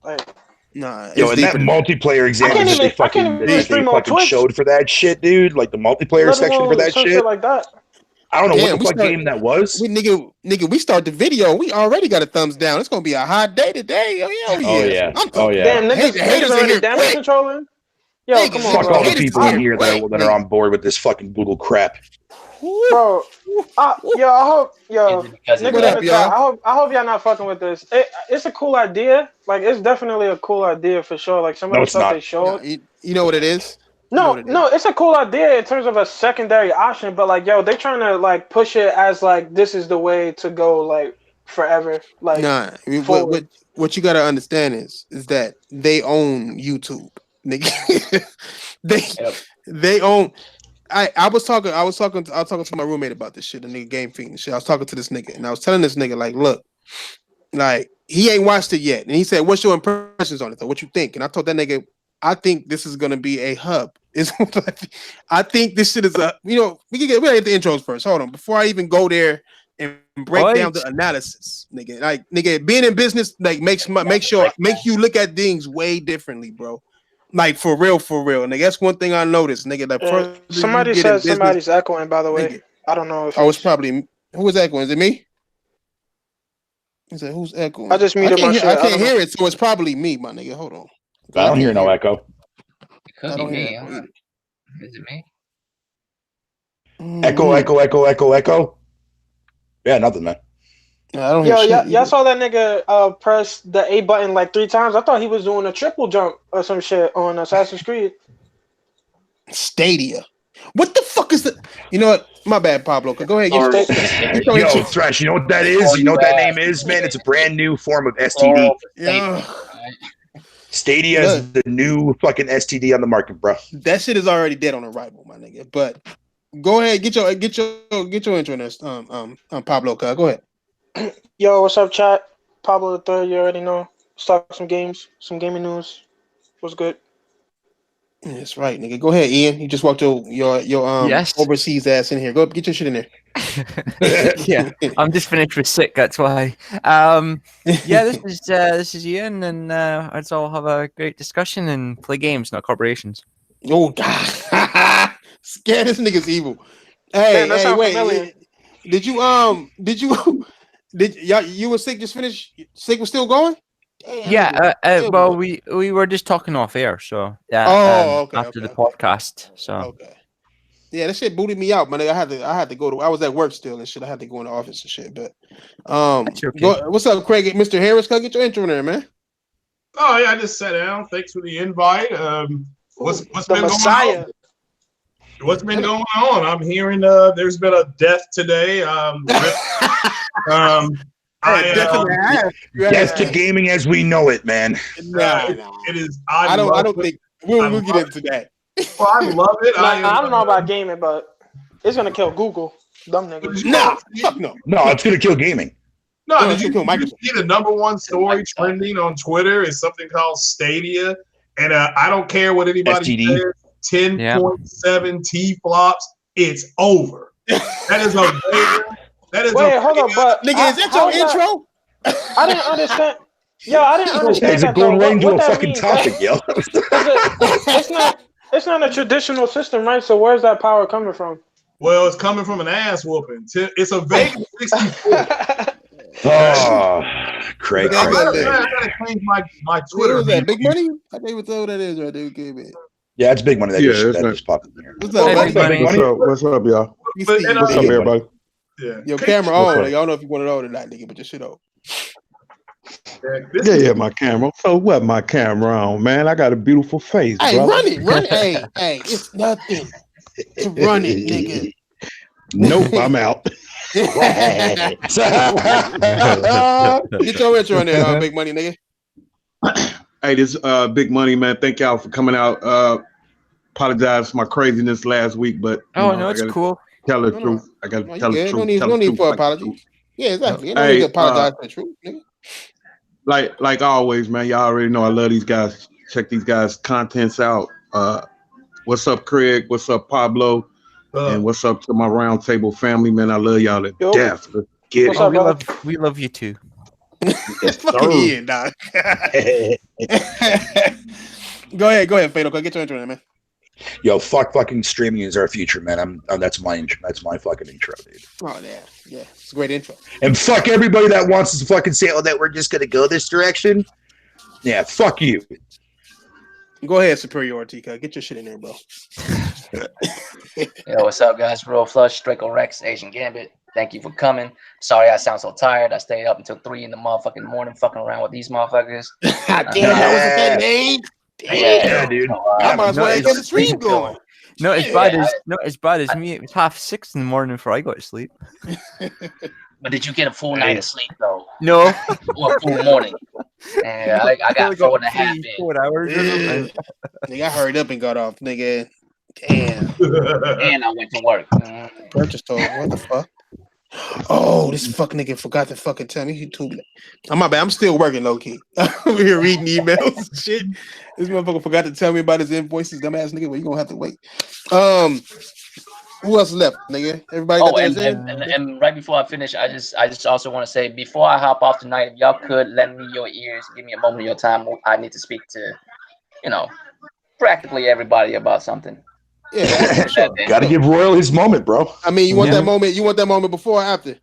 Like, Nah, yo, and that multiplayer example that they fucking Twitch. showed for that shit, dude. Like the multiplayer section for that some shit. like that. I don't know what the fuck game that was. We start the video. We already got a thumbs down. It's gonna be a hot day today. Oh yeah. Damn, haters already damage controlling. Yo, come on, fuck bro. all the people in here that are on board with this fucking Google crap. Bro, I hope niggas I hope y'all not fucking with this. It's a cool idea. Like it's definitely a cool idea for sure. Like some of the stuff they showed. You know what it is? No, it's a cool idea in terms of a secondary option, but like, yo, they trying to like push it as like this is the way to go, like forever. Like, nah, what you gotta understand is that they own YouTube, nigga. they own. I was talking to my roommate about this shit, the nigga Game Fiend and shit. I was talking to this nigga, and I was telling this nigga like, look, like he ain't watched it yet, and he said, "What's your impressions on it? Though? What you think?" And I told that nigga, I think this is gonna be a hub. I think this shit is a, we gotta get the intros first. Hold on, before I even go there and break down the analysis, nigga. Like nigga, being in business like makes you look at things way differently, bro. Like for real. Nigga, that's one thing I noticed, nigga. Like somebody said somebody's echoing, by the way. Nigga. I don't know if it's probably who is echoing? Is it me? He said, who's echoing? I just muted my shit. I can't hear it, so it's probably me, my nigga. Hold on. I don't hear no echo. It could be me. Is it me? Echo. Yeah, nothing, man. I don't hear shit. Y'all saw that nigga press the A button like 3 times. I thought he was doing a triple jump or some shit on Assassin's Creed. Stadia. What the fuck is that? You know what? My bad, Pablo. Go ahead. Yo, Thresh, you know what that is? You know what that name is, man? It's a brand new form of STD. Yeah. Stadia is the new fucking STD on the market, bro. That shit is already dead on arrival, my nigga. But go ahead, get your intro in there, Pablo. Go ahead. Yo, what's up, chat? Pablo the Third. You already know. Let's talk some games, some gaming news. What's good? That's right, nigga. Go ahead, Ian. You just walked your overseas ass in here. Go get your shit in there. Yeah, I'm just finished with sick. That's why. This is Ian, and let's all have a great discussion and play games, not corporations. Oh God, scare this nigga's evil. Hey, wait. Did you were sick? Just finished. Sick was still going. Damn, well, we were just talking off air, so after the podcast, so okay. Yeah, that shit booted me out, man. I had to go to. I was at work still and shit. I had to go in the office and shit. But what's up, Craig? Mr. Harris, come get your intro in there, man. Oh yeah, I just sat down. Thanks for the invite. What's been Messiah. going on? What's been going on? I'm hearing there's been a death today. Death to gaming as we know it, man. It is. I don't think we'll get into that. Well, I love it. I don't know about gaming, but it's gonna kill Google. Dumb niggas. No, it's gonna kill gaming. No, did you see the #1 story trending on Twitter is something called Stadia, and I don't care what anybody says. 10.7 T-flops. It's over. That is a wait, hold on, but nigga, is that your intro? I didn't understand. Yo, I didn't understand. Is it going right into a fucking topic, yo? It's not a traditional system, right? So where's that power coming from? Well, it's coming from an ass whooping. It's a Vegas 64. Oh, Craig. I gotta change my Twitter. What is that? Big money? I can't even tell what that is right there. Okay, man. Yeah, it's big money. That just popped in here. What's up, Big money? What's up, y'all? What's up, everybody? Yeah. Your camera on. I don't know if you want it on or not, nigga, but your shit on. Yeah, my camera. So what? My camera on, man. I got a beautiful face. Hey, brother. run it. Hey, it's nothing to run it, nigga. Nope, I'm out. Get your intro in there, big money, nigga. Hey, this Big Money, man. Thank y'all for coming out. Apologize for my craziness last week, but it's cool. Tell the truth. I gotta tell the truth. No need for apology. Yeah, exactly. You don't need to apologize for the truth, nigga. Like always, man. Y'all already know I love these guys. Check these guys' contents out. What's up, Craig? What's up, Pablo? And what's up to my round table family, man? I love y'all to death. Let's get it. We love you too. It's fucking here, dog. Go ahead, Fatal. Go get your intro, man. Yo, fucking streaming is our future, man. That's my fucking intro, dude. Oh yeah, it's a great intro. And fuck everybody that wants us to fucking say, oh, that we're just gonna go this direction. Yeah, fuck you. Go ahead, Superiority. Get your shit in there, bro. Yo, what's up, guys? Real Flush, Draco Rex, Asian Gambit. Thank you for coming. Sorry I sound so tired. I stayed up until 3 in the motherfucking morning fucking around with these motherfuckers. Damn, that was a bad name. Yeah, dude. I might as well get the stream going. Not as bad as me. It was 6:30 in the morning before I got to sleep. But did you get a full night of sleep though? No. Or a full morning? And I got 4.5 4 hours. Nigga, I hurried up and got off, nigga. Damn. And I went to work. Purchase told what the fuck? Oh, this fucking nigga forgot to fucking tell me he told me. I'm my bad. I'm still working low key. I'm over here reading emails and shit. This motherfucker forgot to tell me about his invoices. Dumbass nigga, well, you gonna have to wait. Who else left, nigga? Everybody got and right before I finish, I just also want to say, before I hop off tonight, if y'all could lend me your ears, give me a moment of your time. I need to speak to, practically everybody about something. Yeah, sure. Gotta give Royal his moment, bro. I mean, you want that moment? You want that moment before or after?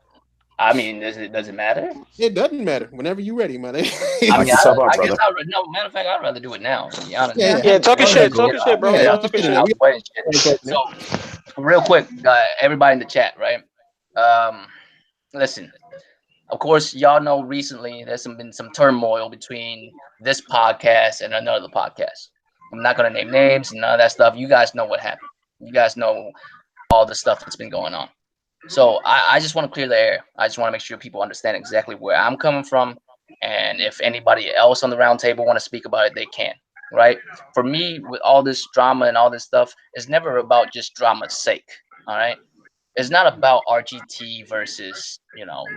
I mean, does it matter? It doesn't matter. Whenever you're ready, man. I guess matter of fact, I'd rather do it now. To be honest. Yeah, talking shit, bro. Yeah, so, real quick, everybody in the chat, right? Listen. Of course, y'all know recently there's been some turmoil between this podcast and another podcast. I'm not going to name names and none of that stuff. You guys know what happened. You guys know all the stuff that's been going on. So I just want to clear the air. I just want to make sure people understand exactly where I'm coming from. And if anybody else on the round table want to speak about it, they can. Right? For me, with all this drama and all this stuff, it's never about just drama's sake. All right? It's not about RGT versus,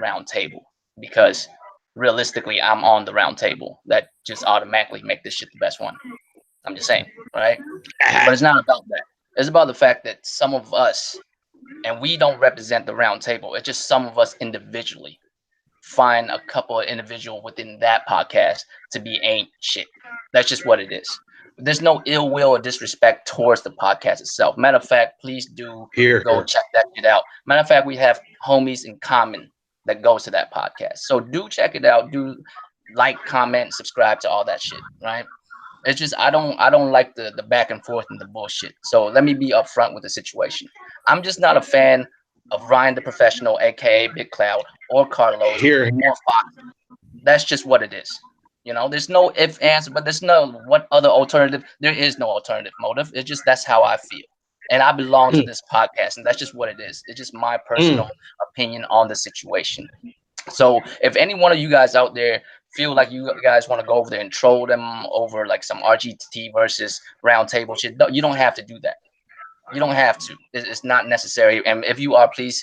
round table. Because realistically, I'm on the round table. That just automatically make this shit the best one. I'm just saying, right? But it's not about that. It's about the fact that some of us, and we don't represent the round table. It's just some of us individually find a couple of individuals within that podcast to be ain't shit. That's just what it is. There's no ill will or disrespect towards the podcast itself. Matter of fact, please do go check that shit out. Matter of fact, we have homies in common that goes to that podcast. So do check it out. Do like, comment, subscribe to all that shit, right? It's just I don't like the back and forth and the bullshit. So let me be upfront with the situation. I'm just not a fan of Ryan the Professional, aka Big Cloud, or Carlos or Fox. That's just what it is. There's no if, answer, but there's no what other alternative. There is no alternative motive. It's just that's how I feel. And I belong to this podcast, and that's just what it is. It's just my personal opinion on the situation. So if any one of you guys out there feel like you guys want to go over there and troll them over like some RGT versus round table shit, you don't have to do that. You don't have to. It's not necessary. And if you are, please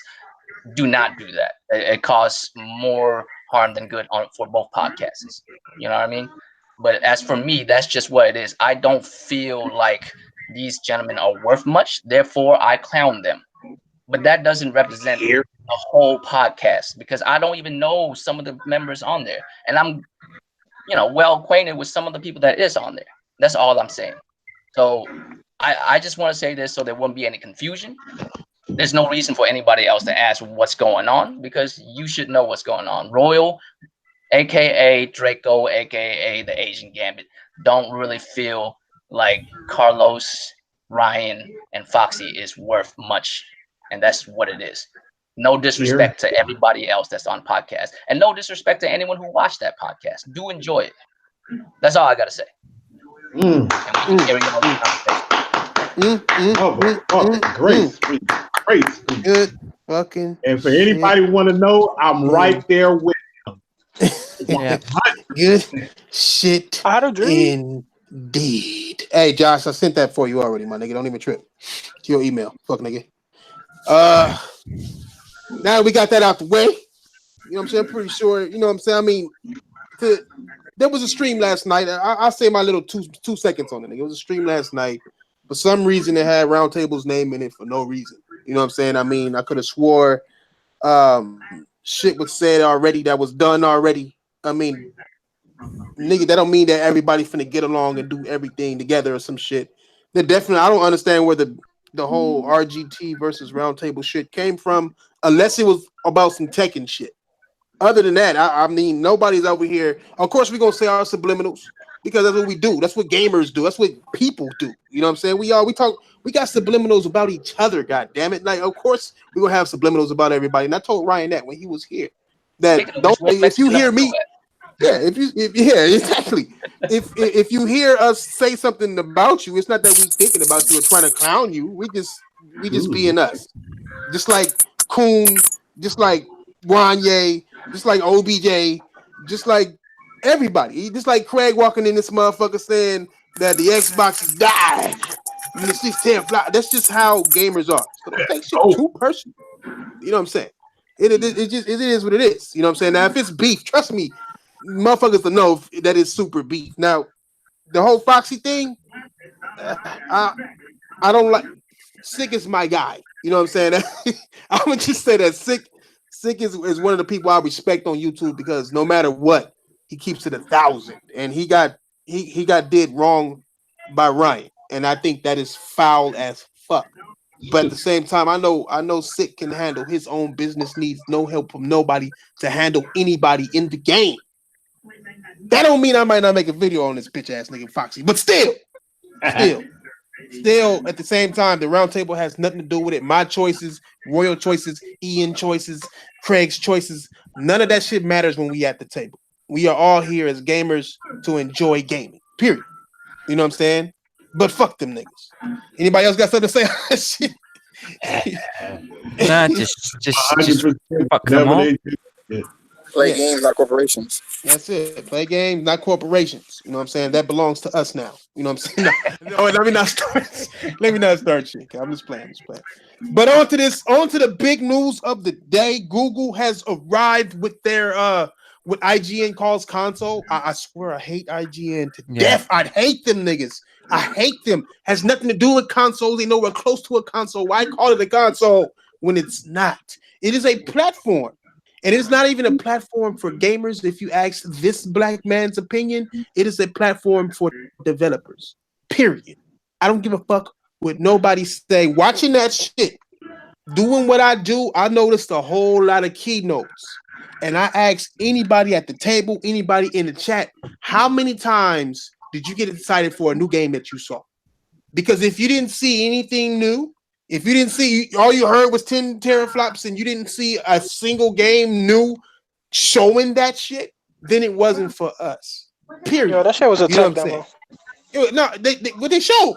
do not do that. It causes more harm than good for both podcasts. You know what I mean? But as for me, that's just what it is. I don't feel like these gentlemen are worth much. Therefore, I clown them. But that doesn't represent the whole podcast because I don't even know some of the members on there. And I'm, well acquainted with some of the people that is on there. That's all I'm saying. So I just want to say this so there won't be any confusion. There's no reason for anybody else to ask what's going on because you should know what's going on. Royal, aka Draco, aka the Asian Gambit, don't really feel like Carlos, Ryan, and Foxy is worth much. And that's what it is. No disrespect to everybody else that's on podcast. And no disrespect to anyone who watched that podcast. Do enjoy it. That's all I got to say. Great. Good fucking. And for anybody who want to know, I'm right there with them. Yeah. Good shit. I had a dream. Indeed. Hey, Josh, I sent that for you already, my nigga. Don't even trip. To your email. Fuck, nigga. Now we got that out the way. You know what I'm saying? I'm pretty sure. You know what I'm saying? I mean, there was a stream last night. I'll say my little two seconds on it. Nigga. It was a stream last night. For some reason, it had Roundtable's name in it for no reason. You know what I'm saying? I mean, I could have swore shit was said already that was done already. I mean, nigga, that don't mean that everybody finna get along and do everything together or some shit. They definitely, I don't understand where the whole RGT versus roundtable shit came from, unless it was about some tech and shit. Other than that, I mean, nobody's over here. Of course, we're gonna say our subliminals because that's what we do. That's what gamers do. That's what people do. You know what I'm saying? We got subliminals about each other. God damn it! Like, of course, we're gonna have subliminals about everybody. And I told Ryan that when he was here, that if you hear me, exactly. If you hear us say something about you, it's not that we thinking about you or trying to clown you. We just being us, just like Coon, just like Wanye, just like OBJ, just like everybody. Just like Craig walking in this motherfucker saying that the Xbox has died and the 610 fly. That's just how gamers are. So don't take shit too personal. You know what I'm saying? It is what it is. You know what I'm saying? Now, if it's beef, trust me, motherfuckers will know that it's super beef. Now, the whole Foxy thing, I don't like. Sick is my guy. You know what I'm saying? I would just say that Sick is one of the people I respect on YouTube because no matter what, he keeps it 1,000. And he got did wrong by Ryan. And I think that is foul as fuck. But at the same time, I know Sick can handle his own business, needs no help from nobody to handle anybody in the game. That don't mean I might not make a video on this bitch ass nigga Foxy, but still, at the same time, the roundtable has nothing to do with it. My choices, Royal choices, Ian choices, Craig's choices, none of that shit matters when we at the table. We are all here as gamers to enjoy gaming. Period. You know what I'm saying? But fuck them niggas. Anybody else got something to say? Nah, just fuck them all. Play games, not corporations. That's it. Play games, not corporations. You know what I'm saying? That belongs to us now. You know what I'm saying? No, let me not start shit. I'm just playing. But on to the big news of the day. Google has arrived with their what IGN calls console. I swear I hate IGN to death. I hate them niggas. I hate them. Has nothing to do with consoles. They know we're close to a console. Why call it a console when it's not? It is a platform. And it's not even a platform for gamers. If you ask this black man's opinion, it is a platform for developers. Period. I don't give a fuck what nobody say. Watching that shit, doing what I do, I noticed a whole lot of keynotes. And I asked anybody at the table, anybody in the chat, how many times did you get excited for a new game that you saw? Because if you didn't see anything new, if you didn't see, all you heard was 10 teraflops and you didn't see a single game new showing that shit, then it wasn't for us. Period. Yo, that shit was a tough demo. No, what they show?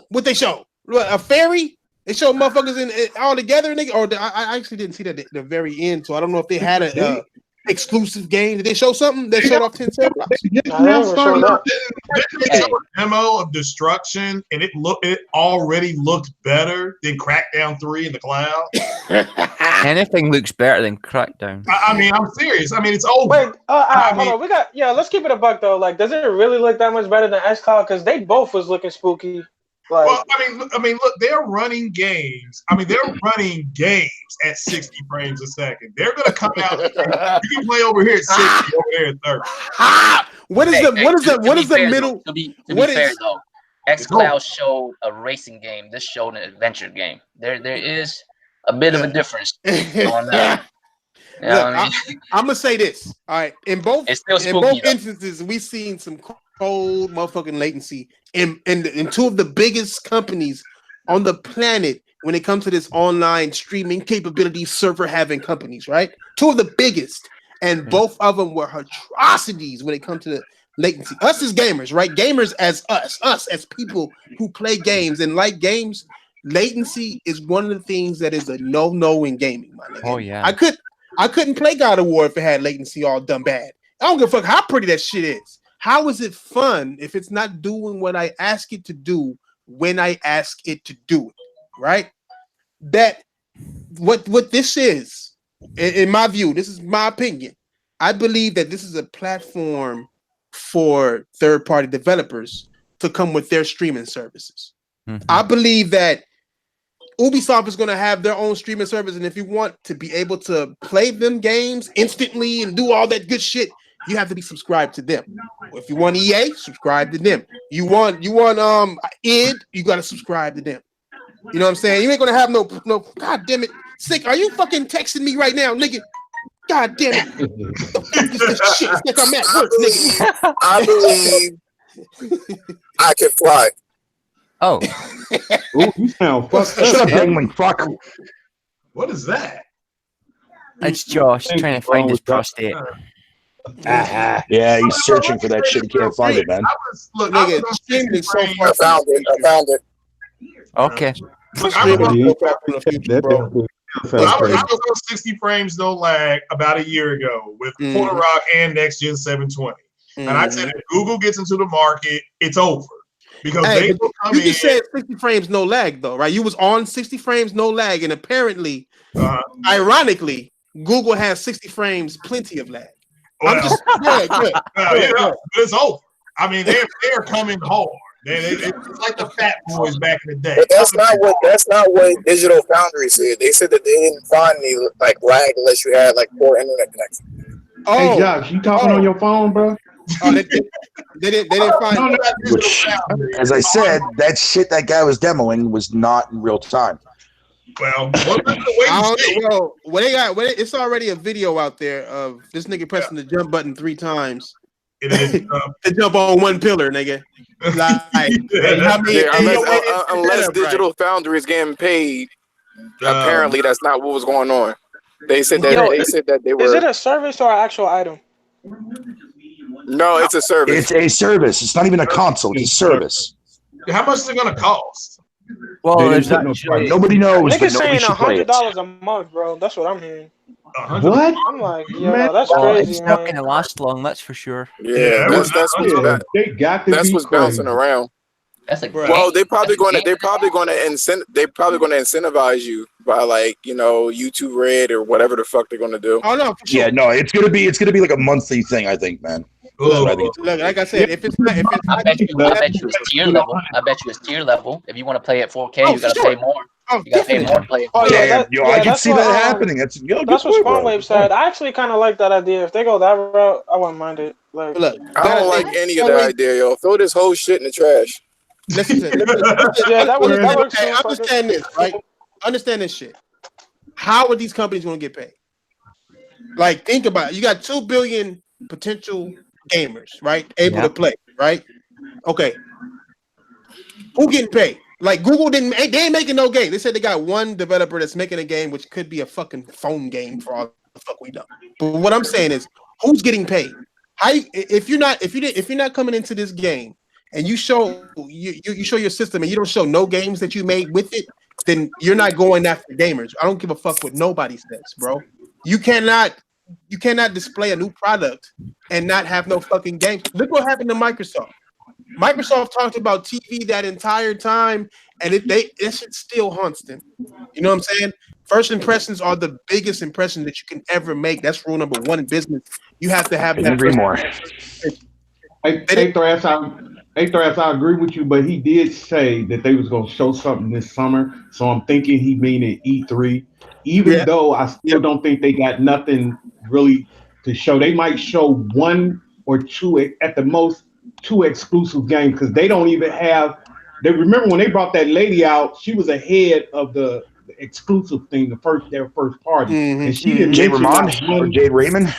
A fairy? They showed motherfuckers in all together, nigga. Or I actually didn't see that at the very end, so I don't know if they had a exclusive game. Did they show something? They showed off 10 teraflops. They showed a demo of Destruction, and it already looked better than Crackdown 3 in the cloud. Anything looks better than Crackdown. I mean, I'm serious. I mean, it's over. Wait, hold on. Let's keep it a buck though. Like, does it really look that much better than xCloud? Because they both was looking spooky. Like, well, I mean, look, they're running games. I mean, they're running games at 60 frames a second. They're gonna come out. You can play over here at 60, over there at 30. What is the middle? To be fair though, xCloud showed a racing game. This showed an adventure game. There is a bit of a difference on that. You know what I mean? I'm gonna say this. All right, in both instances, we've seen some cold motherfucking latency in two of the biggest companies on the planet when it comes to this online streaming capability, server having companies, right? Two of the biggest, and both of them were atrocities when it comes to the latency. Us as gamers, right? Gamers as us as people who play games and like games. Latency is one of the things that is a no in gaming, my nigga. Oh yeah, I couldn't play God of War if it had latency all done bad. I don't give a fuck how pretty that shit is. How is it fun if it's not doing what I ask it to do when I ask it to do it? Right? That what this is, in my view, this is my opinion. I believe that this is a platform for third-party developers to come with their streaming services. Mm-hmm. I believe that Ubisoft is going to have their own streaming service, and if you want to be able to play them games instantly and do all that good shit, you have to be subscribed to them. If you want EA, subscribe to them. You want id, you gotta subscribe to them. You know what I'm saying? You ain't gonna have no. God damn it, Sick. Are you fucking texting me right now, nigga? God damn it! This shit. It's like I'm at work, nigga. I believe I can fly. Oh. Ooh, you sound fucked up. Shut up, Penguin. Fuck. What is that? It's Josh trying to find his prostate. Yeah, he's searching for that shit. He can't find it, man. Nigga, streaming so far. I found it. Okay. Look, I was on 60 frames no lag about a year ago with Porter Rock and Next Gen 720, and I said if Google gets into the market, it's over because they will come in. You just said 60 frames no lag though, right? You was on 60 frames no lag, and apparently, ironically, Google has 60 frames plenty of lag. Well, I'm just but it's over. I mean, they're coming hard. It's like the Fat Boys back in the day. But that's not what Digital Foundry said. They said that they didn't find any like lag unless you had like poor internet connection. Hey Josh, you talking on your phone, bro? Oh, they didn't find. Which, as I said, that shit that guy was demoing was not in real time. Well, it's already a video out there of this nigga pressing the jump button 3 times. To jump on one pillar, nigga. Unless Digital Foundry is getting paid, apparently that's not what was going on. They said that they were. Is it a service or an actual item? No, it's a service. It's a service. It's not even a console. It's a service. How much is it going to cost? Well, nobody knows. Niggas saying $100 a month, bro. That's what I'm hearing. What? I'm like, yeah, that's crazy. It's not gonna last long, that's for sure. Yeah, that's what's bouncing around. That's like, well, they're probably going to incentivize you by like YouTube Red or whatever the fuck they're going to do. Oh no, sure. Yeah, no, it's gonna be like a monthly thing, I think, man. Look, like I said, if it's I bet you it's tier level. I bet you it's tier level. If you want to play at 4K, you gotta pay more. You gotta pay more to play. I can see that happening. That's what Spawnwave said. I actually kind of like that idea. If they go that route, I wouldn't mind it. Like, look, I don't like any of that idea, yo. Throw this whole shit in the trash. Listen. That works. Okay, understand this, right? Understand this shit. How are these companies going to get paid? Like, think about it. You got 2 billion potential gamers, right? Able to play, right? Okay. Who getting paid? Like Google they ain't making no game. They said they got one developer that's making a game, which could be a fucking phone game for all the fuck we know. But what I'm saying is, who's getting paid? If you're not coming into this game and you show your system and you don't show no games that you made with it, then you're not going after gamers. I don't give a fuck what nobody says, bro. You cannot display a new product and not have no fucking games. Look what happened to Microsoft. Microsoft talked about TV that entire time, and that shit still haunts them. You know what I'm saying? First impressions are the biggest impression that you can ever make. That's rule number 1 in business. You have to have that. Agree more. Hey, Thrash, I agree with you, but he did say that they was gonna show something this summer. So I'm thinking he meaning E3. Even though I still don't think they got nothing really to show. They might show 1 or 2 at the most. 2 exclusive games because they don't even have. They remember when they brought that lady out, she was ahead of the exclusive thing, their first party, and she didn't. Jade Raymond.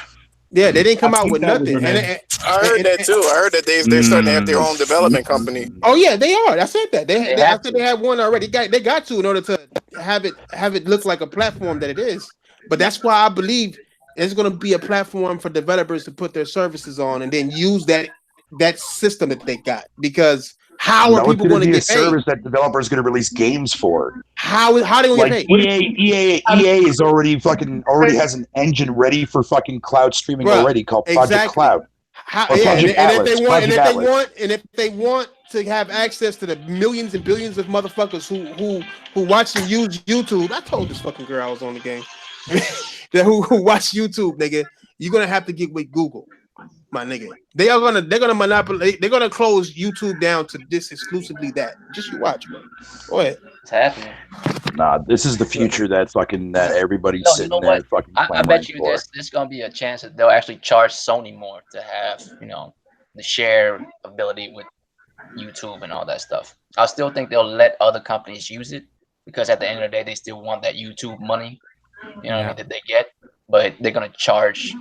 Yeah, they didn't come out with nothing. I heard that too. I heard that they're starting to have their own development company. Oh yeah, they are. I said that. They had one already. They got to in order to have it look like a platform that it is. But that's why I believe it's going to be a platform for developers to put their services on and then use that system that they got, because how are people going to get paid? Service that developers going to release games for. How are they going to get paid? EA is already has an engine ready for fucking cloud streaming already called Project Cloud. If they want to have access to the millions and billions of motherfuckers who watch and use YouTube, I told this fucking girl I was on the game who watch YouTube, nigga, you're gonna have to get with Google. my nigga. They're gonna monopolize. They're gonna close YouTube down to this exclusively. That just you watch, bro. Go ahead. It's happening. Nah, this is the future that everybody's sitting you know there fucking. I bet you there's gonna be a chance that they'll actually charge Sony more to have the share ability with YouTube and all that stuff. I still think they'll let other companies use it because at the end of the day, they still want that YouTube money. What I mean, that they get, but they're gonna charge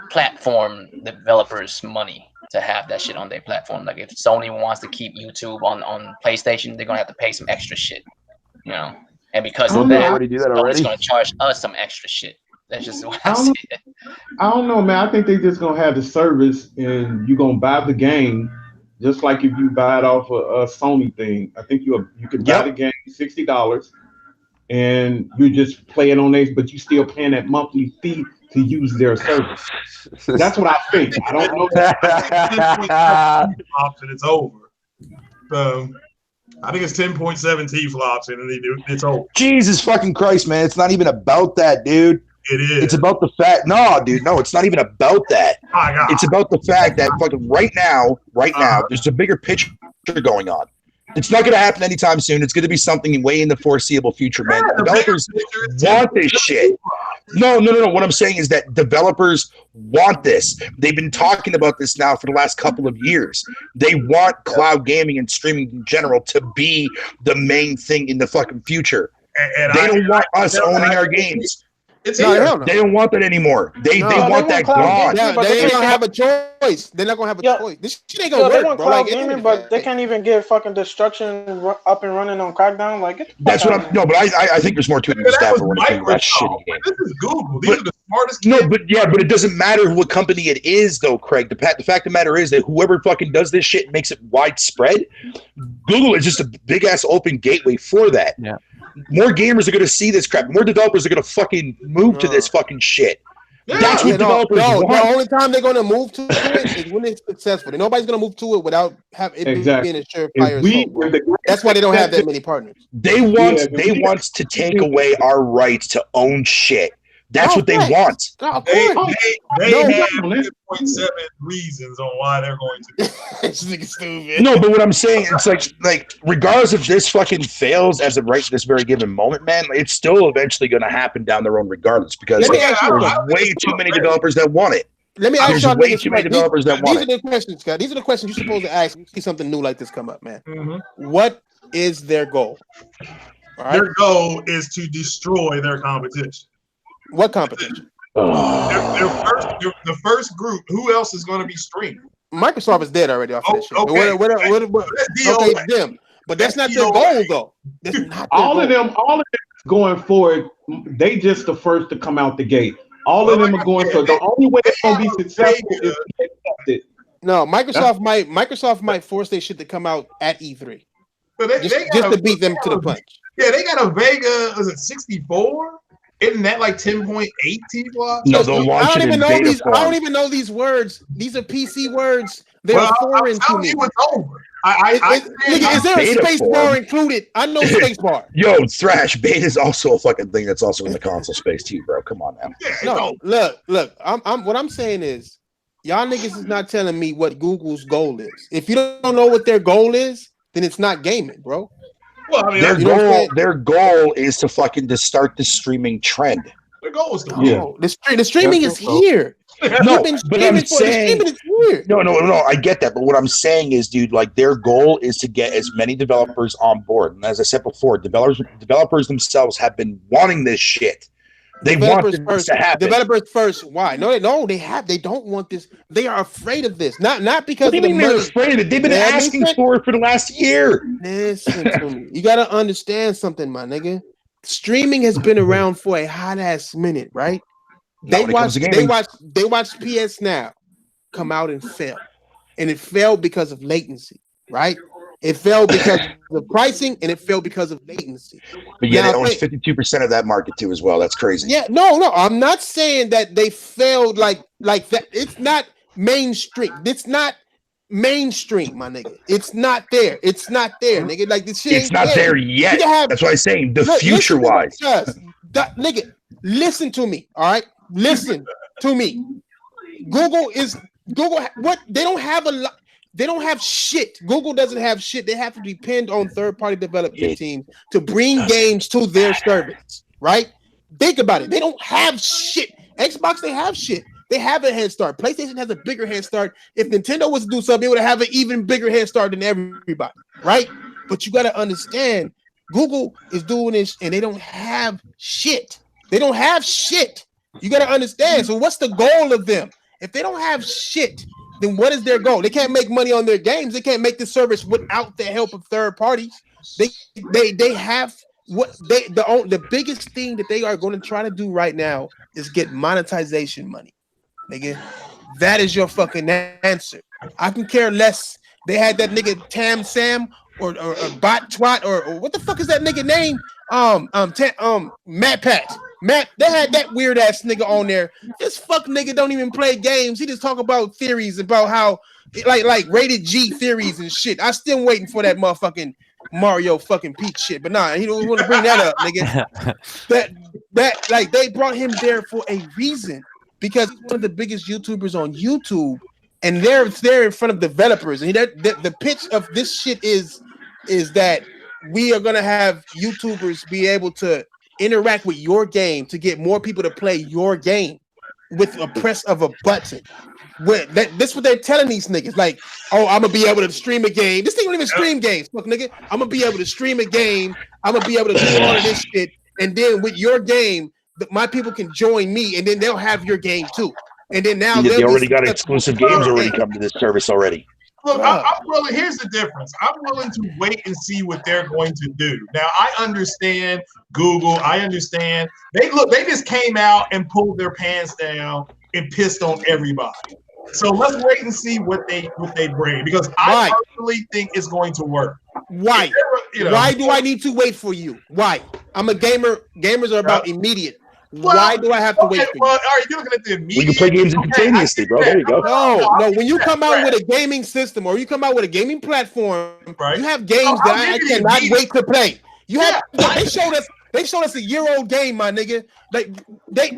platform developers money to have that shit on their platform. Like if Sony wants to keep YouTube on PlayStation, they're gonna have to pay some extra shit, And because of that, Sony's gonna charge us some extra shit. That's just what I see. I don't know, man. I think they just gonna have the service, and you gonna buy the game, just like if you buy it off a Sony thing. I think you can buy the game $60. And you just play it on there, but you still paying that monthly fee to use their service. That's what I think. I don't know. And it's over. I think it's 10.7 T-flops, and it's over. Jesus fucking Christ, man! It's not even about that, dude. It is. It's about the fact. No, dude, no, it's not even about that. It's about the fact that fucking right now, there's a bigger picture going on. It's not going to happen anytime soon. It's going to be something way in the foreseeable future, man. Developers want this shit. No. What I'm saying is that developers want this. They've been talking about this now for the last couple of years. They want cloud gaming and streaming in general to be the main thing in the fucking future. And they don't want us owning our games. They don't want that anymore. They want that gone. Yeah, they ain't gonna have a choice. They're not gonna have a choice. This shit ain't gonna work, they want bro. Cloud gaming, but they can't even get fucking destruction up and running on Crackdown. Like that's what I'm. No, but I think there's more to it than that for when it comes to that shitty game. This is Google. These are the smartest kids. No, but it doesn't matter what company it is, though, Craig. The fact of the matter is that whoever fucking does this shit and makes it widespread, Google is just a big ass open gateway for that. Yeah. More gamers are going to see this crap. More developers are going to fucking move to this fucking shit. Yeah, That's what developers want. The only time they're going to move to it is when it's successful. Nobody's going to move to it without being a surefire assault. That's why they don't have that many partners. They want to take away our rights to own shit. That's what they want. They have 10.7 reasons on why they're going to do it. This nigga stupid. No, but what I'm saying, it's like regardless if this fucking fails as of right this very given moment, man, it's still eventually going to happen down the road regardless because there's way too many developers that want it. Let me ask you way too many developers that want it. These are the questions, Scott. These are the questions you're supposed to ask when you see something new like this come up, man. Mm-hmm. What is their goal? All right? Their goal is to destroy their competition. What competition? The first group. Who else is going to be streaming? Microsoft is dead already off that shit. Okay. Okay, them. But that's not their goal, though. That's not all of them going forward. They just the first to come out the gate. All of them are going. So the only way it's going to be successful is to accept it. No, Microsoft might force their shit to come out at E3. So just to beat them to the punch. Yeah, they got a Vega. Was it 64? Isn't that like 10.8 T-flops? No, they'll launch it in beta form. I don't even know these words. These are PC words. They're foreign to me. Is there a space bar included? I know space bar. Yo, Thrash, beta is also a fucking thing that's also in the console space too, bro. Come on now. No, look. What I'm saying is, y'all niggas is not telling me what Google's goal is. If you don't know what their goal is, then it's not gaming, bro. Well, I mean, their goal is to start the streaming trend. Their goal is to the streaming is here. No, but I'm saying no. I get that, but what I'm saying is, dude, like their goal is to get as many developers on board. And as I said before, developers themselves have been wanting this shit. They want this to happen. Developers first. Why? No, they don't want this. They are afraid of this. Not because of the money. They're afraid of it. They've been asking for it for the last year. Listen to me. You gotta understand something, my nigga. Streaming has been around for a hot ass minute, right? They watched PS Now come out and fail. And it failed because of latency, right? It fell because of pricing, and it fell because of latency. But yeah, it owns 52% of that market too, as well. That's crazy. Yeah, no, I'm not saying that they failed like that. It's not mainstream. It's not mainstream, my nigga. It's not there. It's not there, nigga. Like this shit. It's not there yet. That's why I'm saying future wise. Nigga, listen to me. All right, listen to me. Google. What they don't have a lot. They don't have shit. Google doesn't have shit. They have to depend on third-party development teams to bring games to their service, right? Think about it. They don't have shit. Xbox, they have shit. They have a head start. PlayStation has a bigger head start. If Nintendo was to do something, it would have an even bigger head start than everybody, right? But you got to understand, Google is doing this, and they don't have shit. They don't have shit. You got to understand. So what's the goal of them? If they don't have shit, then what is their goal? They can't make money on their games. They can't make the service without the help of third parties. They have the biggest thing that they are going to try to do right now is get monetization money. Nigga, that is your fucking answer. I can care less. They had that nigga Tam Sam or Bot Twat or what the fuck is that nigga name? Matt Pat. Matt, they had that weird ass nigga on there. This fuck nigga don't even play games. He just talk about theories about how like rated G theories and shit. I still waiting for that motherfucking Mario fucking Peach shit. But nah, he don't want to bring that up, nigga. that like they brought him there for a reason because he's one of the biggest YouTubers on YouTube, and they're in front of developers. And the pitch of this shit is that we are gonna have YouTubers be able to interact with your game to get more people to play your game with a press of a button. This what they're telling these niggas. Like, oh, I'm gonna be able to stream a game. This thing don't even stream games, fuck nigga. I'm gonna be able to stream a game. I'm gonna be able to do all of this shit, and then with your game, my people can join me, and then they'll have your game too. And then now they already got exclusive games already come to this service already. Look, I'm willing. Here's the difference. I'm willing to wait and see what they're going to do. Now, I understand Google. I understand they just came out and pulled their pants down and pissed on everybody. So let's wait and see what they bring, because I personally think it's going to work. Why? Why do I need to wait for you? Why? I'm a gamer. Gamers are about immediate. Why do I have to wait for you? All right, you're looking at the immediate. We can play games instantaneously, bro. There you go. No. When you come out with a gaming system or you come out with a gaming platform, you have games that I cannot wait to play. They showed us a year-old game, my nigga. Like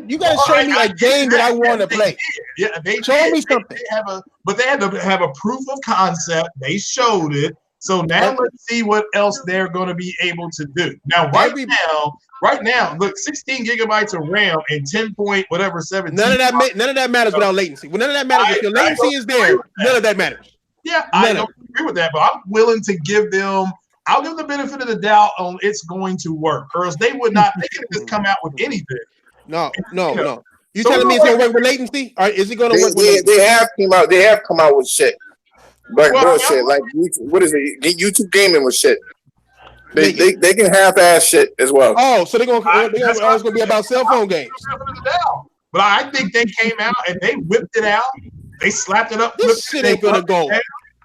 you gotta show me a game that I want to play. Yeah, show me something. But they had to have a proof of concept. They showed it. So now let's see what else they're going to be able to do. Now, right now, look, 16 gigabytes of RAM and 10 point whatever 17. None of that matters without latency. Well, none of that matters if your latency is there. None of that matters. Yeah, I don't agree with that, but I'm willing to give them. I'll give the benefit of the doubt on it's going to work, or else they would not. They could just come out with anything. No. You telling me it's going to work with latency? Or is it going to work with latency? They have come out with shit. Like bullshit, like YouTube, what is it? YouTube gaming with shit. They can half-ass shit as well. Oh, so they're gonna be about cell phone games. But I think they came out and they whipped it out. They slapped it up. This shit ain't gonna go.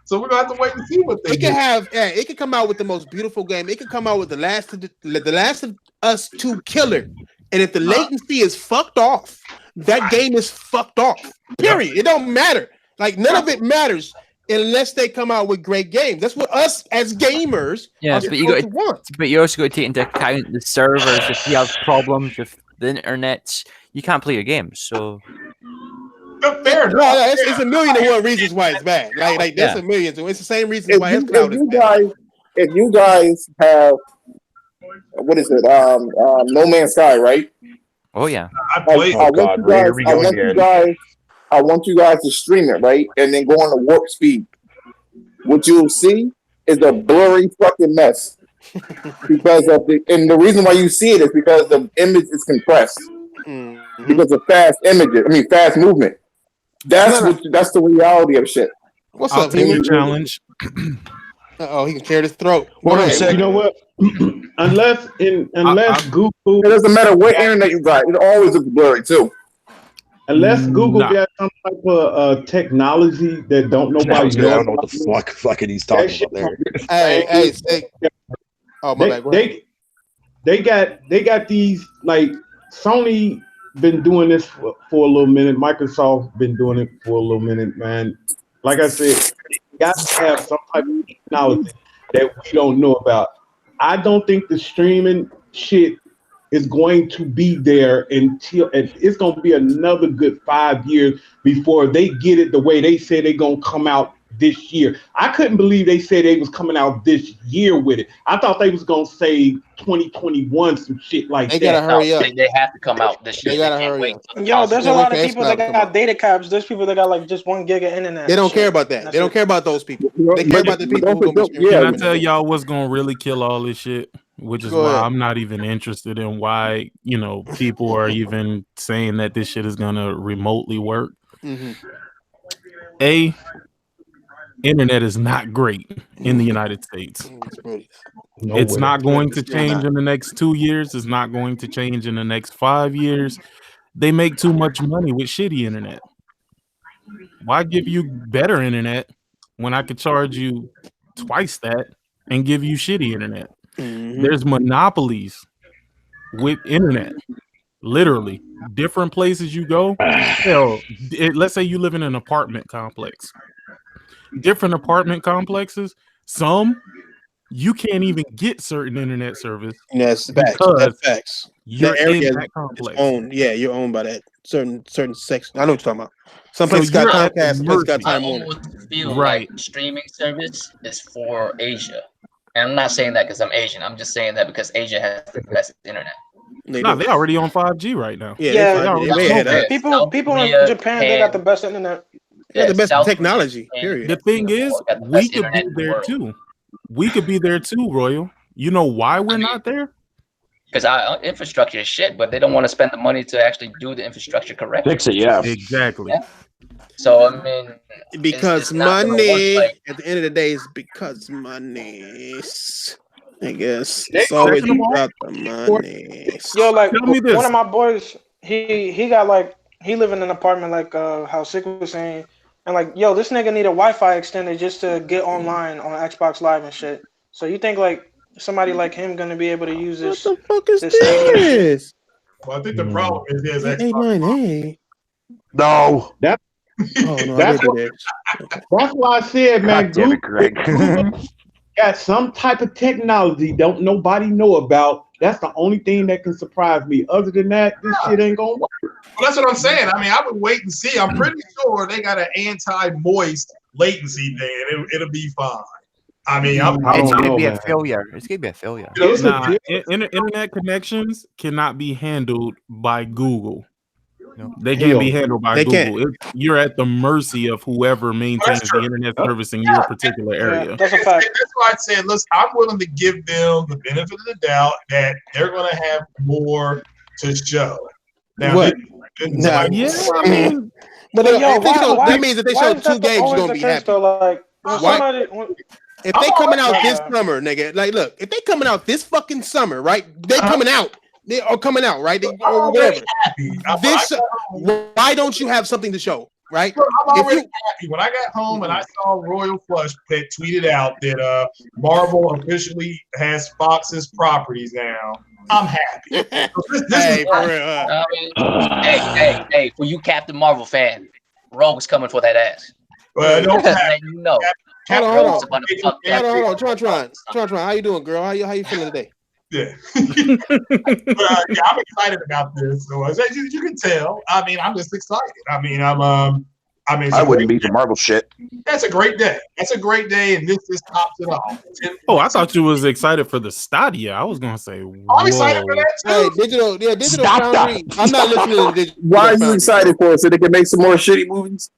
So we're gonna have to wait and see what they do. It could come out with the most beautiful game. It could come out with the Last of Us 2 killer. And if the latency is fucked off, that game is fucked off. Period. It don't matter. Like none of it matters. Unless they come out with great games, that's what us as gamers. Yes, but you also got to take into account the servers. If you have problems with the internet, you can't play your games. So fair enough. It's a million and one reasons why it's bad. Like there's a million. So it's the same reason why xCloud is bad. If you guys have what is it? No Man's Sky, right? Oh yeah. I want you guys to stream it, right? And then go on the warp speed. What you'll see is a blurry fucking mess. Because of the reason why you see it is because the image is compressed. Mm-hmm. Because of fast movement. That's the reality of shit. What's up, Team Challenge? He can clear his throat. You know what? unless Google, it doesn't matter what internet you got, it always looks blurry too. Unless Google got some type of technology that don't nobody know. I don't know what the fucking he's talking about there. Hey. Oh my bad. They got these, like, Sony been doing this for a little minute. Microsoft been doing it for a little minute, man. Like I said, you got to have some type of technology that we don't know about. I don't think the streaming shit is going to be there until it's going to be another good 5 years before they get it the way they say they're going to come out this year. I couldn't believe they said they was coming out this year with it. I thought they was going to say 2021, some shit like they that. Gotta hurry up. They have to come out this year. They gotta hurry up. Yo, there's a lot of people that got data caps. There's people that got like just 1 gig of internet. They don't care about that. They don't care about those people. They care about the people who gonna be Can I tell y'all what's gonna really kill all this shit? Which is why I'm not even interested in why, people are even saying that this shit is gonna remotely work. Internet is not great in the United States. It's not going to change in the next 2 years. It's not going to change in the next 5 years. They make too much money with shitty internet. Why give you better internet when I could charge you twice that and give you shitty internet? There's monopolies with internet. Literally, different places you go. Hell, let's say you live in an apartment complex. Different apartment complexes, some you can't even get certain internet service. Yes, that's facts. You're area in that complex. Owned. Yeah, you're owned by that certain section. I know what you're talking about. Some places got Comcast, some places got Time Warner. I feel like streaming service is for Asia. And I'm not saying that because I'm Asian. I'm just saying that because Asia has the best internet. They already on 5G right now. People in Japan, they got the best internet. Yeah, the best technology. Period. The thing is, we could be there too. We could be there too, Royal. You know why we're not there? Because our infrastructure is shit, but they don't want to spend the money to actually do the infrastructure correctly. Fix it, yeah. Exactly. Yeah. So I mean, because money. At the end of the day, it's because money. I guess it's always about the money. Yo, like one of my boys, he got like he live in an apartment like how Sick was saying, and like yo, this nigga need a Wi-Fi extender just to get online on Xbox Live and shit. So you think like somebody like him gonna be able to use this? What the fuck is this? Well, I think the problem is his Xbox. No, that. Oh no, that's why I said, man. God damn it, Greg. Got some type of technology don't nobody know about. That's the only thing that can surprise me. Other than that, this shit ain't gonna work. Well, that's what I'm saying. I mean, I would wait and see. I'm pretty sure they got an anti-moist latency thing, and it'll be fine. I mean, it's gonna be a failure. It's gonna be a failure. Internet connections cannot be handled by Google. No. They can't be handled by Google. You're at the mercy of whoever maintains the internet service in your particular area. Yeah, that's a fact. That's why I said, listen, I'm willing to give them the benefit of the doubt that they're going to have more to show. Now, what? I mean, but that means that they show 2 games, you're gonna be happy. Like, if they coming out this summer, nigga, like, look, if they coming out this fucking summer, right? They coming out. They are coming out, right? Or whatever. Why don't you have something to show, right? I'm already happy. When I got home and I saw Royal Flush Pet tweeted out that Marvel officially has Fox's properties now, I'm happy. Hey, for you Captain Marvel fan, Rogue's coming for that ass. Well, don't you know. Hold on. Tron, how you doing, girl? How you feeling today? Yeah. But, I'm excited about this. So as you can tell, I mean, I'm just excited. I mean, I wouldn't be for Marvel shit. That's a great day. That's a great day, and this just tops it off. Oh, I thought you was excited for the stadia. I was gonna say, I'm excited for that too. Digital Foundry. I'm not listening to Digital. Why are you excited for it? So they can make some more shitty movies?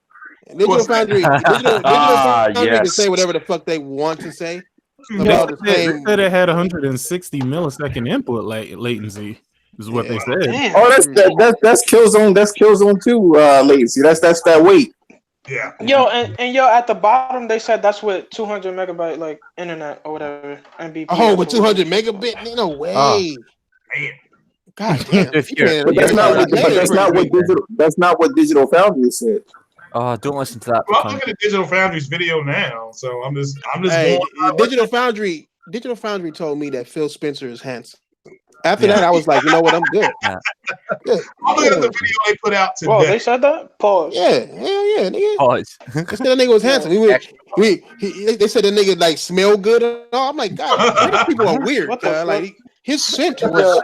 Digital Foundry. Digital Foundry can say whatever the fuck they want to say. They said it had 160 millisecond input latency. Is what they said. Damn. Oh, that's Killzone. That's Killzone 2 latency. That's that weight. Yeah. Yo, and yo, at the bottom they said that's with 200 megabyte like internet or whatever. Mbps. Oh, with 200 megabit? No way. Man. God damn. That's not what Digital Foundry said. Oh, don't listen to that. Well, I'm looking at Digital Foundry's video now, so I'm just hey, Digital Foundry told me that Phil Spencer is handsome. After that, I was like, you know what, I'm good. I'm looking at the video they put out today. Oh, they said that? Pause. Yeah, hell yeah, nigga. Pause. They said that nigga was handsome. They said that nigga like smell good and all. I'm like, God, British people are weird. Like his scent was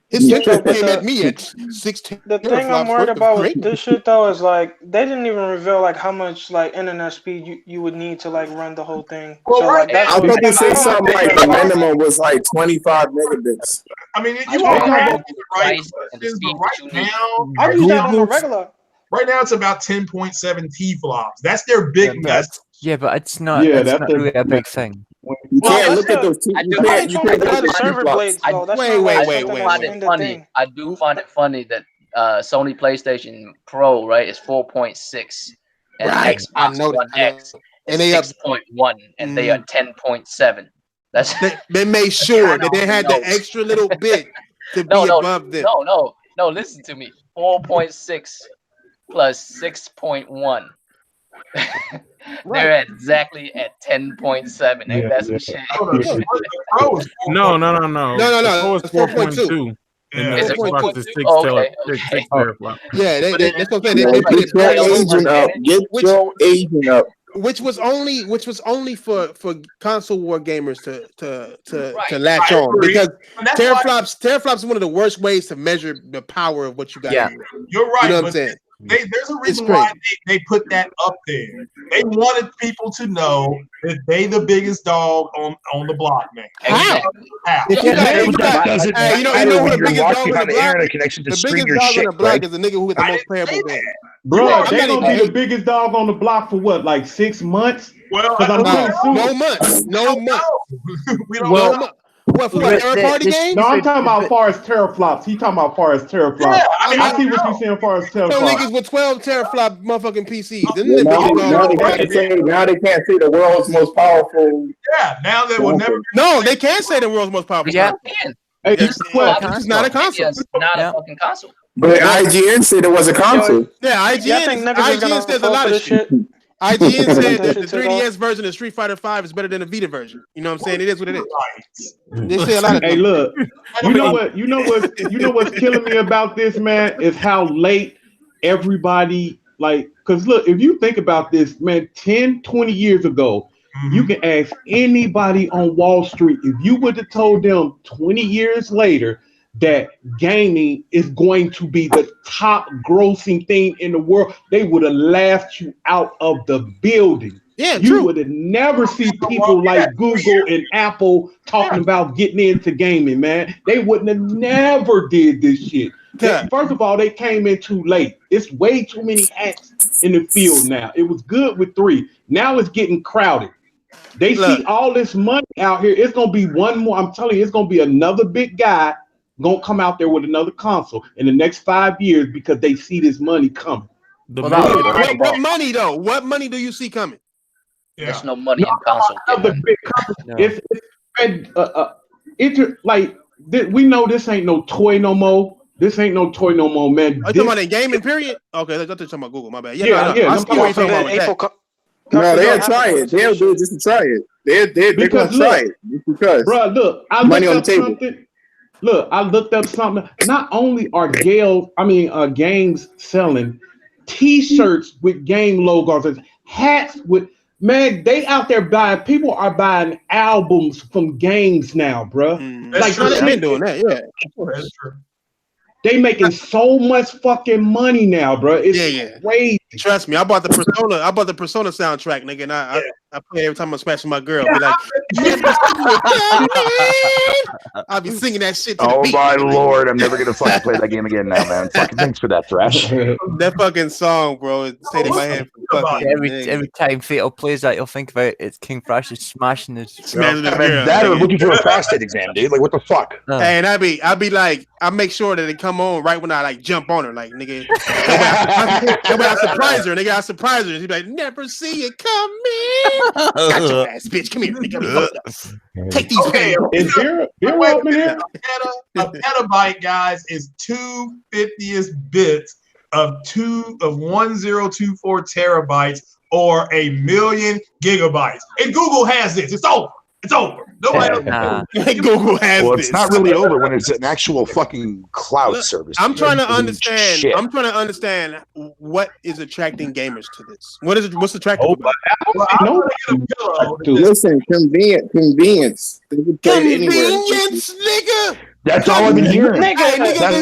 His central came at me at 16. The thing I'm worried about with this shit though is like they didn't even reveal like how much like internet speed you would need to like run the whole thing. Well, So like that's I thought they said something like the minimum was like 25 megabits. I mean, you are asking the right questions, but right now, I use that on the regular. Right now, it's about 10.7 T-flops. That's their big mess. Yeah, but it's not. Yeah, it's that's not really a big thing. You can't look at those. You can't look at the server blades. Though. That's Wait. I do find it funny that Sony PlayStation Pro, right, is 4.6, and Xbox One X is 6.1, and they are 10.7. That's they made sure that they had the extra little bit to be above them. No. Listen to me. 4.6 plus 6.1. They're exactly at 10.7. Ain't that some shit? No. No. It's 4.2. And the Xbox is 6 teraflops. Yeah, that's what I'm saying. They put it Get your agent up. Which was only for console war gamers to latch on, because teraflops is one of the worst ways to measure the power of what you got. Yeah, you're right. You know what I'm saying? There's a reason why they put that up there. They wanted people to know that they the biggest dog on the block, man. How? If you doesn't matter when you're walking on the internet connection to stream your shit, on the block is the nigga who got the most playable game. Bro, they're gonna be the biggest dog on the block for what, like 6 months? Well, no months. We don't know. What for a third party game? No, I'm talking about far as teraflops. He talking about far as teraflops. Yeah, I see what you're saying far as teraflops. No niggas with 12 teraflop motherfucking PCs. Now they can't say the world's most powerful. Yeah, now they will never. No, they can't say the world's most powerful. Yeah, they can. Hey, this is not a console. It's not a fucking console. But IGN said it was a console. Yeah, IGN says a lot of shit. IGN said that the 3DS version of Street Fighter V is better than the Vita version. You know what I'm saying? It is what it is. They say a lot of Hey, look, you know what's killing me about this, man, is how late everybody because look, if you think about this, man, 10, 20 years ago, you can ask anybody on Wall Street, if you would have told them 20 years later that gaming is going to be the top grossing thing in the world, they would have laughed you out of the building. Yeah, you would have never seen people like Google and Apple talking about getting into gaming, man. They wouldn't have never did this shit. First of all, they came in too late. It's way too many hats in the field now. It was good with 3. Now it's getting crowded. They see all this money out here. It's gonna be one more. I'm telling you, it's gonna be another big guy gonna come out there with another console in the next 5 years because they see this money coming. What money though? What money do you see coming? There's no money in console. We know this ain't no toy no more. This ain't no toy no more, man. Are you talking about a gaming period? Okay, let's talk about Google. My bad. Yeah. I see what you're talking about. No, they'll try it. They'll do it just to try it. They're gonna try it because, bro, look, money on the table. Look, I looked up something. Not only are games selling T-shirts with game logos, hats with, man, they out there buying. People are buying albums from games now, bro. Like they've been doing that, yeah. That's true. They making so much fucking money now, bro. It's crazy. Trust me, I bought the Persona soundtrack, nigga, and I play it every time I'm smashing my girl. Be like, I'll be singing that shit to the beat. Oh my lord, I'm never gonna fucking play that game again now, man. Fucking thanks for that, Thrash. That fucking song, bro, it stayed in my head. Every time Fatal plays that, you'll think about it's King Thrash is smashing his girl. That or looking for a prostate exam, dude. Like, what the fuck? Hey, and I'd be like, I make sure that it come on right when I like jump on her, like nigga. I surprise her, nigga. I surprise her. She'd be like, never see it coming. Got your ass, bitch. Come here, nigga. Take these Is there up in here? A petabyte, guys, is 2/50th bits of 1024 terabytes or 1,000,000 gigabytes. And Google has this. It's over. It's over. Nobody Google has well, this. It's not really over when it's an actual fucking cloud service. I'm trying to understand. Shit. I'm trying to understand what is attracting gamers to this. What's attracting? Listen, convenience. Convenience, nigga. That's all I've been hearing. Nigga, is it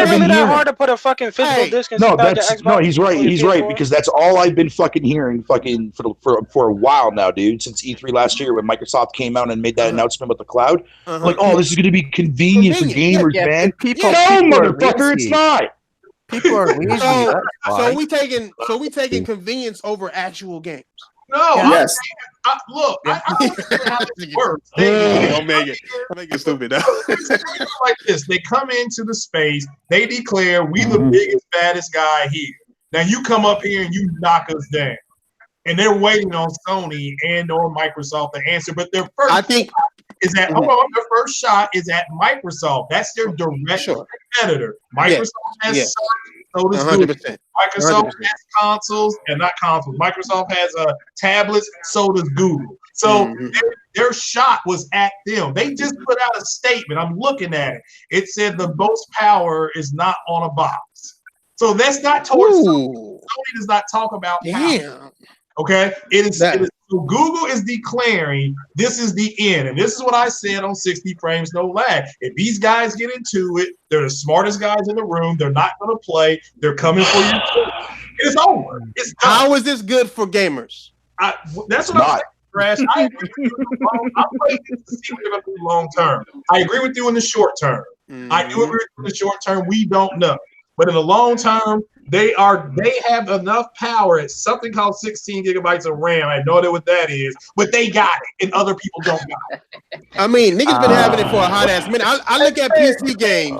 really that hard to put a fucking physical disc inside the Xbox? He's right. He's right because that's all I've been fucking hearing fucking for a while now, dude. Since E3 last year when Microsoft came out and made that announcement about the cloud, like, oh, this is going to be convenient for gamers, man. No, motherfucker, it's not. People are lazy. So we taking convenience over actual games. No, yes. Look, I don't how this works. Don't make it stupid. Like this, they come into the space, they declare we the biggest, baddest guy here. Now you come up here and you knock us down, and they're waiting on Sony and or Microsoft to answer. But their first their first shot is at Microsoft. That's their direct competitor. Microsoft has so does Google. Microsoft has consoles and not consoles. Microsoft has tablets, so does Google. So their shot was at them. They just put out a statement. I'm looking at it. It said the most power is not on a box. So that's not towards Sony. Sony does not talk about power. Okay, it is. So Google is declaring this is the end, and this is what I said on 60 Frames No Lag. If these guys get into it, they're the smartest guys in the room. They're not going to play. They're coming for you. It's over. It's done. How is this good for gamers? That's what I'm saying, Crash. I agree with you. I'm waiting to see what they're going to do long term. I agree with you in the short term. I do agree with you in the short term. We don't know, but in the long term. They have enough power at something called 16 gigabytes of RAM. I know what that is, but they got it, and other people don't got it. I mean, niggas been having it for a hot ass minute. I look at PC games.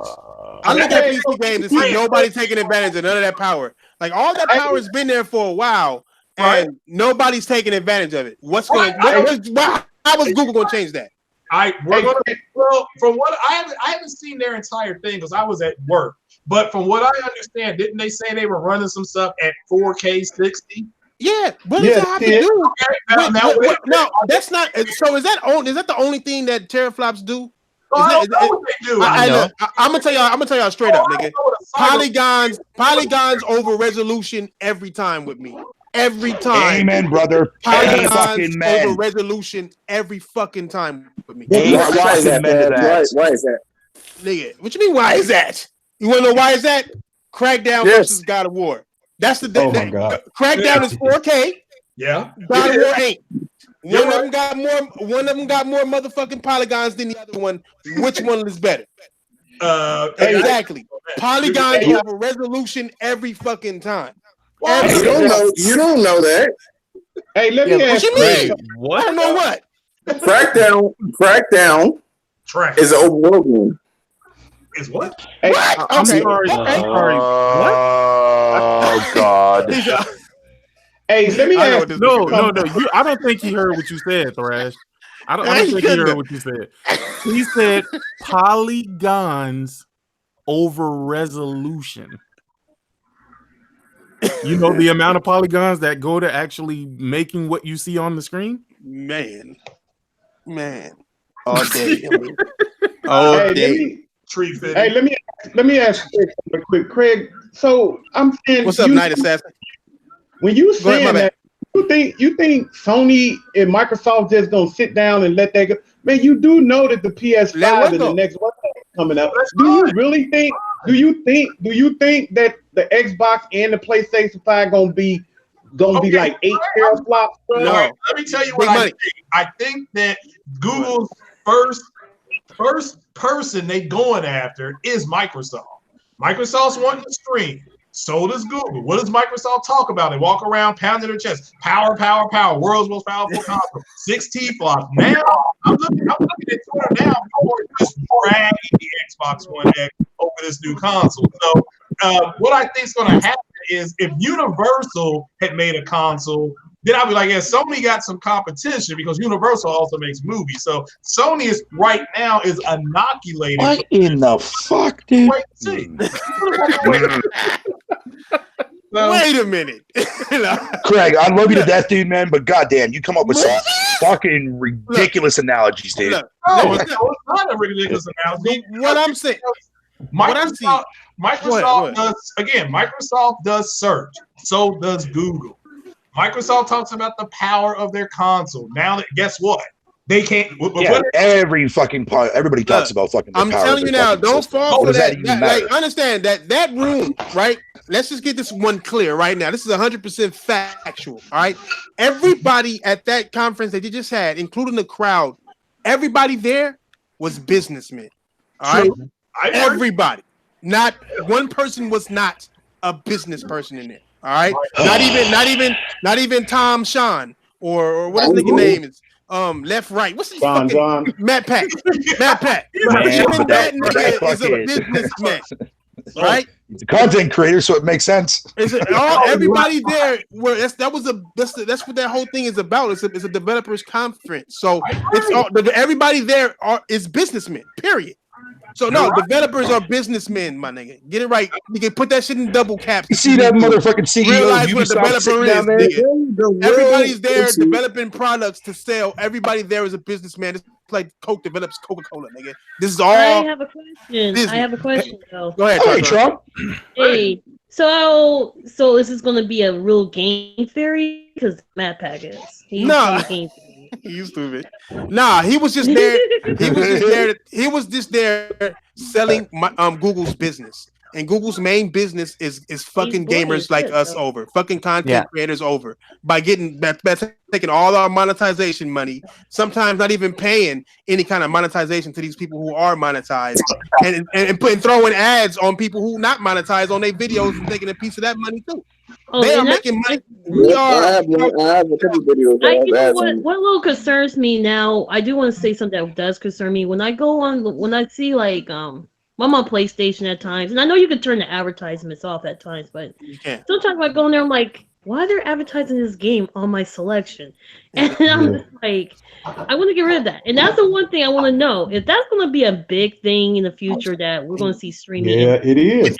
And see nobody taking advantage of none of that power. Like all that power has been there for a while, and nobody's taking advantage of it. How is Google going to change that? From what I haven't seen their entire thing because I was at work. But from what I understand, didn't they say they were running some stuff at 4K 60? Yeah, what does that have to do? No, that's not. So is that the only thing that teraflops do? I don't know what they do. I'm gonna tell y'all straight up, nigga. Polygons over resolution every time with me. Every time. Amen, brother. Polygons over resolution every fucking time with me. Why is that, man? Why is that? Nigga, what you mean? Why is that? You want to know why is that? Crackdown versus God of War. That's the my God. Crackdown is 4K. Yeah. God of War ain't. One of them got more motherfucking polygons than the other one. Which one is better? Exactly. Polygons over resolution every fucking time. You don't know that. Hey, let me ask you. What? I don't know what. Crackdown is an open world game. Is what? Hey, what? I'm sorry. What? Oh God. Hey, let me ask. No. I don't think he heard what you said, Thrash. I don't think he heard what you said. He said polygons over resolution. You know the amount of polygons that go to actually making what you see on the screen? Man. All day. All day. Hey, let me ask you real quick, Craig. So I'm saying, what's up, Night Assassin? When you saying that, you think Sony and Microsoft just gonna sit down and let that go? Man, you do know that the PS5 and the next one coming up. Do you really think? Do you think that the Xbox and the PlayStation 5 gonna be like 8 teraflops? No. Let me tell you what I think. I think that Google's first person they going after is Microsoft. Microsoft's wanting to stream. So does Google. What does Microsoft talk about? They walk around pounding their chest. Power. World's most powerful console. 6 T-flops. Now, I'm looking at Twitter now before just dragging the Xbox One X over this new console. So what I think is going to happen is if Universal had made a console, then I'd be like, yeah, Sony got some competition because Universal also makes movies. So Sony is right now is inoculated. What in the fuck, dude? Wait and see. Wait a minute. Craig, I love you to death, dude, man, but goddamn, you come up with some fucking ridiculous analogies, dude. No, it's not a ridiculous analogy. What I'm saying. Microsoft does search. So does Google. Microsoft talks about the power of their console. Now, guess what? They can't. Yeah, every fucking part. Everybody talks about fucking. I'm telling you now, don't fall for that. Like, understand that room, right? Let's just get this one clear right now. This is 100% factual. All right, everybody at that conference that you just had, including the crowd, everybody there was businessmen. All right, everybody. Not one person was not a business person in there. All right, not even Tom Sean or what his nigga name is. Left, right. What's his fucking Matt Pat? Matt Pat. Even that nigga is a businessman, right? He's a content creator, so it makes sense. Everybody there. That's what that whole thing is about. It's a developers conference, so everybody there is businessmen. Period. So no, developers are businessmen, my nigga. Get it right. You can put that shit in double caps. You see that motherfucking CEO realize what a developer is, nigga. Everybody's there developing products to sell. Everybody there is a businessman. It's like Coke develops Coca-Cola, nigga. This is all. I have a question. Business. I have a question though. Go ahead, Trump. Hey, so is this going to be a real game theory? Because Matt Pack is. No. You stupid. Nah, he was just there. He was just there selling Google's business. And Google's main business is fucking gamers like us over, fucking content creators over by taking all our monetization money, sometimes not even paying any kind of monetization to these people who are monetized, and throwing ads on people who not monetized on their videos and taking a piece of that money too. They are making money. We are. I have a couple videos. You know what little concerns me now? I do want to say something that does concern me. When I see like I'm on PlayStation at times, and I know you can turn the advertisements off at times, but sometimes I go in there, I'm like, why they're advertising this game on my selection? And I'm just like, I want to get rid of that. And that's the one thing I want to know. If that's going to be a big thing in the future that we're going to see streaming. Yeah, it is.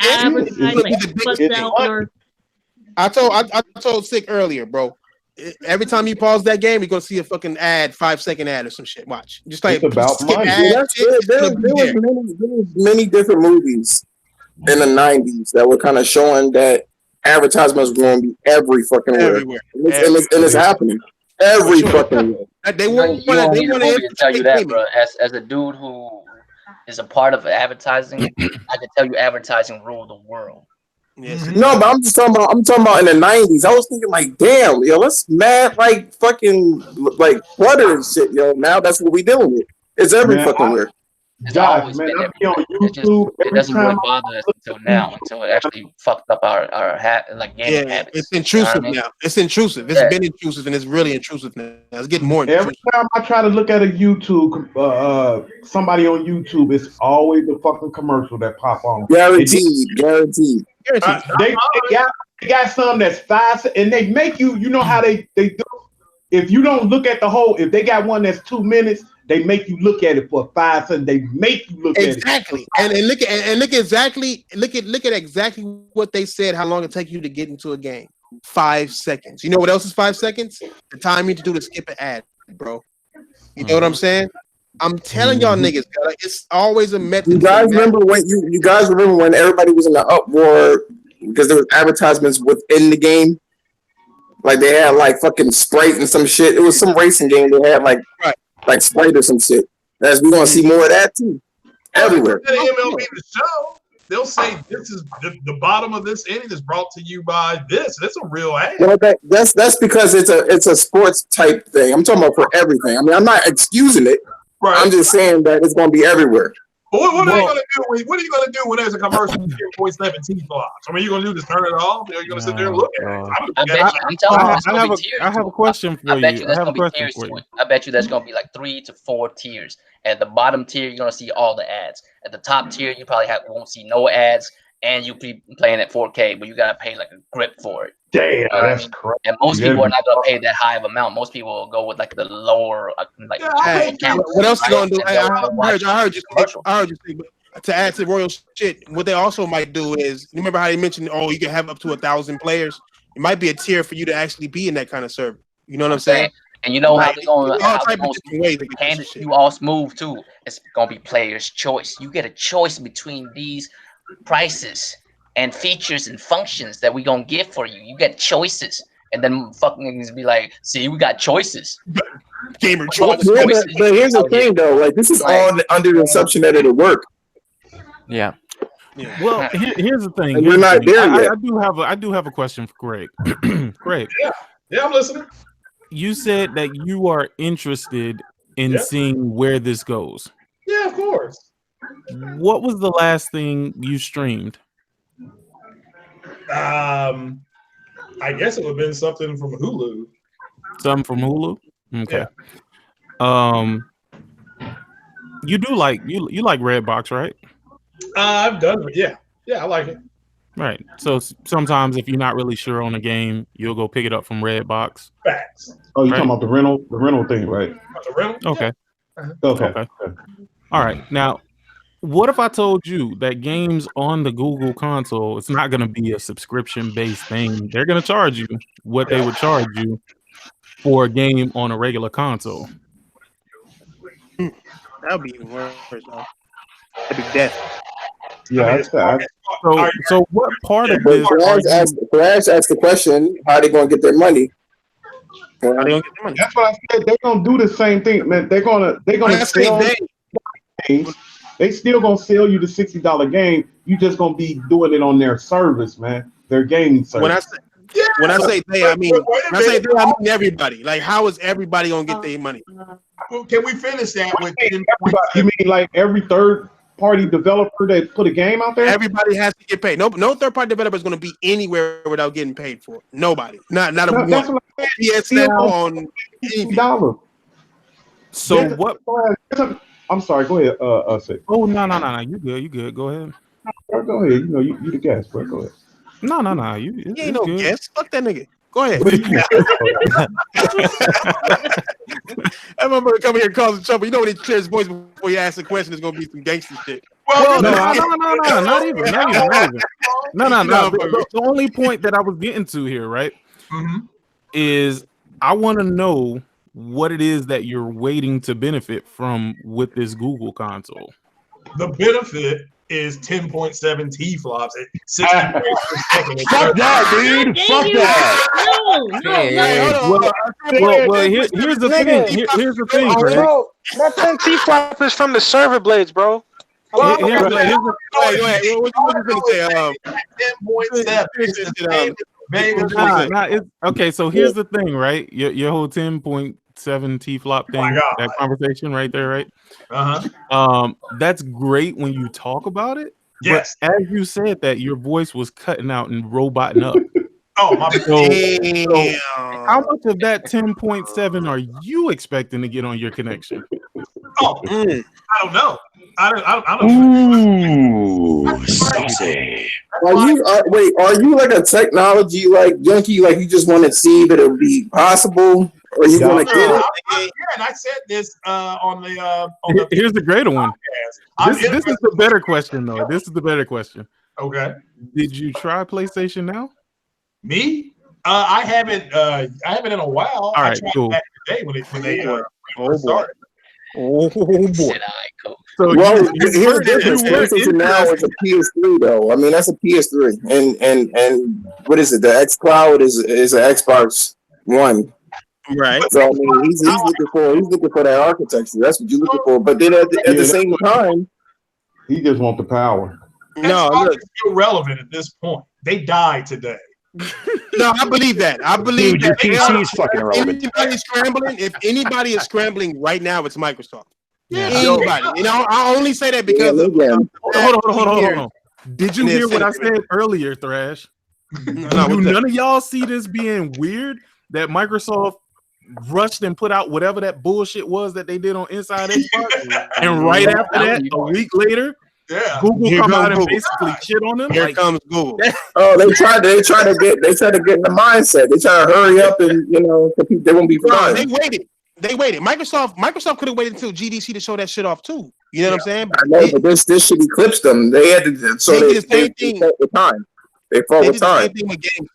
I told Sick earlier, bro. Every time you pause that game, you're gonna see a fucking ad, 5-second ad or some shit. Watch, just like it's about money. There was many different movies in the '90s that were kind of showing that advertisements were going to be everywhere. And it's happening fucking way. They want to tell you that, bro. As a dude who is a part of advertising, I can tell you, advertising ruled the world. Yes. No, but I'm talking about in the '90s. I was thinking like, damn, yo, let's mad like fucking like clutter and shit, yo. Now that's what we dealing with. It's every fucking where. Josh, man, I be on YouTube. It doesn't really bother us until now, until it actually fucked up our gaming habits. It's intrusive now. It's intrusive. It's been intrusive, and it's really intrusive now. It's getting more intrusive. Every time I try to look at a YouTube, somebody on YouTube, it's always the fucking commercial that pop on. Guaranteed. They got some that's fast, and they make you. You know how they do. If you don't look at the whole, if they got one that's 2 minutes, they make you look at it for 5 seconds. They make you look at it exactly, and look at exactly what they said. How long it take you to get into a game? 5 seconds. You know what else is 5 seconds? The time you need to do to skip an ad, bro. You know what I'm saying? I'm telling y'all niggas, it's always a method. You guys remember when everybody was in the uproar because there was advertisements within the game? Like they had like fucking Sprite and some shit. It was some racing game. They had like Sprite or some shit. As we gonna see more of that too. Everywhere. MLB The Show, they'll say this is the bottom of this inning is brought to you by this. That's a real ad. Well, that's because it's a sports type thing. I'm talking about for everything. I mean, I'm not excusing it. Right. I'm just saying that it's going to be everywhere. But what are you going to do? What are you going to do when there's a commercial with 10.7 T-flops? I mean, you're going to do this, turn it off? Are you going to sit there and look at it? I have a question for you. I bet you there's going to be like 3 to 4 tiers. At the bottom tier, you're going to see all the ads. At the top tier, you probably won't see no ads, and you'll be playing at 4K, but you got to pay like a grip for it. Damn, that's crazy. And most people are not going to pay that high of amount. Most people will go with like the lower, what else you going to do? I heard you say, to add to Royal shit, what they also might do is, you remember how they mentioned, you can have up to 1,000 players? It might be a tier for you to actually be in that kind of server. You know what I'm saying? And you know how they're going to hand you all smooth too. It's going to be player's choice. You get a choice between these prices and features and functions that we gonna give for you. You get choices, and then fucking be like, see, we got choices. gamer choice. Yeah, but here's the thing, though. Like, this is all under the assumption that it'll work. Yeah. Well, here's the thing. We're not there yet. I do have a question for Greg. Greg. Yeah, I'm listening. You said that you are interested in seeing where this goes. Yeah, of course. What was the last thing you streamed? I guess it would have been something from Hulu. Something from Hulu? Okay. Yeah. You do like you like Redbox, right? I've done it. Yeah, I like it. Right. So sometimes if you're not really sure on a game, you'll go pick it up from Redbox. Facts. Oh, you're talking about the rental thing, right? The rental? Okay. Yeah. Okay. All right. Now, what if I told you that games on the Google console, it's not going to be a subscription-based thing. They're going to charge you what they would charge you for a game on a regular console. That would be even worse, though. That'd be death. Yeah, So what part of this? Flash asked the question: how are they going to get their money? That's what I said. They're gonna do the same thing, man. They're gonna sell games. They still gonna sell you the $60 game. You just gonna be doing it on their service, man. Their gaming service. When I say they, I mean everybody. Like, how is everybody gonna get their money? Well, can we finish that with? You mean like every third-party developer that put a game out there? Everybody has to get paid. No third-party developer is going to be anywhere without getting paid for it. Nobody. Not a one. Yes, now on $60. So what? I'm sorry. Go ahead. Say. Oh no. You good. Go ahead. Go ahead. You know you the guest, bro. Go ahead. No. You ain't no guest. Fuck that nigga. Go ahead. That motherfucker come here and cause trouble. You know when he clears his voice before you ask the question, it's gonna be some gangster shit. Well, no, not even. No. The only point that I was getting to here, right, is I want to know what it is that you're waiting to benefit from with this Google console. The benefit is 10.7 T flops at 60 frames per second. Fuck that, dude. Fuck that. Well, here's the thing. Here's the thing, bro. That 10 T flop is from the server blades, bro. Here's the thing. What you gonna say? 10.7. Okay, so here's the thing, right? Your whole 10.7 T flop thing, that conversation right there, right? That's great when you talk about it. Yes. But as you said that, your voice was cutting out and roboting up. Oh my! So how much of that 10.7 are you expecting to get on your connection? Oh, I don't know. I don't. Ooh, sexy. Are you like a technology like junkie? Like you just want to see if it'll be possible, or you want to get it? Yeah, and I said this on the. Here's the greater one. This is the better question, though. This is the better question. Okay. Did you try PlayStation Now? Me? I haven't in a while. All right, cool. Back in the day when they started. Oh boy. So here's the difference. PlayStation Now is a PS3 though. I mean that's a PS3, and what is it? The xCloud is an Xbox One. Right. So I mean he's looking for that architecture. That's what you're looking for. But then at the same time, he just wants the power. No, look, it's irrelevant at this point. They died today. No, I believe that. I believe that PC is fucking irrelevant. If anybody is scrambling right now, it's Microsoft. Yeah. Anybody. You know, I only say that because hold on. Did you hear what I said earlier, Thrash? Do none of y'all see this being weird that Microsoft rushed and put out whatever that bullshit was that they did on Inside Xbox, and right after that, a week later, Google come out and basically shit on them. Here comes Google. Oh, they try to get in the mindset. They try to hurry up and they won't be fine. They waited. Microsoft could have waited until GDC to show that shit off too. You know what I'm saying? I know, but this should eclipse them. They had to. So they did the same thing with time. They fought with time.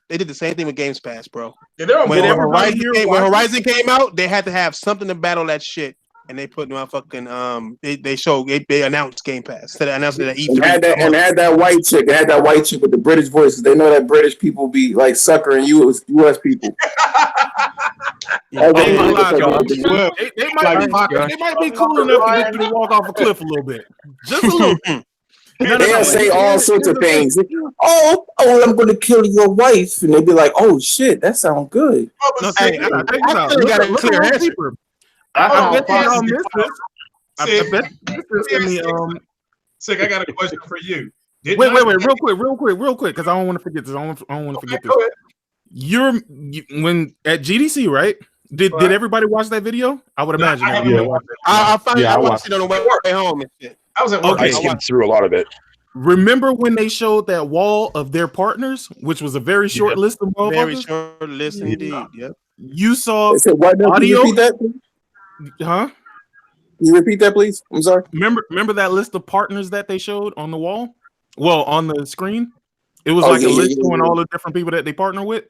They did the same thing with Games Pass, bro. When Horizon came out, they had to have something to battle that shit. And they put motherfucking they announced Game Pass. So they announced it at E3. And had that white chick. They had that white chick with the British voice. They know that British people be like suckering US people. They might be cool enough to get you to walk off a cliff a little bit, just a little bit. They'll say all sorts of things. Oh, I'm going to kill your wife, and they'll be like, "Oh shit, that sounds good." No, hey, I got a clear answer. I bet y'all missed this. I bet this in the Sick, I got a question for you. Wait, real quick, because I don't want to forget this. I don't want to forget this. When at GDC, right? Did everybody watch that video? I would imagine. I watched it on the way home and shit. I was at work. I skimmed through a lot of it. Remember when they showed that wall of their partners, which was a very short list of motherfuckers? Very short list indeed. Yep. You saw audio. Repeat that, huh? Can you repeat that, please? I'm sorry. Remember that list of partners that they showed on the wall? Well, on the screen, it was a list showing all the different people that they partner with.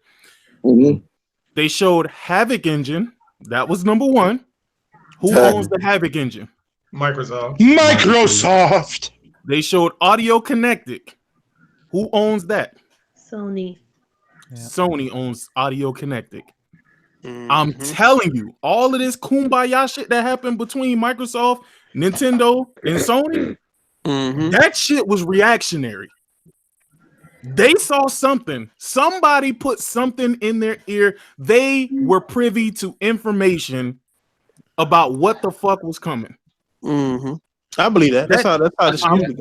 Mm-hmm. They showed Havoc Engine. That was number one. Who owns the Havoc Engine? Microsoft. They showed Audio Kinetic. Who owns that? Sony. Sony owns Audio Kinetic. I'm telling you, all of this kumbaya shit that happened between Microsoft, Nintendo, and Sony, that shit was reactionary. They saw something. Somebody put something in their ear. They were privy to information about what the fuck was coming. I believe that. That's how this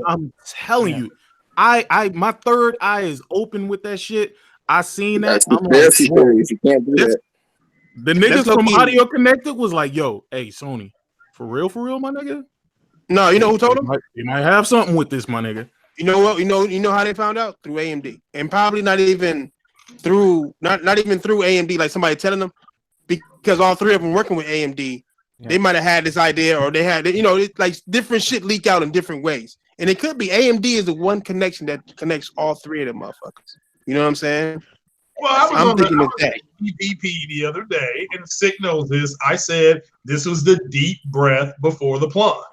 I'm telling you. My third eye is open with that shit. I seen that. I'm like, you can't do that. The niggas from Audio Connected was like, yo, hey, Sony, for real, my nigga? No, you know who told them? They might have something with this, my nigga. You know what? You know how they found out? Through AMD. And probably not even through AMD, like somebody telling them, because all three of them working with AMD, they might have had this idea, or they had, like different shit leak out in different ways. And it could be AMD is the one connection that connects all three of them motherfuckers. You know what I'm saying? Well, I was on the EVP the other day, and Sick knows this. I said this was the deep breath before the plunge.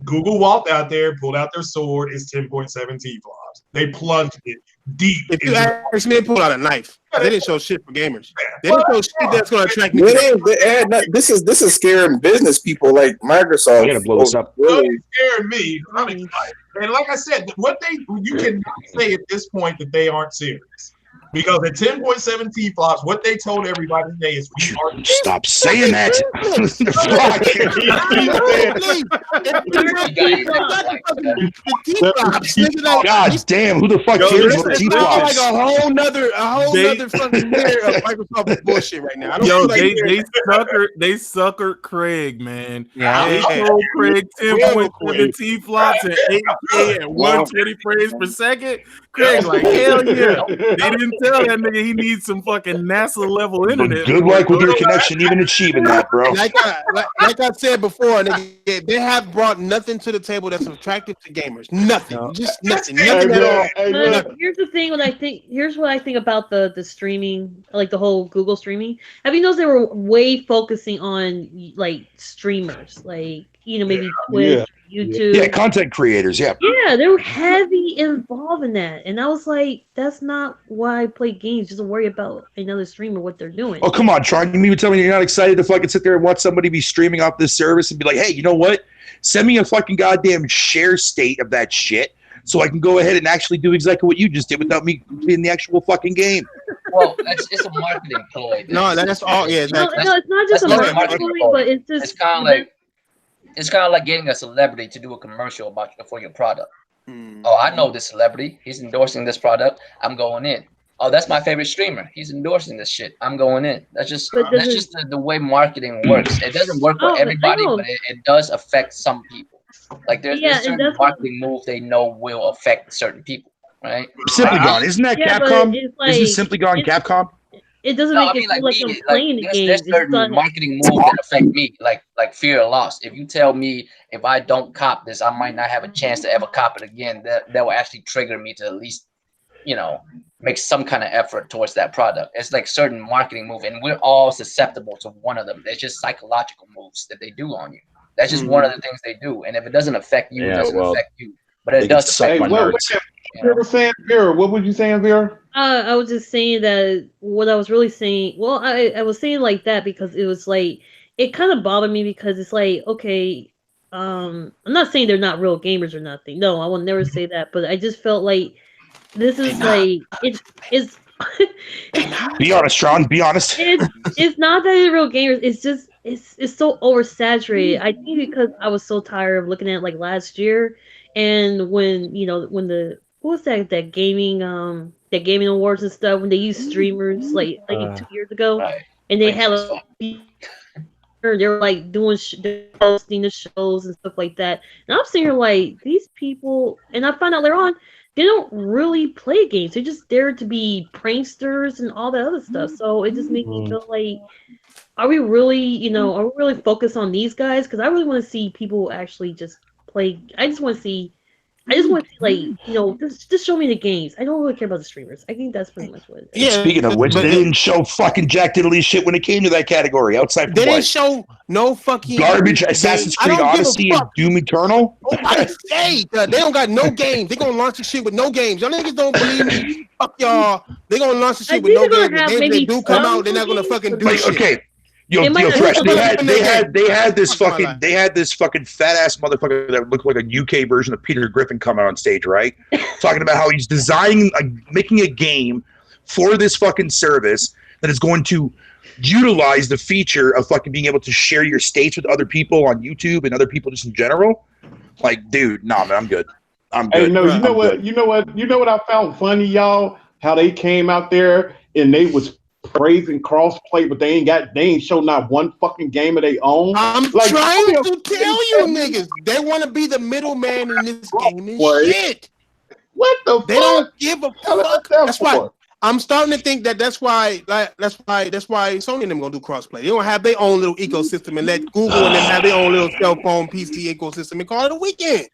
Google walked out there, pulled out their sword. It's 10.7 T-flops. They plunged it deep. If you ask me, they pulled out a knife. They didn't show shit for gamers. They didn't show shit that's going to attract me. This is scaring business people like Microsoft. I gotta blow this up. It's scaring me. I'm excited. And like I said, you can say at this point that they aren't serious. Because at 10.7 T-flops, what they told everybody today is we are. Stop saying that. God damn, who the fuck cares about T-flops? Like a whole nother fucking layer of Microsoft bullshit right now. They suckered Craig, man. They told Craig 10.7 T-flops and 8K and 120 frames per second. Craig like, hell yeah. They didn't tell that nigga he needs some fucking NASA level internet. Good luck with your connection even achieving that, bro. Like I said before, nigga, they have brought nothing to the table that's attractive to gamers. Nothing. No. Just nothing. Nothing at all. Here's the thing here's what I think about the streaming, like the whole Google streaming. Have you noticed they were way focusing on like streamers, like maybe Twitch, YouTube. Yeah, content creators, yeah. Yeah, they were heavy involved in that. And I was like, that's not why I play games, just to worry about another streamer, what they're doing. Oh, come on, Tron. You mean to tell me you're not excited to fucking sit there and watch somebody be streaming off this service and be like, hey, you know what? Send me a fucking goddamn share state of that shit so I can go ahead and actually do exactly what you just did without me in the actual fucking game. Well, it's a marketing ploy. No, that's all. Yeah, no, it's not just a marketing ploy, but it's just... It's kind of like getting a celebrity to do a commercial for your product. Oh, I know this celebrity. He's endorsing this product. I'm going in. Oh, that's my favorite streamer. He's endorsing this shit. I'm going in. That's just the way marketing works. It doesn't work for everybody, but it does affect some people. Like there's certain marketing moves they know will affect certain people, right? Simply Gone. Isn't that Capcom? Isn't Simply Gone Capcom? It doesn't make it feel like I'm playing the game. There's certain marketing moves that affect me, like fear of loss. If you tell me if I don't cop this, I might not have a chance to ever cop it again, that will actually trigger me to at least, make some kind of effort towards that product. It's like certain marketing move, and we're all susceptible to one of them. It's just psychological moves that they do on you. That's just one of the things they do. And if it doesn't affect you, it doesn't affect you. But it does affect my nerds. You were saying, Vera. What were you saying, Vera? I was just saying that what I was really saying. Well, I was saying like that because it was like it kind of bothered me because it's like okay, I'm not saying they're not real gamers or nothing. No, I will never say that. But I just felt like this is like it's. Be honest, Sean. Be honest. It's not that they're real gamers. It's just it's so oversaturated. I think because I was so tired of looking at it like last year, and when when the what was that gaming awards and stuff when they used streamers like 2 years ago, and they had like, they were like doing hosting the shows and stuff like that. And I'm sitting here like these people, and I found out later on they don't really play games. They're just there to be pranksters and all that other stuff. So it just makes me feel like, are we really focused on these guys? Because I really want to see people actually just play. I just want to see like just show me the games. I don't really care about the streamers. I think that's pretty much what it is. Yeah. Speaking of which, they didn't show fucking jack diddly shit when it came to that category. Outside from they didn't show no fucking garbage Assassin's Creed Odyssey and Doom Eternal. Hey, they don't got no games. They gonna launch the shit with no games. Y'all niggas don't believe me. Fuck y'all. They gonna launch the shit with no games. The games that do come out, they're not gonna fucking do shit. Okay. Yo, Fresh, they had this fucking fat ass motherfucker that looked like a UK version of Peter Griffin coming on stage, right? Talking about how he's making a game for this fucking service that is going to utilize the feature of fucking being able to share your states with other people on YouTube and other people just in general. Like, dude, nah, man, I'm good. I'm good. Hey, no, you know what I found funny, y'all? How they came out there and they was praising crossplay, but they ain't show not one fucking game of their own. I'm trying to tell you niggas, they want to be the middleman in this game and shit. What the fuck? They don't give a fuck. That's why I'm starting to think that's why Sony and them gonna do crossplay. They don't have their own little ecosystem and let Google and them have their own little cell phone PC ecosystem and call it a weekend.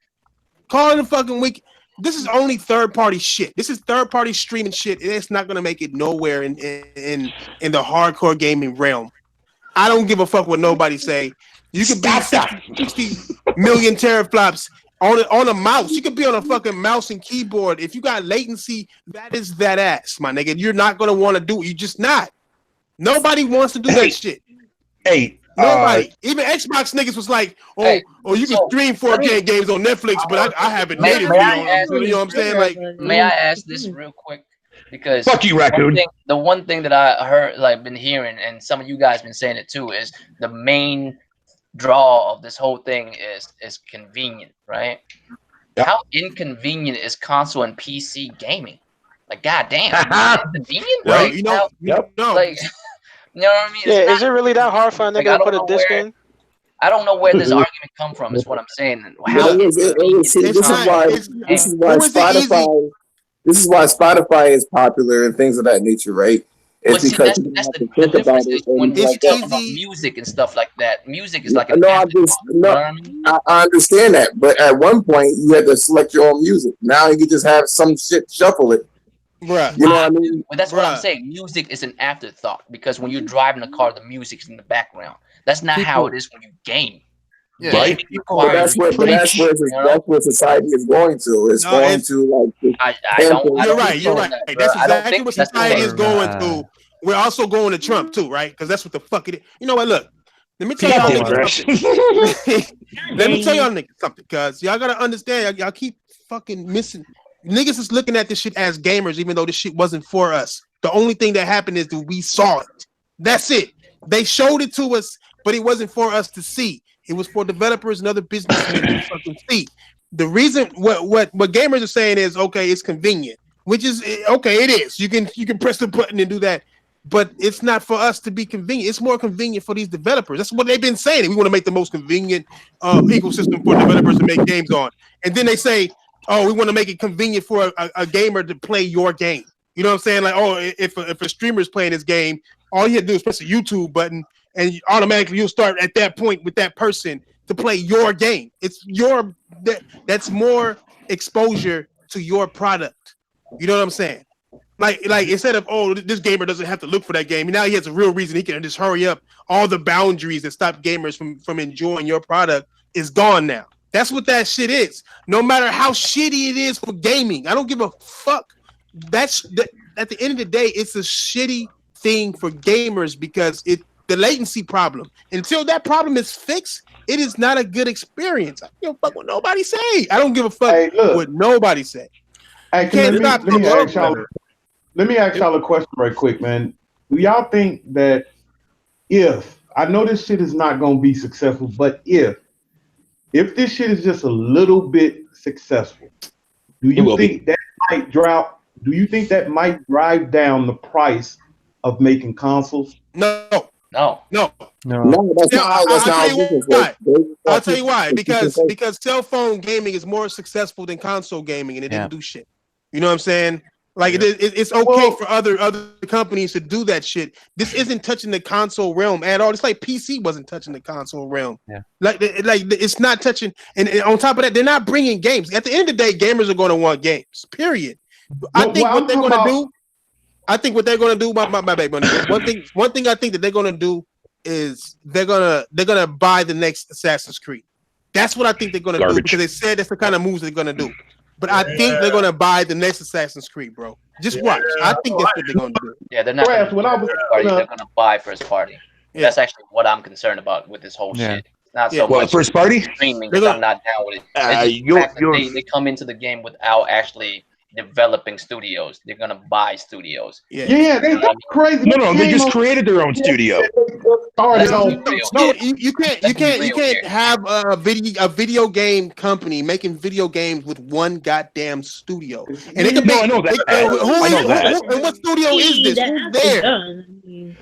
Call it a fucking week. This is only third-party shit. This is third-party streaming shit, and it's not gonna make it nowhere in the hardcore gaming realm. I don't give a fuck what nobody say. You could be 60 million teraflops on a mouse. You could be on a fucking mouse and keyboard. If you got latency, that is that ass, my nigga. You're not gonna want to do it. You're just not. Nobody wants to do that shit. Hey. Nobody, even Xbox niggas was like, you can stream 4K games on Netflix, but I have it natively on. You know what I'm saying? Like, may I ask this real quick? Because fuck you, raccoon. The one thing that I heard, like, been hearing, and some of you guys been saying it too, is the main draw of this whole thing is convenient, right? Yep. How inconvenient is console and PC gaming? Like, goddamn, convenient, right? No. Like. You know what I mean? Yeah, is it really that hard for a nigga to put a disc in? I don't know where this argument come from. Is what I'm saying. This is why Spotify is popular and things of that nature, right? It's because that's the difference when you talk about music and stuff like that. Music is like an I understand that, but at one point you had to select your own music. Now you can just have some shit shuffle it. Bruh. You know what I mean? Well, that's what I'm saying. Music is an afterthought because when you're driving a car, the music's in the background. That's not how it is when you game. Yeah. Right? That's where society is going to. It's going to like. You're right. That's exactly what society is going to. We're also going to Trump too, right? Because that's what the fuck it is. You know what? Look, let me tell y'all niggas something. Let me tell y'all niggas something, because y'all gotta understand. Y'all keep fucking missing. Niggas is looking at this shit as gamers, even though this shit wasn't for us. The only thing that happened is that we saw it. That's it. They showed it to us, but it wasn't for us to see. It was for developers and other businessmen to fucking see. The reason what gamers are saying is, okay, it's convenient, which is okay. It is. You can press the button and do that, but it's not for us to be convenient. It's more convenient for these developers. That's what they've been saying. We want to make the most convenient ecosystem for developers to make games on, and then they say, oh, we want to make it convenient for a gamer to play your game. You know what I'm saying? Like, oh, if a streamer is playing this game, all you have to do is press the YouTube button, and automatically you'll start at that point with that person to play your game. It's that's more exposure to your product. You know what I'm saying? Like instead of, oh, this gamer doesn't have to look for that game. Now he has a real reason. He can just hurry up. All the boundaries that stop gamers from enjoying your product is gone now. That's what that shit is. No matter how shitty it is for gaming, I don't give a fuck. At the end of the day, it's a shitty thing for gamers because the latency problem. Until that problem is fixed, it is not a good experience. I don't give a fuck what nobody say. I don't give a fuck what nobody say. Hey, let me ask y'all a question right quick, man. Do y'all think that if I know this shit is not going to be successful, but if this shit is just a little bit successful, do you think that might drive? Do you think that might drive down the price of making consoles? No. No, that's not how business works. I'll tell you why. Because cell phone gaming is more successful than console gaming, and it didn't do shit. You know what I'm saying? Like it's okay for other companies to do that shit. This isn't touching the console realm at all. It's like PC wasn't touching the console realm. Yeah. Like it's not touching. And on top of that, they're not bringing games. At the end of the day, gamers are going to want games. Period. I think what they're going to do. I think what they're going to do. My bad, buddy. One thing I think that they're going to do is they're gonna buy the next Assassin's Creed. That's what I think they're going to do because they said that's the kind of moves they're going to do. But I think they're going to buy the next Assassin's Creed, bro. Just watch. I think that's what they're going to do. Yeah, they're not going to buy first party. Yeah. That's actually what I'm concerned about with this whole shit. It's not so much first party streaming because I'm not down with it. They come into the game without actually developing studios. They're gonna buy studios. Yeah, that's crazy. No, they just created their own studio. You can't have a video game company making video games with one goddamn studio. And they can I know that. And what studio is this? Who's there?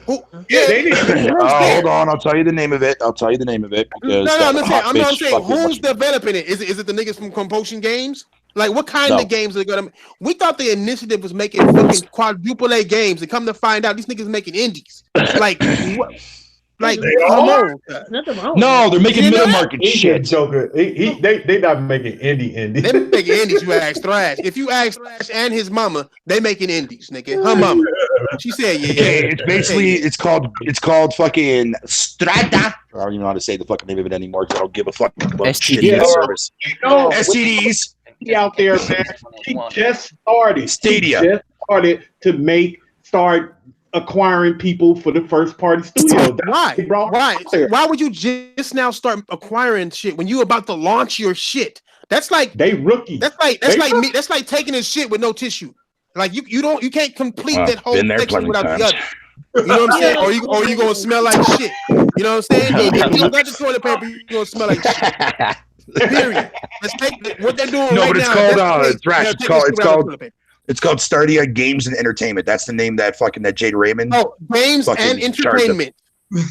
Hold on, I'll tell you the name of it. Because I'm saying who's developing it? Is it the niggas from Compulsion Games? Like, what kind of games are they gonna? We thought the initiative was making fucking quadruple A games, and come to find out, these niggas making indies. Like, what? Like, come on. No, they're making middle market shit. Joker. They not making indie. They're making indies. You ask Thrash. If you ask Thrash and his mama, they making indies, nigga. Her mama. She said, yeah. It's basically it's called fucking Strada. I don't even know how to say the fucking name of it anymore because I don't give a fuck about shitty service. STDs. Out there, man. He just started. Stadia. He just started to start acquiring people for the first party studio. Why? Why would you just now start acquiring shit when you about to launch your shit? That's like they rookie. That's like taking his shit with no tissue. Like you can't complete that whole section without the other. You know what I'm saying? Or you gonna smell like shit. You know what I'm saying? If you got the toilet paper, you gonna smell like shit. Period. Let's take what they're doing right now. It's called Stadia Games and Entertainment. That's the name that Jade Raymond. Oh, Games and Entertainment.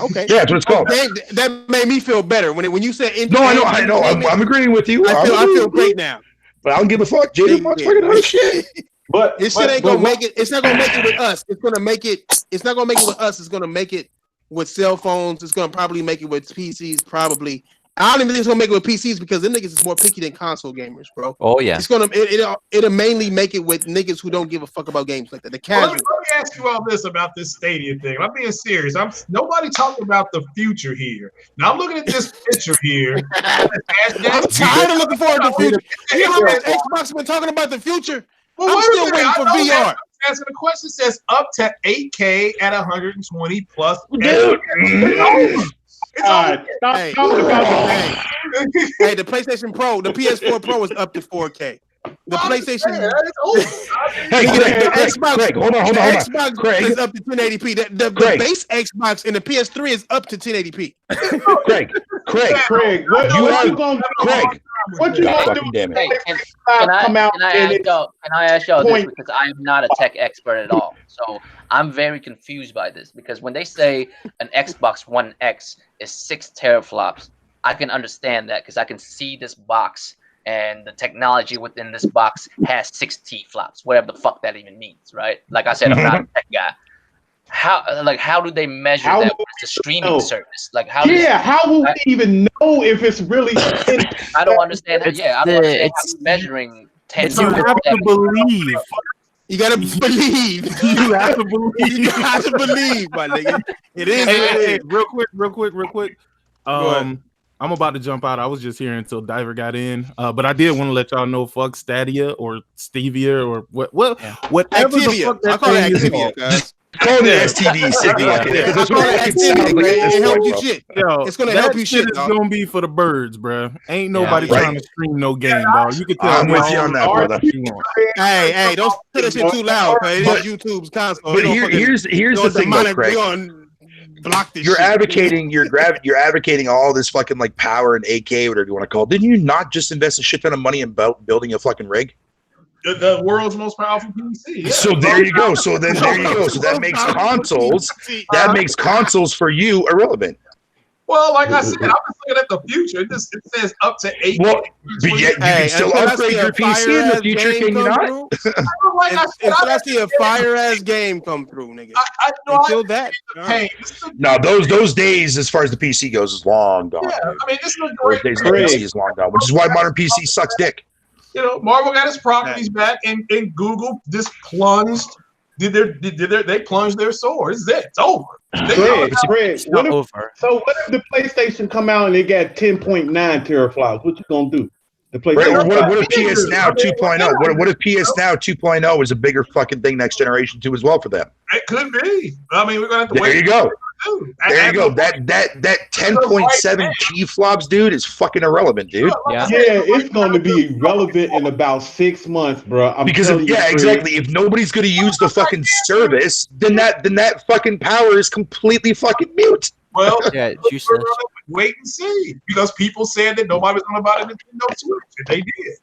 Okay. Yeah, that's what it's called. That made me feel better when you said entertainment. No, I know. I'm agreeing with you. I feel great now. But I don't give a fuck. Jade wants fucking other shit. But this shit ain't gonna make it. It's not gonna make it with us. It's gonna make it. It's not gonna make it with us. It's gonna make it with cell phones. It's gonna probably make it with PCs. Probably. I don't even think it's gonna make it with PCs because them niggas is more picky than console gamers, bro. Oh yeah. It's gonna it'll mainly make it with niggas who don't give a fuck about games like that. The casual. Let me ask you all this about this Stadia thing. I'm being serious. Nobody talking about the future here. Now I'm looking at this picture here. I'm tired of looking forward to the future. You know how much Xbox been talking about the future? Well, I'm still waiting for VR. Asking the question says up to 8K at 120 plus. Dude. Hey, the PlayStation Pro, the PS4 Pro is up to 4K. The PlayStation, Craig, hold on. Xbox is up to 1080p. The base Xbox and the PS3 is up to 1080p. Craig, what you gonna do? Can I ask y'all this because I am not a tech expert at all. So I'm very confused by this because when they say an Xbox One X is 6 teraflops, I can understand that because I can see this box and the technology within this box has 6 T-flops, whatever the fuck that even means, right? Like I said, I'm not a tech guy. How do they measure that with the streaming service? Like how will we even know if it's really? I don't understand it. Yeah, I don't understand how measuring 10. You have to believe. You gotta believe. You have to believe. You have to believe, my nigga. It is. Hey, real quick. I'm about to jump out. I was just here until Diver got in, but I did want to let y'all know, fuck Stadia or Stevia or whatever Activia. the fuck that I call it thing is Activia, called. guys. Call it STD, sick fuck it. I call it Activia, man. It help you shit. Yo, It's gonna that help you shit shit, is dog. gonna be for the birds, bro. Ain't nobody right. trying to stream no game, dog. You can tell I'm me with you on that, brother. Hey, don't say that shit too loud, man. It is YouTube's console. But here's the thing, though, Craig. Block this you're shit. advocating you're advocating all this fucking like power and AK, whatever you want to call it. Didn't you not just invest a shit ton of money in building a fucking rig? The world's most powerful PC. Yeah. So there you go. So then there you go. So that makes consoles for you irrelevant. Well, like I said, I'm just looking at the future. It says up to 8. Well, but yet you can still upgrade your PC in the future, can you not? Until I see a fire ass game come through, nigga. Until that. No, those days, as far as the PC goes, is long gone. Yeah, I mean, this is a those great days, the PC is long gone, which is why modern PC sucks dick. You know, Marvel got his properties back, and Google just plunged. They plunged their swords? It's over. Fred, so what if the PlayStation come out and they got 10.9 teraflops? What you gonna do? The PlayStation. What if PS Now 2.0? What if PS Now 2.0 is a bigger fucking thing next generation too as well for them? It could be. I mean, we're gonna have to wait. There you go. There you go. That 10.7 T flops, dude, is fucking irrelevant, dude. Yeah, it's going to be relevant in about 6 months, bro. Exactly. If nobody's going to use the fucking service, then that fucking power is completely fucking mute. Well, yeah, wait and see, because people said that nobody was going to buy the Nintendo Switch, and they did.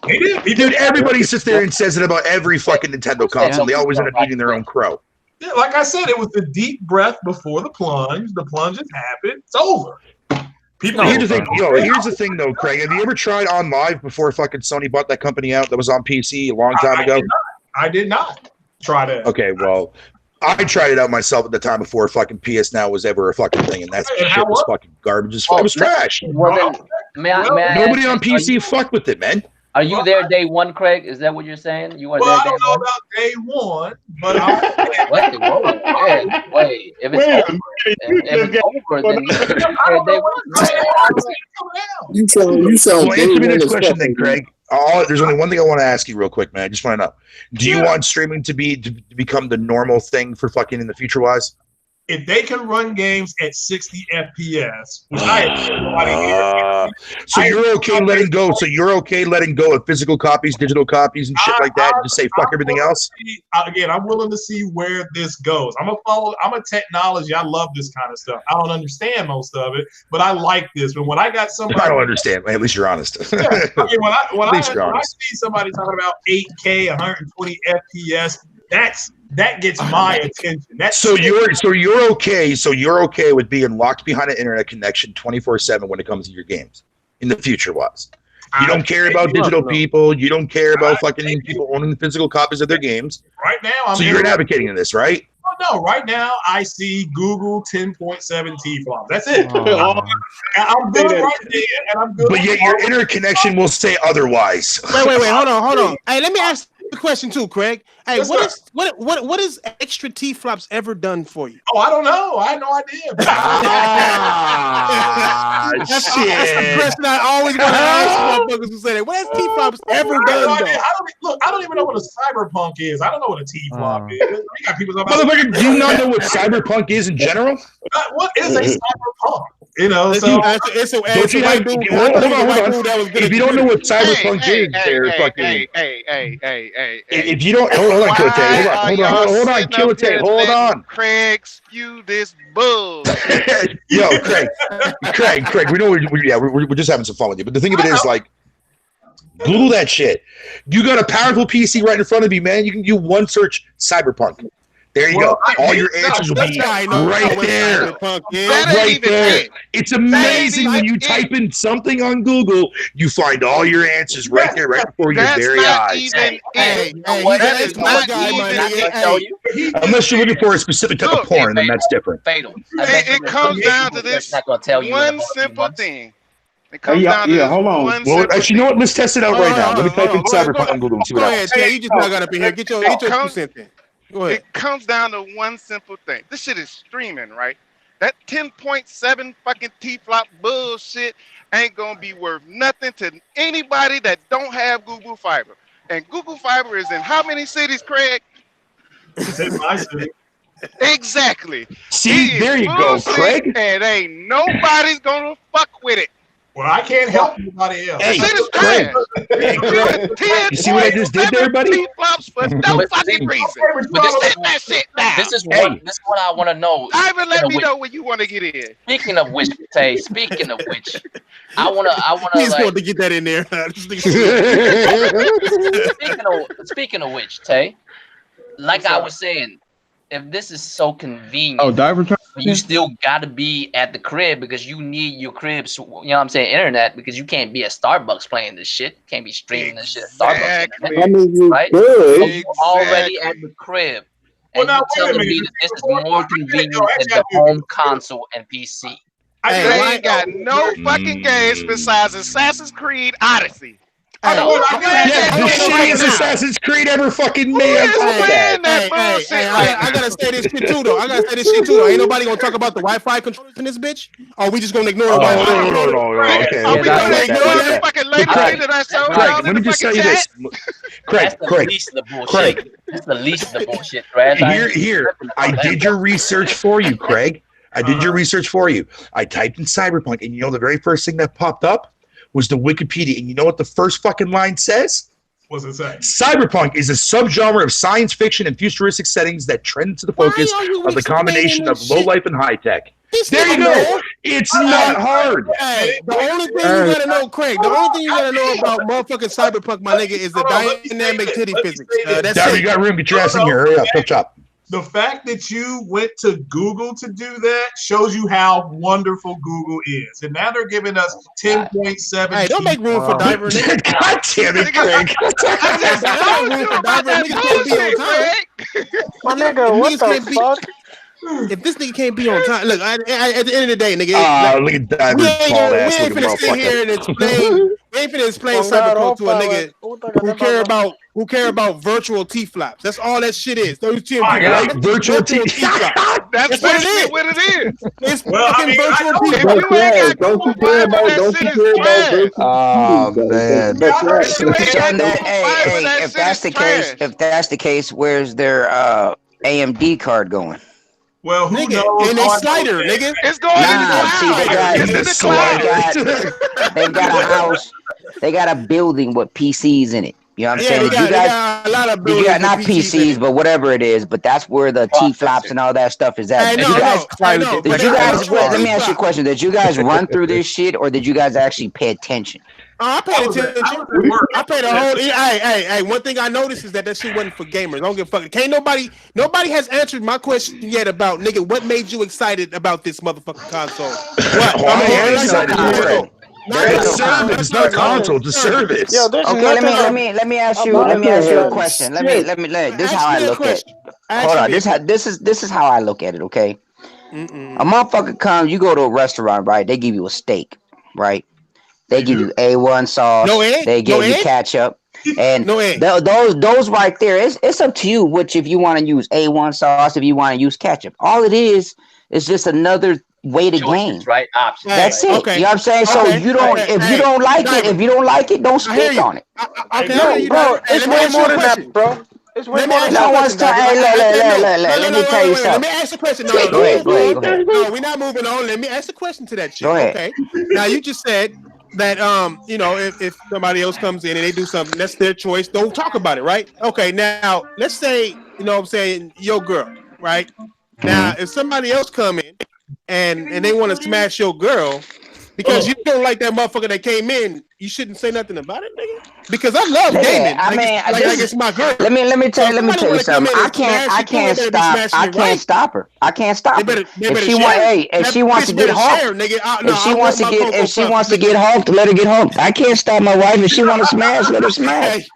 They did. Dude, everybody sits there and says it about every fucking Nintendo console. They always end up eating their own crow. Yeah, like I said, it was the deep breath before the plunge. The plunge has happened. It's over. Here's the thing, though, Craig. Have you ever tried on live before fucking Sony bought that company out that was on PC a long time ago? I did not try that. Okay, well, I tried it out myself at the time before fucking PS Now was ever a fucking thing, and that shit was fucking garbage. It was trash. Well, then, nobody on PC fucked with it, man. Are you there day one, Craig? Is that what you're saying? You were well, there I don't know about day one, but wait. If it's over, then you're there day one. You sound. Well, answer me this question, then, Craig. There's only one thing I want to ask you, real quick, man. I just want to know: do you want streaming to become the normal thing for fucking in the future, wise? If they can run games at 60 FPS, which I so you're okay letting go. So you're okay letting go of physical copies, digital copies, and shit like that, and just say fuck everything else. Again, I'm willing to see where this goes. I'm a technology. I love this kind of stuff. I don't understand most of it, but I like this. But when I got somebody, I don't understand. At least you're honest. Yeah, when I see somebody talking about 8K, 120 FPS, that gets my attention. So you're okay. So you're okay with being locked behind an internet connection 24/7 when it comes to your games in the future, was. You don't care about digital people. You don't care about fucking people owning the physical copies of their games. Right now, so you're advocating this, right? Oh, no, right now I see Google 10.7 T-flops. That's it. I'm good right there, and I'm good. But yet your interconnection will say otherwise. Wait. Hold on. Hey, let me ask the question too, Craig. Hey, what is extra T-flops ever done for you? Oh, I don't know. I had no idea. That's the question I always want to ask motherfuckers who say that. What has T-flops ever done? I don't even know what a cyberpunk is. I don't know what a T-flop is. You got people talking about. Motherfucker, do you not know what cyberpunk is in general? What is a cyberpunk? You know, so hold on. If you don't know what cyberpunk is, they're fucking. If you don't, hold on, Kilate, hold on. Craig, spew this bull. Yo, Craig, we know we're just having some fun with you, but the thing of it is, like, Google that shit. You got a powerful PC right in front of you, man. You can do one search, cyberpunk. There you go. All your answers will be right there. Right there. It's amazing when you type in something on Google, you find all your answers right there, right before your very eyes. Unless you're looking for a specific type of porn, then that's different. It comes down to this one simple thing. It comes down to hold on. Well, actually, you know what? Let's test it out right now. Let me type in cyberpunk on Google and see what happens. Go ahead, you just got up in here. Get your 2 cents in. It comes down to one simple thing. This shit is streaming, right? That 10.7 fucking T-flop bullshit ain't gonna be worth nothing to anybody that don't have Google Fiber. And Google Fiber is in how many cities, Craig? It's in my city. Exactly. See, there you go, Craig. And ain't nobody's gonna fuck with it. Well, I can't help anybody else. Hey, Shit is Craig. trash. Hey, Craig. You see what I just did there, buddy? T-flops for no fucking reason. But Set that shit down. this is what I want to know. Ivan, let me know when you want to get in. Speaking of which, Tay. Speaking of which, I wanna He's like. going to get that in there. Speaking of which, Tay. Like I was saying, if this is so convenient, you still got to be at the crib because you need your crib's, you know what I'm saying, internet, because you can't be at Starbucks playing this shit. You can't be streaming this shit at Starbucks. I mean, you Right? could. So you're already at the crib. And Well, now, you're wait a telling me minute. that this is more convenient than the home console and PC. I ain't got no fucking games besides Assassin's Creed Odyssey. The shittiest Assassin's Creed ever fucking made. I gotta say this shit too, though. Ain't nobody gonna talk about the Wi-Fi controllers in this bitch? Or we just gonna ignore the Wi-Fi controllers? Okay. Are we gonna ignore that fucking lady that I showed y'all Let me just tell you this. That's the least of the bullshit. That's the least of the bullshit, Craig. Here. I did your research for you, Craig. I typed in Cyberpunk, and you know the very first thing that popped up was the Wikipedia. And you know what the first fucking line says? What's it say? Cyberpunk is a subgenre of science fiction and futuristic settings that trend to the focus of the combination of low life and high tech. There you go. It's not hard. Hey, the only thing you gotta know, Craig, the only thing you gotta know about motherfucking Cyberpunk, my nigga, is the dynamic titty physics. That's it. You got room. Get your ass in here. Hurry up. Chop chop. The fact that you went to Google to do that shows you how wonderful Google is. And now they're giving us 10.7. Hey, don't make room for Diver. God damn it, Craig. My nigga, what the fuck? If this nigga can't be on time, look. At the end of the day, nigga. Look at Diver, we ain't finna sit motherfucker. here and explain. We ain't finna explain Cyberpunk to a nigga who care about virtual T-flops. That's all that shit is. Those two virtual T-flops. That's what it is. It's fucking virtual T-flops. Don't you care about Oh man. If that's the case, where's their AMD card going? Well, who nigga, knows? In a slider, nigga. It's going in the They got a house. They got a building with PCs in it. You know what I'm saying? They got a lot of buildings. You got not PCs, but whatever it is. But that's where the T-flops and all that stuff is at. Did you guys? Let me ask you a question. Did you guys run through this shit, or did you guys actually pay attention? I paid attention. I paid a whole. Hey. One thing I noticed is that shit wasn't for gamers. Don't give a fuck. Can't nobody has answered my question yet about nigga. What made you excited about this motherfucking console? What? It's not a console. It's a service. Yo, okay, let me ask you a question. Let me. This is how I look at it. Hold on. This is how I look at it. Okay. A motherfucker comes. You go to a restaurant, right? They give you a steak, right? They give you A1 sauce. They give you ketchup. And those right there, it's up to you which if you want to use A1 sauce, if you want to use ketchup. All it is just another way to game. Right? Options. That's it. Okay. You know what I'm saying? So if you don't like it, don't speak on it. Bro, it's way more than that, bro. It's way more than that. Let me tell you something. Let me ask a question. Go ahead. No, we're not moving on. Let me ask a question to that shit. Go ahead. Okay. Now you just said that if somebody else comes in and they do something, that's their choice. Don't talk about it, right? Okay. Now let's say your girl, right? Now if somebody else come in and they want to smash your girl because you don't like that motherfucker that came in, you shouldn't say nothing about it, nigga. Because I love gaming. It's my girl. Let me tell you something. I can't stop her. I can't stop her. If she wants to get humped, if she wants to get humped, let her get humped. I can't stop my wife. If she want to smash, let her smash.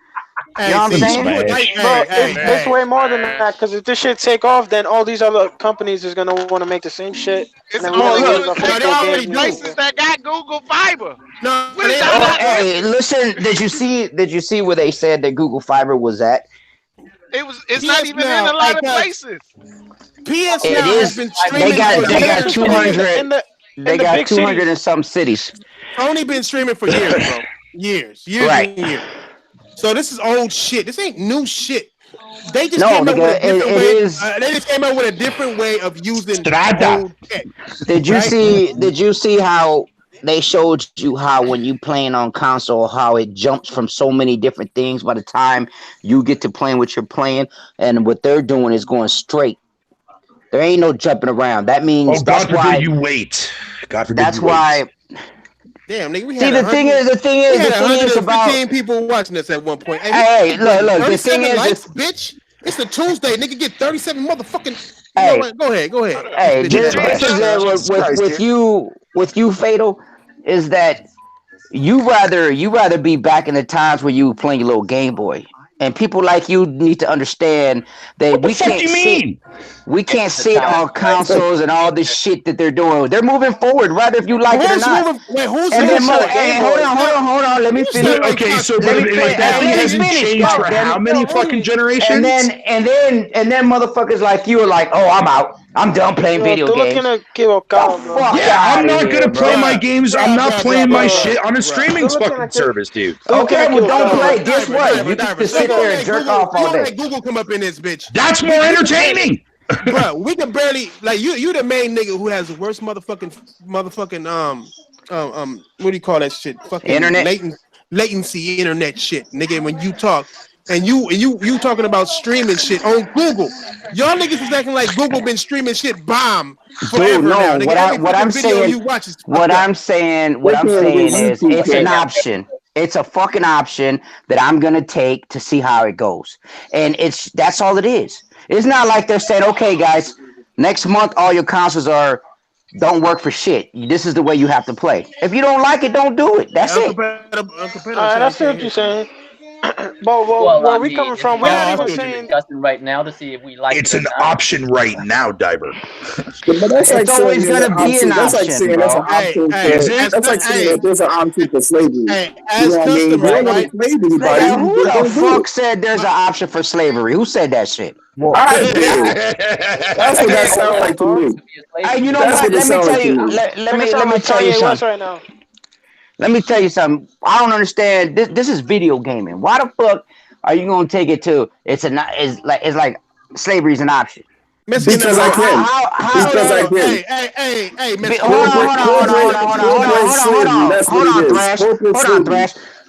You know what I'm saying? Bro, it's way more than that. Because if this shit take off, then all these other companies is gonna want to make the same shit. It's already places that got Google Fiber. No, hey, listen. Did you see where they said that Google Fiber was at? It's not even in a lot of places. PS It Now has is. been streaming. They got 200. They got 200 cities. in some cities. Sony been streaming for years, bro. Years Right. and years. So this is old shit. This ain't new shit. They just No, came up with a nigga, different it way. is- They just came up with a different way of using Strada. old tech. Did you Right? see? Did you see how they showed you how when you playing on console, how it jumps from so many different things by the time you get to playing what you're playing, and what they're doing is going straight. There ain't no jumping around. That means Oh, that's God why forbid you wait. God forbid that's you wait. why. Damn, nigga, we See, had the thing is 115 about. people watching us at one point. Hey, look. The 37 thing is, likes, bitch. It's a Tuesday, nigga. Get 37 motherfucking. Hey. You know what? Go ahead. Hey, Bitch, this is Jesus Christ, with you, Fatal, is that you rather be back in the times where you were playing your little Game Boy. And people like you need to understand that What the fuck do you mean? We can't sit on consoles and all this shit that they're doing. They're moving forward, rather if you like it or not. Who's And then, Game hold Boy? on. Let me finish. Okay, so Let me but that thing hasn't changed for how many fucking generations? And then motherfuckers like you are like, oh, I'm out. I'm done playing video Tú lo games. tienes equivocado, bro. Yeah, I'm not gonna play my Bruh. games. I'm not Bruh, playing bruh, my bruh, shit on a bruh. streaming fucking service, dude. Okay, well, don't play. Diver, Guess what? Diver, You Diver. can sit there and jerk off all You don't day. let Google come up in this bitch. That's more entertaining. Bro, we can barely like you the main nigga who has the worst motherfucking what do you call that shit? Fucking Internet. latency internet shit, nigga. When you talk and you talking about streaming shit on Google, y'all niggas is acting like Google been streaming shit bomb forever Dude, no. now. Nigga. What I'm saying is it's an option. It's a fucking option that I'm gonna take to see how it goes, and that's all it is. It's not like they're saying, okay, guys, next month all your consoles don't work for shit. This is the way you have to play. If you don't like it, don't do it. That's it. I see what you're saying. But where we coming from, we're not even saying discussing right now to see if we like It's it or an not. option right now, Diver. But that's like It's always saying gonna be an that's like option, saying bro. that's an option. That's like saying that there's an option for slavery. Hey, You as know what I mean? customers, You don't want right? to slave anybody. Nigga, who you the don't do fuck it. said there's an option for slavery? Who said that shit? I did. That's what that sounds like to me. Hey, you know That's what? what it Let me sounds tell like to you. me. Let me sound like tell you Kanye West something. right now. Let me tell you something. I don't understand. This is video gaming. Why the fuck are you gonna take it to? It's like slavery is an option. Because I can. Because I can. Hey, Mr.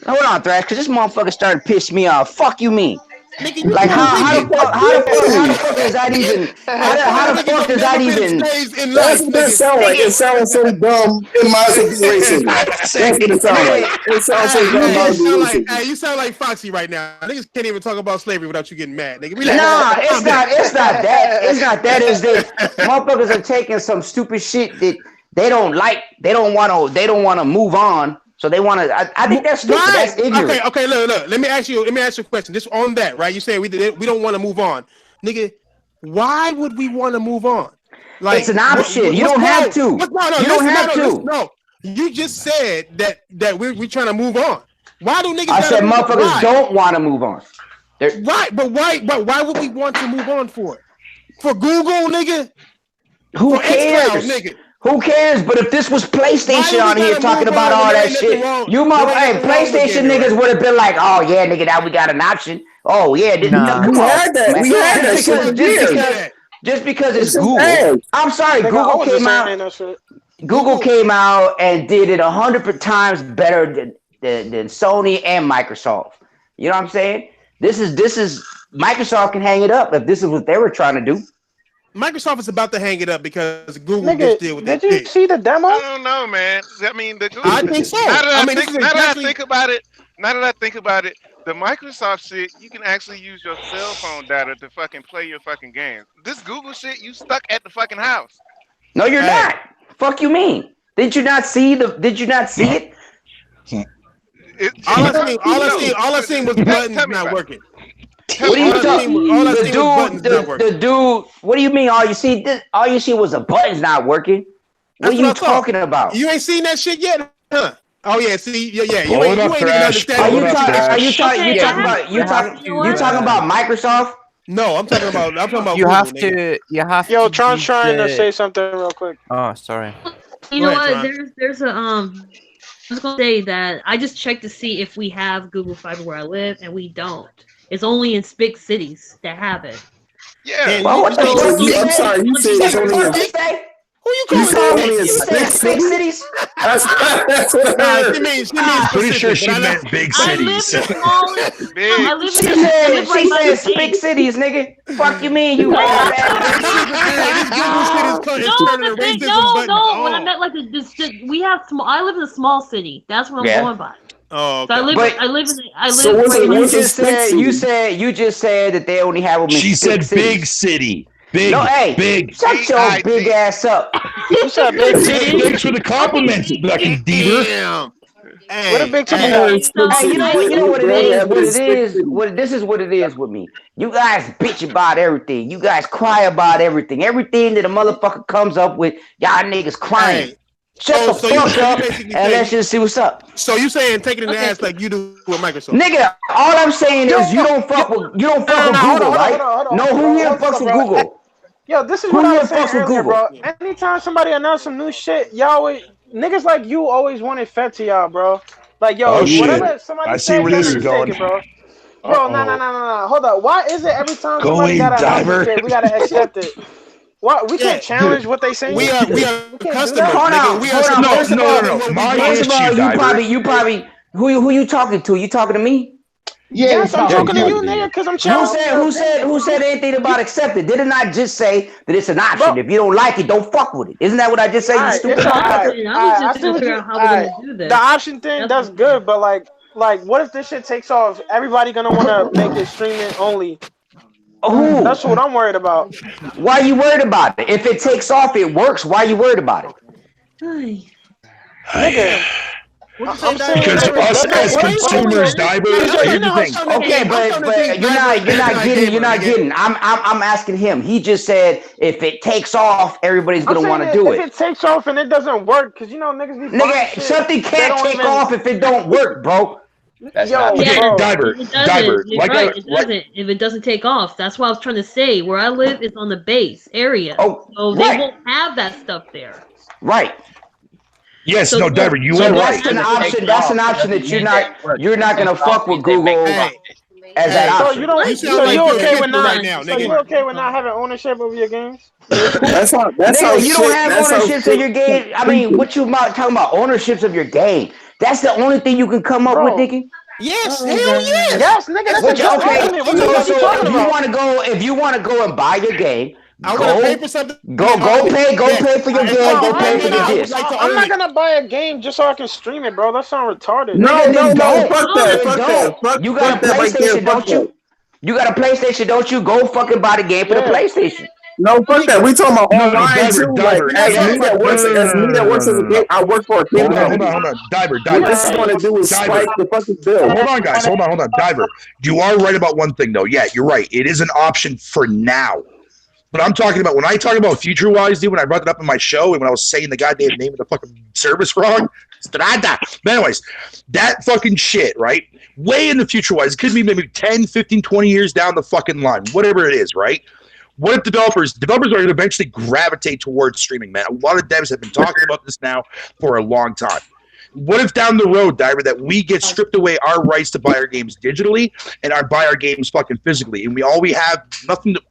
Hold on, Thrash, because this motherfucker started to piss me off. Fuck you mean? Like how the fuck does that even? How the fuck does that even? That's what that sound like. It sounds so dumb. It might as well be racist. That's what it sounds like. It sounds so dumb. It might as well be racist. Hey, you sound like Foxy right now. Niggas can't even talk about slavery without you getting mad, nigga. Nah, it's not that. It's not that. It's that motherfuckers are taking some stupid shit that they don't like. They don't want to move on. So they want to. I think that's stupid. Right. That's ignorant. Okay. Look. Let me ask you a question. Just on that, right? You say we don't want to move on, nigga. Why would we want to move on? Like it's an option. You don't have to. You don't have to. No, you just said that we're trying to move on. Why do niggas? I said motherfuckers don't want to move on. Right, but why would we want to move on for it? For Google, nigga? Who for cares? xCloud, nigga? Who cares? But if this was PlayStation on here talking about all that shit, PlayStation niggas would have been like, oh yeah, nigga, now we got an option. Oh yeah, we had that. We had that shit for years. Just because it's Google. I'm sorry, Google came out and did it 100 times better than Sony and Microsoft. You know what I'm saying? This is Microsoft can hang it up if this is what they were trying to do. Microsoft is about to hang it up because Google just deal with that. Did you see the demo? I don't know, man. I mean, the Google. I think so. Now that I think about it, the Microsoft shit, you can actually use your cell phone data to fucking play your fucking games. This Google shit, you stuck at the fucking house. No, you're not. Fuck you mean? Did you not see it? All I seen was buttons not working. What are you talking? The dude. What do you mean? All you see was the buttons not working. What are you talking about? You ain't seen that shit yet, huh? Oh yeah, see, yeah. You Hold ain't up, even Thrash. understand. You talking about Microsoft? No, I'm talking about You Google, have nigga. to. You have Yo, to. Tron's use trying to the- say something real quick. Oh, sorry. You know what? There's a I was gonna say that I just checked to see if we have Google Fiber where I live, and we don't. It's only in big cities that have it. Yeah. Well, what the fuck you I'm said? sorry, you said it's only What in. you say? Who you You calling said only big? in You said big big cities? That's what I Nah, heard. she means Pretty specific, sure she but I know- meant big I live in cities. the smallest. Big. I live She in. I said live right by the big gate. cities, nigga. Fuck you mean you racist ass This Google shit is No, turning the the big, racism buttons no. When I on. meant like we have small. I live in a small city. That's what I'm Yeah. going by. Oh, So I okay. live. But- I live in. I live. So what's right it- by You what's the- just big said city? you just said that they only have them in She big said cities. big city. Big, No, hey, big. shut your B-I-G. big ass up. You said big titties. Thanks for the compliments, fucking Deaver. Damn. What a Hey, big I titty heard got? big Hey, city. you know what? You know what it They only is. have What it it in big is. cities. This is what it is with me. You guys bitch about everything. You guys cry about everything. Everything that a motherfucker comes up with, y'all niggas crying. Hey. Shut the fuck up basically and let's just see what's up. So you saying take it in the ass like you do with Microsoft? Nigga, all I'm saying is you don't fuck with hold Google, on, right? hold on, No, bro. who here Hold fucks on, with bro. Google? Yo, this is Who what I here was saying fucks with earlier, Google? bro. Anytime somebody announce some new shit, y'all niggas like you always want it fed to y'all, bro. Like, yo, Oh, shit. whatever somebody I see says, where y'all this gonna is take going. it, bro. Bro, no. Hold up. Why is it every time Go somebody in, gotta announce diver. some shit, we gotta accept it? What? We can't challenge what they say. We are can't do customers, that. Hold nigga. on, We hold are on. supposed First of to all, tell them what we my want. first of all, issue, Diver. you probably who you talking to? You talking to me? Yes, I'm talking to Yeah. you, nigga, because I'm Who challenging. said anything about accepted? Did it not just say that it's an option? Bro. If you don't like it, don't fuck with it. Isn't that what I just said, you Alright, stupid it's motherfucker? I was I just see trying to what figure you. out how we're gonna do this. The option thing, that's good, but like, what if this shit takes off? Everybody gonna want to make it streaming only. Who? That's what I'm worried about. Why are you worried about it? If it takes off, it works. Why are you worried about it? Nigga, I'm saying Because if it us doesn't as work, consumers, Diver, here's the thing. Okay, but you're not getting. I'm asking him. He just said if it takes off, everybody's I'm gonna saying want to do if it. it takes off and it doesn't work, because you know niggas be buying Nigga, shit, something they can't don't take even- off if it don't work, bro. That's Yo, not Okay, bro. Diver, It doesn't. Diver. You're Like right. I, It like, doesn't. If it doesn't take off, that's what I was trying to say. Where I live is on the base area, Oh, so they right. won't have that stuff there. Right. yes, So no, yeah, Diver, you So are that's right. an option. That's an option that you're not gonna fuck with Google as that So option. you don't. You So sound like you you're okay a with hipster not? right now, So nigga. you okay with not having ownership of your games? That's how Nigga, you don't shit. have That's how ownerships of your game. I mean, what you talking about ownerships of your game? That's the only thing you can come up with, Bro. nigga. Yes, Oh, hell God. yes. Yes, nigga. That's a What good you, okay? argument. What the fuck you talking if you about? want to go and buy your game, I want to pay for something. go pay for your If game, I go get pay my for money, your I would disc. like to I'm own not it. gonna buy a game just so I can stream it, bro. That sounds retarded. No, Nigga, then don't. fuck No, that, then fuck don't. that, You got fuck a that right there, PlayStation, fuck don't you? You got a PlayStation, don't you? Go fucking buy the game for the Yeah. PlayStation. No, fuck that. We talking about No, online Diver, too. Diver. Like as Yeah, me that works, as a game, I work for a cable company. hold on. Diver, What Diver. this is going to do is Diver. spike the fucking bill. Hold on, guys. Hold on. Diver, you are right about one thing, though. Yeah, you're right. It is an option for now. But I'm talking about, when I talk about future-wise, dude, when I brought it up in my show and when I was saying the goddamn name of the fucking service wrong, strada. But anyways, that fucking shit, right? Way in the future-wise, it could be maybe 10, 15, 20 years down the fucking line, whatever it is, right? What if developers are going to eventually gravitate towards streaming, man? A lot of devs have been talking about this now for a long time. What if down the road, Diver, that we get stripped away our rights to buy our games digitally and buy our games fucking physically, and we have nothing to.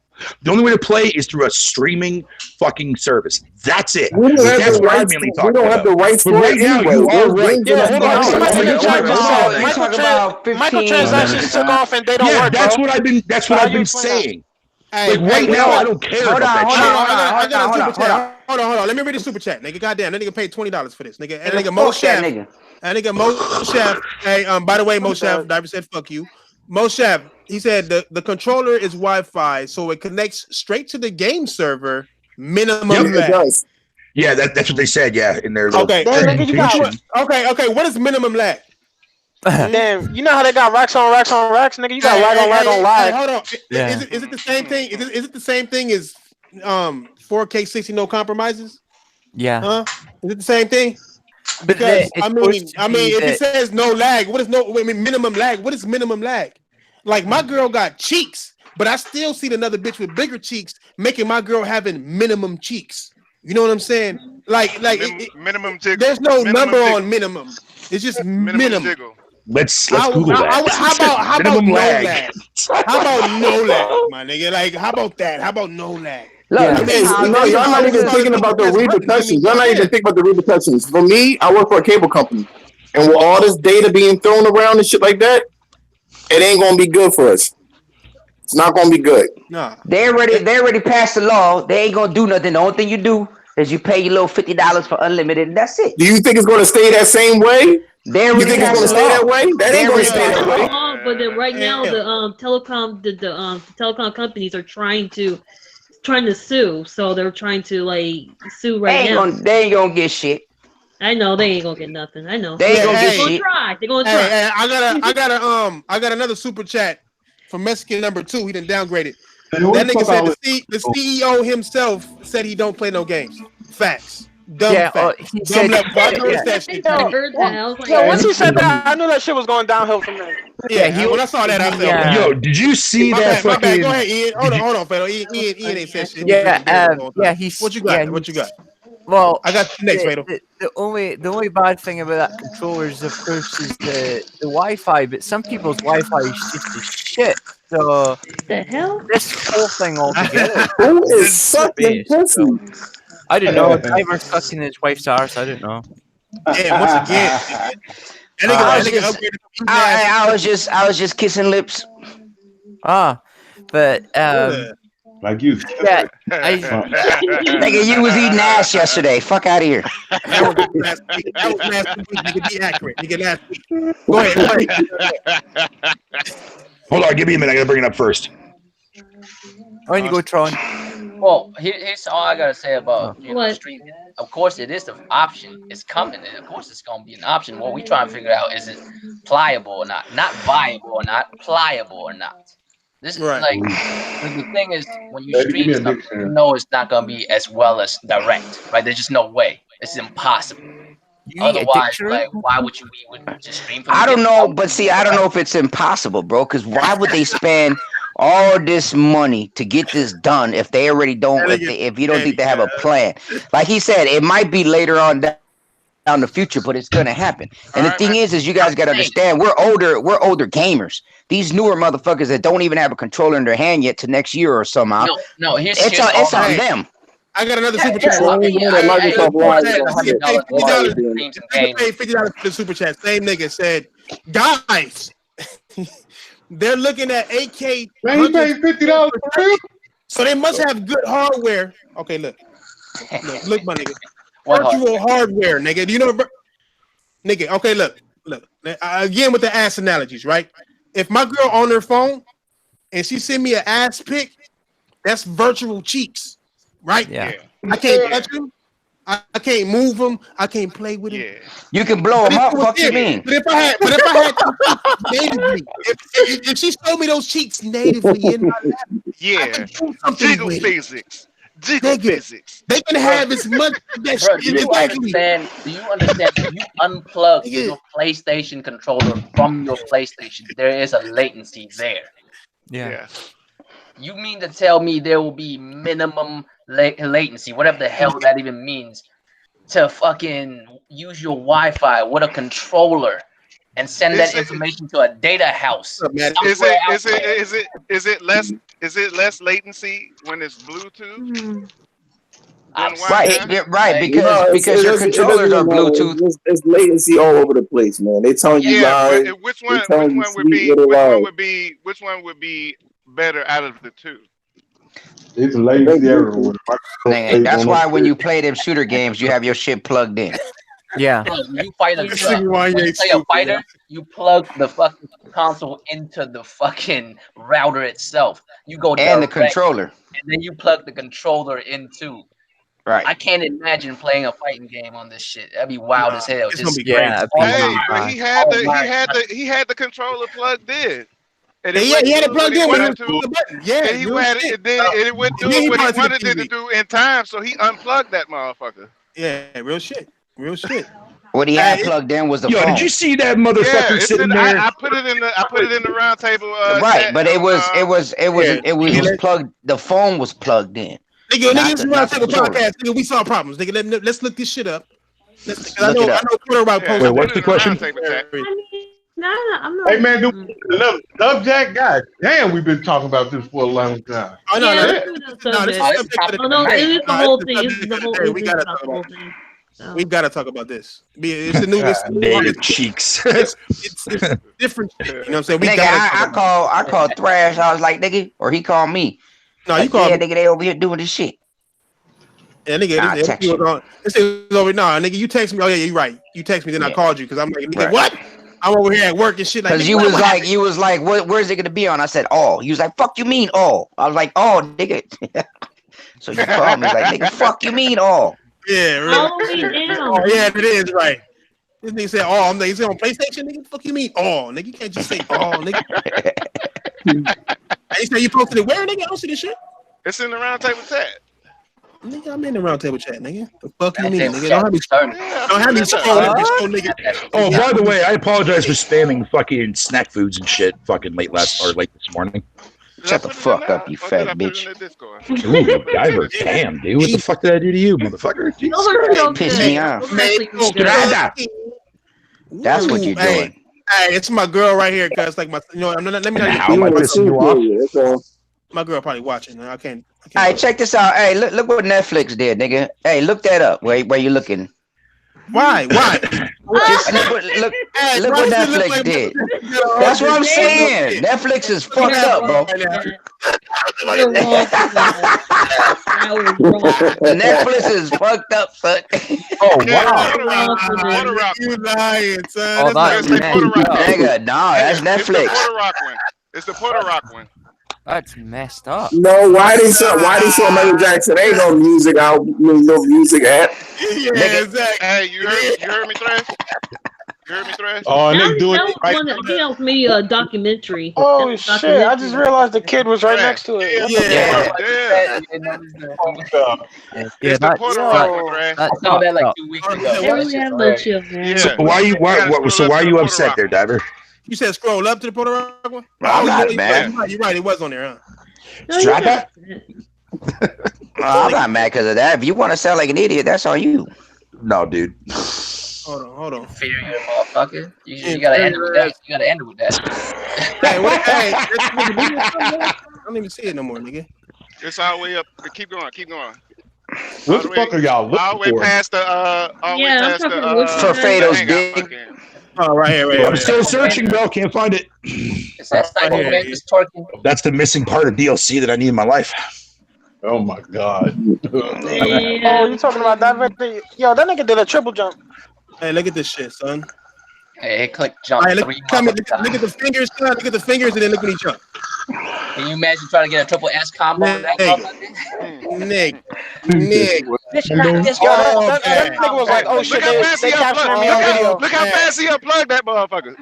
The only way to play is through a streaming fucking service. That's it. That's what I'm mainly talking about. We don't have the rights for right it now, anyway. you are right. Yeah, Hold on. somebody in the chat just said You talking about 15 microtransactions took off and they don't work, that's bro. what I've been. That's So what how I've you been explain that? saying. Hey, Like right now, I don't care about that shit. I got a super chat. Hold on. Let me read the super chat, nigga. Goddamn, that nigga paid $20 for this, nigga. And nigga Mo Chef. That nigga Mo Chef. Hey, by the way, Mo Chef, Diver said fuck you. Mo Chef, he said the controller is Wi-Fi, so it connects straight to the game server. Minimum lag. It does. Yeah, that's what they said. Yeah, in their little Okay. presentation. Okay. What is minimum lag? Damn, you know how they got racks on racks, nigga? You got lag on lag. Hold on. Yeah. Is it the same thing? Is it the same thing as 4K 60 no compromises? Yeah. Huh? Is it the same thing? But Because it's I mean, supposed to be if it says no lag, what is minimum lag? What is minimum lag? Like my girl got cheeks, but I still see another bitch with bigger cheeks making my girl having minimum cheeks. You know what I'm saying? Like minimum jiggle. There's no minimum number jiggle. on minimum. It's just minimum jiggle. Let's Google that. How about Minimum no lag. lag? How about no lag, my nigga? Like, how about that? How about no lag? No, y'all not even thinking about the repercussions. Y'all not even thinking about the repercussions. For me, I work for a cable company, and with all this data being thrown around and shit like that, it ain't gonna be good for us. It's not gonna be good. No, they already passed the law. They ain't gonna do nothing. The only thing you do is you pay your little $50 for unlimited, and that's it. Do you think it's gonna stay that same way? They You think it's gonna stay that way? That ain't gonna stay that way. But then right now the telecom companies are trying to sue, so they're trying to like sue right now. They ain't gonna get shit. I know they ain't gonna get nothing. I know they ain't gonna get shit. They're gonna try. Hey, I got another super chat from Mexican number 2. He done downgraded. That nigga said the CEO himself said he don't play no games. Facts. Dumb facts. He said, I heard that. Yo, once he said that, I knew that shit was going downhill from there. Yeah, when I saw that, I felt Yo, did you see that my bad. fucking... Go ahead, Ian. Hold on, Fado. Ian ain't said shit. He's What you got? What you got? Well, I got the next, Fado. The only bad thing about that controller is, of course, is the Wi-Fi. But some people's Wi-Fi is just as shit. So the hell? This whole thing altogether. Who is sucking pussy? I don't know. Timer sucking his wife's arse. I don't know. Yeah, once again, I was just kissing lips. But like you. Yeah, nigga, you was eating ass yesterday. Fuck out of here. That was last week. Nigga, be accurate. Nigga, last week. Go ahead. Hold on, give me a minute. I gotta bring it up first. When you go, Tron. Well, here's all I gotta say about streaming. Of course, it is the option. It's coming. And of course, it's gonna be an option. What we try and figure out is it pliable or not viable or not, pliable or not. This is like the thing is when you stream stuff, you know it's not gonna be as well as direct, right? There's just no way. It's impossible. Otherwise, like, why would you just stream? I don't know, but see, I don't know if it's impossible, bro. Because why would they spend all this money to get this done if they already don't? If you don't think they have a plan, like he said, it might be later on down the future, but it's gonna happen. And the thing is you guys gotta understand, we're older gamers. These newer motherfuckers that don't even have a controller in their hand yet to next year or somehow. No, it's on them. I got another super chat. Pay $50 for the super chat. Same nigga said, guys, they're looking at 8K. Man, he paid $50 for real? So they must have good hardware. Okay, look, my nigga. Virtual hardware, nigga. Do you know, nigga? Okay, look. Again with the ass analogies, right? If my girl on her phone and she send me an ass pic, that's virtual cheeks, right? Yeah. I can't touch them. I can't move them. I can't play with them. Yeah. You can blow them up. What you mean? But if I had natively, if she showed me those cheeks natively in my lap, Jiggle physics. They can have as much that Bro, do you understand if you unplug your PlayStation controller from your PlayStation, there is a latency there. Yeah. You mean to tell me there will be minimum latency, whatever the hell that even means, to fucking use your Wi-Fi with a controller and send that information to a data house? Is it less latency when it's Bluetooth? Right, because your controllers are Bluetooth. It's latency all over the place, man. They telling you lies. Which one would be better out of the two? It's latency everywhere. That's why when you play them shooter games, you have your shit plugged in. Yeah. You fight when you play a fighter, you plug the fucking console into the fucking router itself. You go and the controller, and then you plug the controller into. Right. I can't imagine playing a fighting game on this shit. That'd be wild as hell. Just Hey, but he had the controller plugged in. And he had it plugged in when he was the button. Yeah, and he had it, and it wouldn't do what he wanted it to do in time, so he unplugged that motherfucker. Yeah, real shit. What he had plugged in was the phone. Did you see that motherfucker sitting there? I put it in the round table. Right, but it was plugged. The phone was plugged in. Nigga, it's a round table podcast. Nigga, we saw problems. Nigga, let's look this shit up. I know Twitter about Wait, what's the question? I'm not. Hey man, Love Jack, God damn, we've been talking about this for a long time. Oh no, it is the whole thing. It's the whole thing. We gotta talk about it. We gotta talk about this. It's the new cheeks. It's different. You know what I'm saying? I called Thrash. I was like, nigga, or he called me. No, you called me. Nigga, they over here doing this shit. Yeah, nigga, this is over. Nah, nigga, you text me. Oh yeah, you're right. You text me, then I called you because I'm like, nigga, what? I'm over here at work and shit. Because you was like, where's it gonna be on? I said, all. You was like, fuck you mean all? I was like, all, nigga. So you called me like, nigga, fuck you mean all? Yeah, really. Oh, yeah, it is right. This nigga said all. I'm like, is it on PlayStation, nigga? Fuck you mean all, nigga? You can't just say all, nigga. You say you posted it where, nigga? I don't see this shit. It's in the round table chat. Nigga, I'm in the round table chat, nigga. The fuck you mean, nigga? Don't have me scrolling this show, nigga. Oh, by the way, I apologize for spamming fucking snack foods and shit fucking late this morning. Shut the fuck up, you fat bitch. Ooh, Diver, damn, dude. What the fuck did I do to you, motherfucker? Piss me off. That's what you're doing. Hey, it's my girl right here, cuz like let me not how am I pissing you off? My girl probably watching. I can't. All right, check this out. Hey, look what Netflix did, nigga. Hey, look that up. Where you looking? Why? Look what Netflix did. That's what I'm saying. Netflix is fucked up, bro. Netflix is fucked up, son. Oh wow! You lying, son? Oh, that's nigga, nah, that's Netflix. It's the Puerto Rock one. That's messed up. No, why they show Michael Jackson? Ain't no music out, no music app. Yeah, exactly. Hey, you heard me, Thrash? You heard me, Thrash? Oh, and they doing it right now. He helped me a documentary. Oh shit! I just realized the kid was right next to it. It's the Puerto Rock, Thrash. I saw that like 2 weeks ago. They really have no chill, man. So why are you upset there, Diver? You said scroll up to the Puerto Rock one? I'm not mad. You're right. It was on there, huh? No, I'm not mad because of that. If you want to sound like an idiot, that's on you. No, dude. Hold on. Fear you, motherfucker. You gotta end it with that. You gotta end it with that. I don't even see it no more, nigga. It's all the way up. Keep going. What the fuck are y'all looking all the way for? past the for Fado's dick. Oh, right here. I'm still searching, bro. Can't find it. Is that That's the missing part of DLC that I need in my life. Oh my god. Yeah. Oh, you talking about that? Yo, that nigga did a triple jump. Hey, look at this shit, son. Hey, click jump. Right, look at the fingers, son. Look at the fingers, and then look when he jump. Can you imagine trying to get a triple S combo? Nick. That nigga was like, oh shit, they captured me on video. Look how fast he unplugged that motherfucker.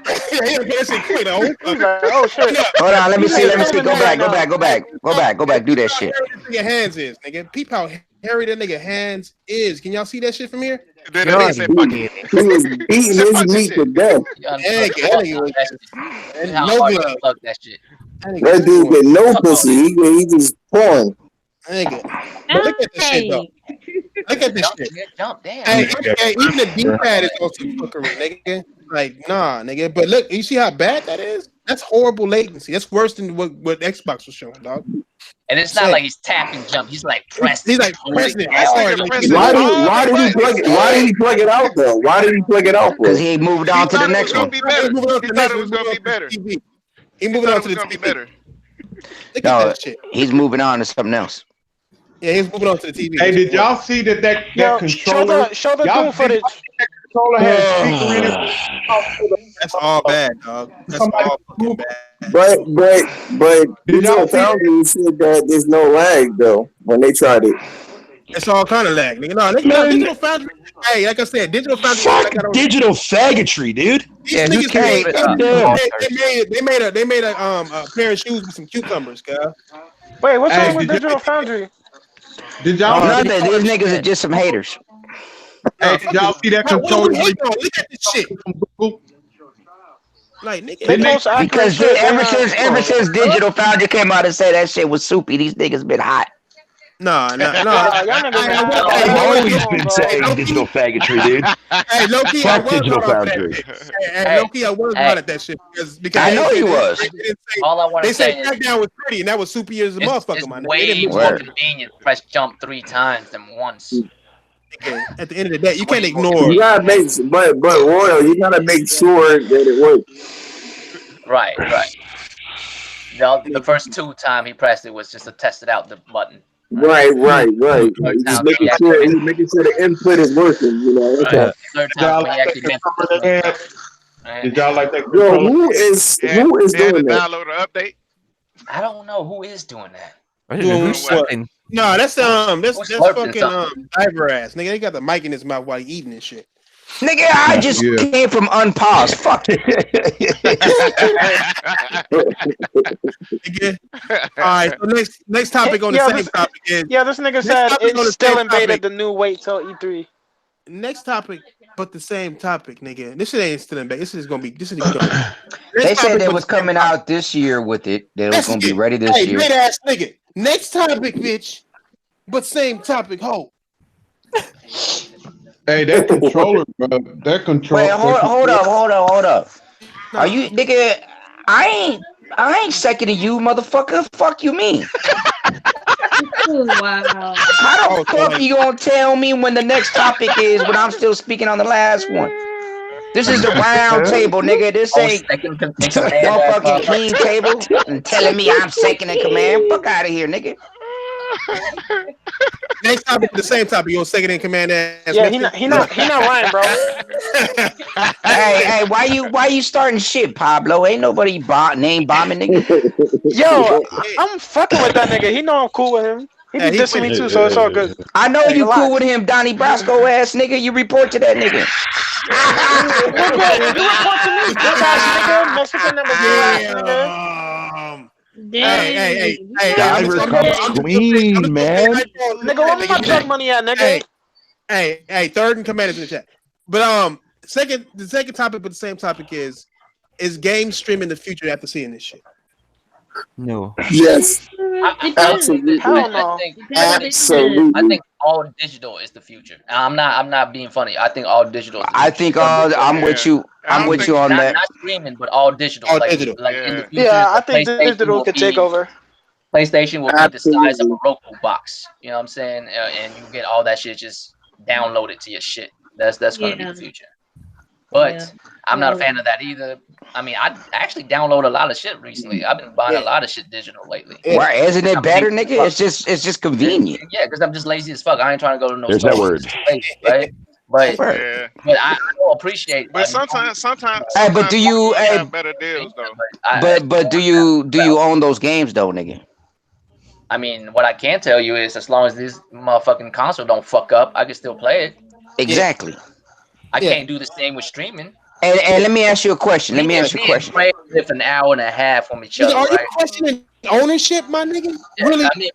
Oh shit. Hold on, let me see. Go back. Do that shit. Nigga hands is, nigga. Peep how hairy that nigga hands is. Can y'all see that shit from here? He was beating his meat to death. That dude get no pussy. He just pouring. Nigga. Look at this shit, though. Look at this shit. Hey, even the D-pad is on some fuckery, nigga. Like, nah, nigga. But look, you see how bad that is? That's horrible latency. That's worse than what Xbox was showing, dog. And it's not like he's tapping jump. He's like pressing. He's like pressing. Why did he plug it out though? Why did he plug it out? Because he moved on to the next one. He thought it was gonna be better. He moving on to the TV. Better. Look at that shit. He's moving on to something else. Yeah, he's moving on to the TV. Hey, did y'all see that controller? Show the Doom footage. Controller has speaker in it. That's all bad, dog. That's all fucking bad. But Digital Foundry said that there's no lag though when they tried it. It's all kind of lag, nigga. No, Digital Foundry. Hey, like I said, Digital Foundry. Fuck digital faggotry, dude. These niggas they made a pair of shoes with some cucumbers, guys. Wait, what's wrong with Digital Foundry? Did y'all? These niggas are just some haters. Hey, y'all see that controller? Look at this shit. Like nigga, because ever since Digital Foundry came out and said that shit was soupy, these niggas been hot. No. I've always been saying digital faggotry, dude. Hey, low-key, Fuck digital foundry. Hey, low-key, I was mad at that shit because I know he was. All I want to say is Crackdown was pretty, and that was soupy as a motherfucker, man. way more convenient to press jump 3 times than once. At the end of the day, you can't ignore. You gotta make, but Royal, you gotta make sure that it works. Right. The first 2 times he pressed it was just to test it out the button. Right. Just making sure the input is working. You know. Okay. Third time he actually meant Did y'all like that? Yo, who is doing that? Download an update. I don't know who is doing that. No, that's fucking diver ass nigga. They got the mic in his mouth while he eating this shit. Nigga, I just came from unpause. Fuck it. All right, so next topic on the same topic is this nigga said it's still in beta. The new wait till E3. Next topic, but the same topic, nigga. This shit ain't still in beta. This is gonna be. They said they was coming out this year with it. They was gonna be ready this year. Great ass nigga. Next topic, bitch. But same topic, ho. Hey, that controller, bro. That controller. Wait, hold up. Are you nigga? I ain't seconding you, motherfucker. Fuck you mean? Wow. How the fuck you gonna tell me when the next topic is when I'm still speaking on the last one? This is the round table, nigga. This ain't motherfucking king table and telling me I'm second in command. Fuck out of here, nigga. Next topic, the same topic. You're second in command. Yeah, he not lying, bro. hey, why you starting shit, Pablo? Ain't nobody name bombing, nigga. Yo, I'm fucking with that nigga. He know I'm cool with him. He be dissing me too, so it's all good. I know you cool with him, Donnie Brasco ass nigga. You report to that nigga. You report to me, bitch ass nigga, Mexican number 2 ass nigga. Hey, Diver comes clean, man. Nigga, where my drug money at, nigga? Hey, third in command is in the chat. But the second topic, but the same topic is game streaming the future after seeing this shit? No. Yes. Absolutely. Absolutely. I think all digital is the future. I'm not being funny. I think all digital. I think I'm with you. I'm with you on that. Not streaming, but all digital. All like, digital. Like in the future, Yeah, I think digital could take over. PlayStation will be the size of a Roku box. You know what I'm saying? And you get all that shit just downloaded to your shit. That's going to be the future. But I'm not a fan of that either. I mean, I actually download a lot of shit recently. I've been buying a lot of shit digital lately. Why isn't it better, nigga? It's just convenient. Yeah, because I'm just lazy as fuck. I ain't trying to go to no There's store. that word. Right? But I don't appreciate. But sometimes. Hey, but do you? Have better deals though. But do you own those games though, nigga? I mean, what I can tell you is, as long as this motherfucking console don't fuck up, I can still play it. Exactly. I can't do the same with streaming. And let me ask you a question. Me and Craig live an hour and a half from each other. Are you right? questioning ownership, my nigga? Yeah, Really? I mean,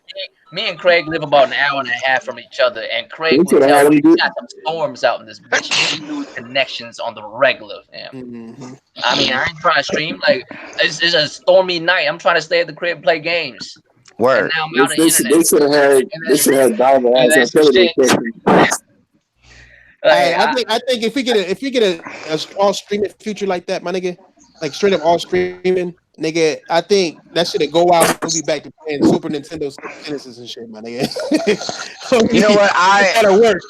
me and Craig live about an hour and a half from each other, and Craig will tell me we got some storms out in this bitch. We lose connections on the regular, fam. I mean, I ain't trying to stream. Like, it's a stormy night. I'm trying to stay at the crib and play games. Word. And now I'm out of internet. They should have diver ass. Hey, I think if you get a all streaming future like that, my nigga, like straight up all streaming, nigga, I think that should go out. We'll be back to playing Super Nintendo Genesis and shit, my nigga. You know what? Gotta work.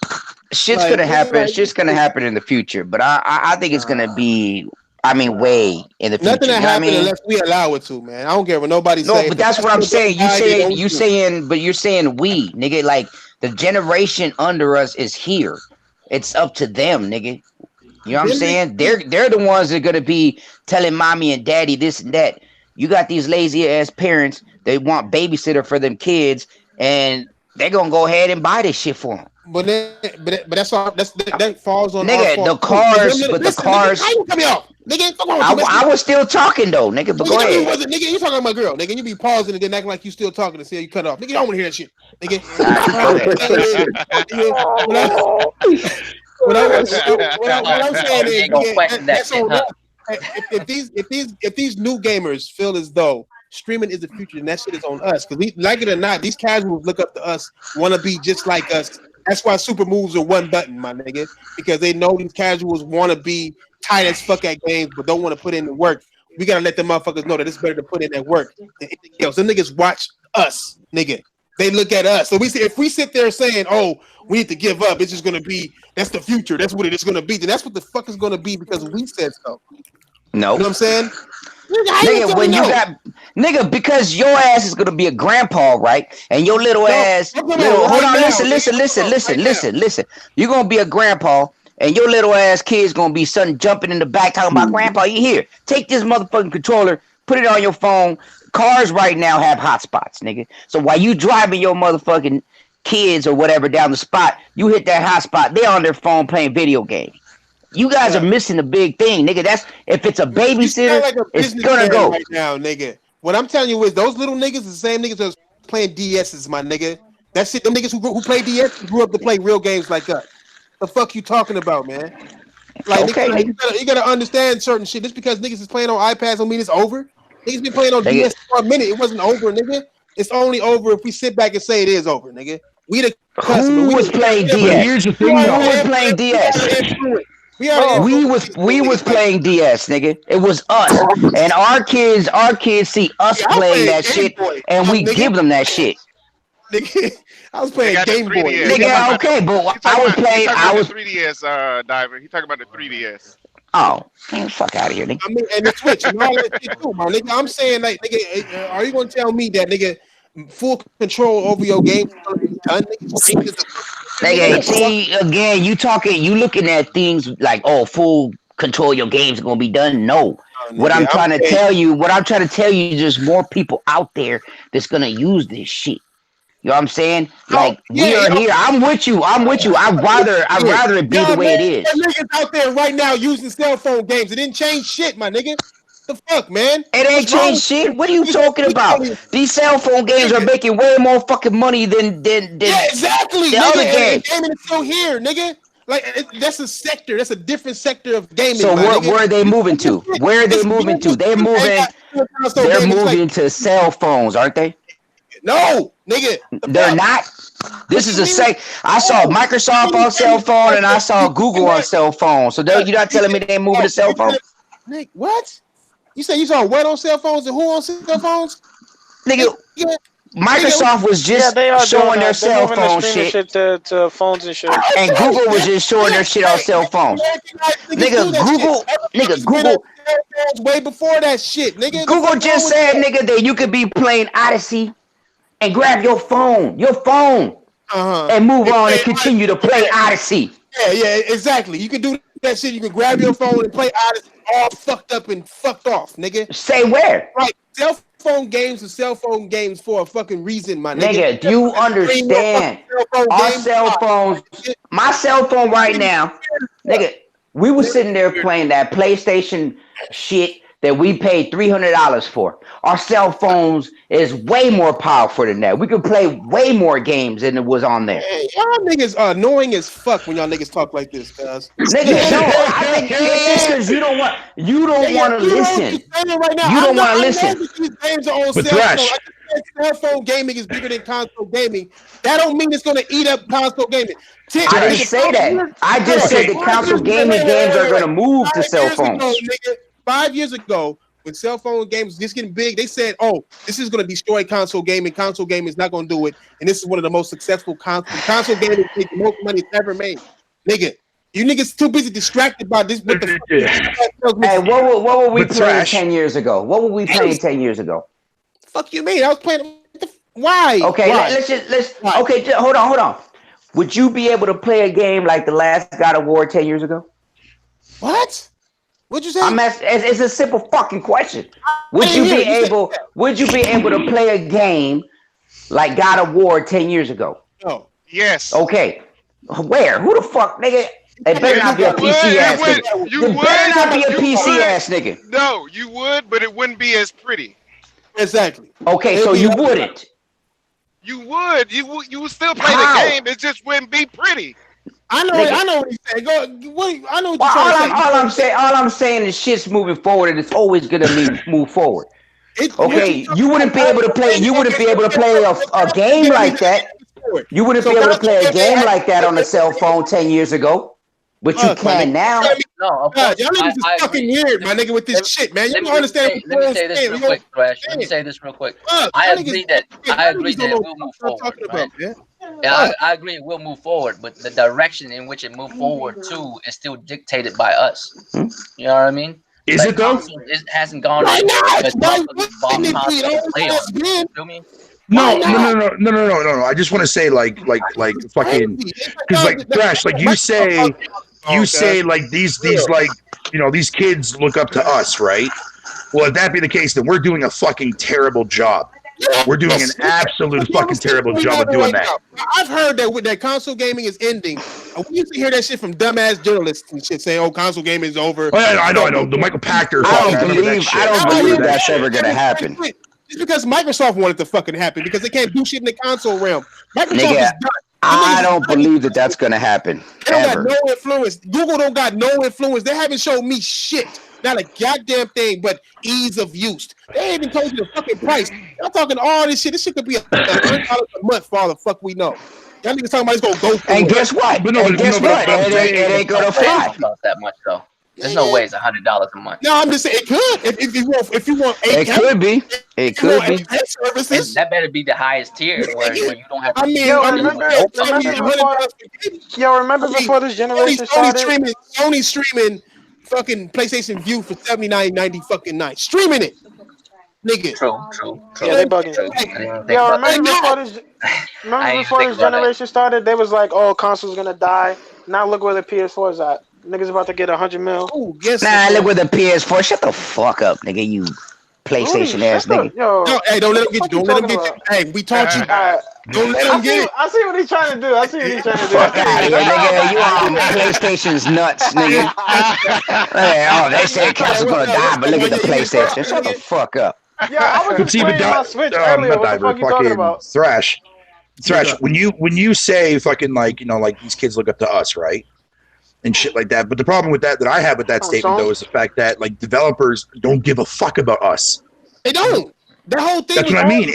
Shit's gonna happen. Shit's gonna happen in the future, but I think it's gonna be. I mean, way in the future. Nothing that happens unless we allow it to, man. I don't care what nobody says. No, but that's what I'm saying. You're saying we, nigga. Like the generation under us is here. It's up to them, nigga. You know what I'm saying? They're the ones that are gonna be telling mommy and daddy this and that. You got these lazy ass parents. They want babysitter for them kids, and they're gonna go ahead and buy this shit for them. But that's all. That falls on nigga. The cars, but the cars. How you cut me off, nigga? I was still talking though, nigga. But go ahead. Nigga, you talking about my girl, nigga. You be pausing and then acting like you still talking to see how you cut off, nigga. You don't want to hear that shit, nigga. What I'm saying is, that's on us. If these new gamers feel as though streaming is the future, then that shit is on us. Because like it or not, these casuals look up to us, want to be just like us. That's why super moves are one button, my nigga. Because they know these casuals want to be tight as fuck at games, but don't want to put in the work. We gotta let them motherfuckers know that it's better to put in that work than anything else. Them niggas watch us, nigga. They look at us. So if we sit there saying, "Oh, we need to give up," it's just gonna be that's the future. That's what it is gonna be. Then that's what the fuck is gonna be because we said so. No, you know what I'm saying? Nigga, when you got because your ass is gonna be a grandpa, right? And your little ass, hold on, listen. You're gonna be a grandpa, and your little ass kid's gonna be something jumping in the back talking about, "Grandpa, you here? Take this motherfucking controller, put it on your phone." Cars right now have hotspots, nigga. So while you driving your motherfucking kids or whatever down the spot, you hit that hotspot. They on their phone playing video games. You guys are missing the big thing, nigga. That's if it's a babysitter, it's gonna go right now, nigga. What I'm telling you is those little niggas, the same niggas that's playing DSs, my nigga. That's it. Them niggas who play DS grew up to play real games like us. The fuck you talking about, man? Like, nigga, you gotta understand certain shit. Just because niggas is playing on iPads don't mean it's over. Niggas been playing on DS for a minute. It wasn't over, nigga. It's only over if we sit back and say it is over, nigga. We the customer. Who was playing DS? Here's the thing, who was playing DS? We was playing DS, nigga. It was us, and our kids see us playing that shit, and we give them that shit. Nigga, I was playing Game Boy. Nigga, okay, but I was playing. I was 3DS, Diver. He talking about the 3DS. Oh, man, fuck out of here, nigga. I mean, and the Switch and all that shit too, my nigga. I'm saying, like, nigga, are you gonna tell me that, nigga, full control over your game is gonna be done, nigga? See, again, you looking at things like, oh, full control of your game's gonna be done. No. What I'm trying to tell you is there's more people out there that's gonna use this shit. You know what I'm saying? Like we are here. I'm with you. I'd rather it be the way it is. Niggas out there right now using cell phone games. It didn't change shit, my nigga. The fuck, man? It ain't changed shit. What are you talking about? These cell phone games are making way more fucking money than exactly. The other games. Gaming is still here, nigga. Like that's a sector. That's a different sector of gaming. So where are they moving to? Where are they moving to? They're moving to cell phones, aren't they? No, nigga. They're not. This is I saw Microsoft on cell phone and I saw Google on cell phone. So you're not telling me they're moving to cell phone? Nick, what? You say you saw what on cell phones and who on cell phones? Nigga, Microsoft was just showing their cell phone shit to phones and shit. And Google was just showing their shit on cell phones. Nigga, Google way before that shit, nigga. Google just said, nigga, that you could be playing Odyssey and grab your phone, and move on and continue to play Odyssey. Yeah, exactly. You can do that shit. You can grab your phone and play Odyssey all fucked up and fucked off, nigga. Say where? Right. Cell phone games are cell phone games for a fucking reason, my nigga. Nigga, do you understand? Our cell phones, my cell phone right now, nigga, we were sitting there playing that PlayStation shit that we paid $300 for. Our cell phones is way more powerful than that. We could play way more games than it was on there. Hey, y'all niggas are annoying as fuck when y'all niggas talk like this, guys. Nigga, no, I think it's because you don't want to listen. You don't want to listen. These games are on cell phone. Cell phone gaming is bigger than console gaming. That don't mean it's going to eat up console gaming. I didn't say that. I just said the console gaming games are going to move to cell phones. 5 years ago, when cell phone games was just getting big, they said, "Oh, this is going to destroy console gaming. Console gaming is not going to do it." And this is one of the most successful console gaming make the most money it's ever made. Nigga, you niggas too busy distracted by this. What the Hey, what were we playing 10 years ago? What were we playing 10 years ago? Fuck you mean? I was playing. Why? Okay, let's hold on. Would you be able to play a game like the last God of War 10 years ago? What? What'd you say? It's a simple fucking question. Would you be able to play a game like God of War 10 years ago? No. Yes. Okay. Where? Who the fuck, nigga? It better not be a PC ass nigga. It better not be a PC ass nigga. No, you would, but it wouldn't be as pretty. Exactly. Okay, so you wouldn't. You would. You would still play the game. It just wouldn't be pretty. I know what he's saying. I know what you're trying to say. All I'm saying is shit's moving forward, and it's always gonna move forward. Okay, you wouldn't be able to play. You wouldn't be able to play a game like that. You wouldn't be able to play a game like that on a cell phone 10 years ago, but you can now. No, y'all niggas is fucking weird, my nigga, with this shit, man. You don't understand. Let me say this real quick, Thrash. Let me say this real quick. I agree that we'll move forward. Right? Yeah, I agree it will move forward, but the direction in which it moved forward to is still dictated by us. You know what I mean? Is it though? It hasn't gone. Why not? No. I just want to say, like fucking, because like Thrash, like you say like these like these kids look up to us, right? Well, if that be the case, then we're doing a fucking terrible job. We're doing an absolute fucking terrible job of doing that. I've heard that console gaming is ending. We used to hear that shit from dumbass journalists and shit saying, "Oh, console gaming is over." Oh, yeah, I know. The Michael Pachter. I don't believe that's ever gonna happen. It's because Microsoft wanted to fucking happen because they can't do shit in the console realm. Microsoft is done. I don't believe that's gonna happen. They don't got no influence. Google don't got no influence. They haven't shown me shit. Not a goddamn thing, but ease of use. They ain't even told you the fucking price. Y'all talking all this shit. This shit could be $100 a month for all the fuck we know. Y'all niggas talking about it's gonna go for and guess what? It ain't gonna fly. That much though. There's no way it's $100 a month. No, I'm just saying it could. If you want, it could be. It could be. Services. That better be the highest tier where you don't have to. Remember before this generation started? Sony streaming fucking PlayStation View for $79.90 fucking night. Streaming it. Nigga. True. Yeah, they bugging. Remember before this generation started, they was like, "Oh, console's gonna die." Now look where the PS4 is at. Niggas about to get 100 mil. Oh, yes. Nah, look with the PS4. Shut the fuck up, nigga. You PlayStation ass nigga. No, hey, don't let him get you. Don't let him get you. Hey, we taught you. Don't let him get it. I see what he's trying to do. Fuck out of here, nigga. You on PlayStation's nuts, nigga. They said console's gonna die, but look at the PlayStation. Shut the fuck up. Yeah, I was just playing my Switch earlier. What the fuck you talking about? Thrash. When you say fucking like these kids look up to us, right? And shit like that. But the problem with that I have with that statement though is the fact that like developers don't give a fuck about us. They don't. The whole thing. That's what I mean.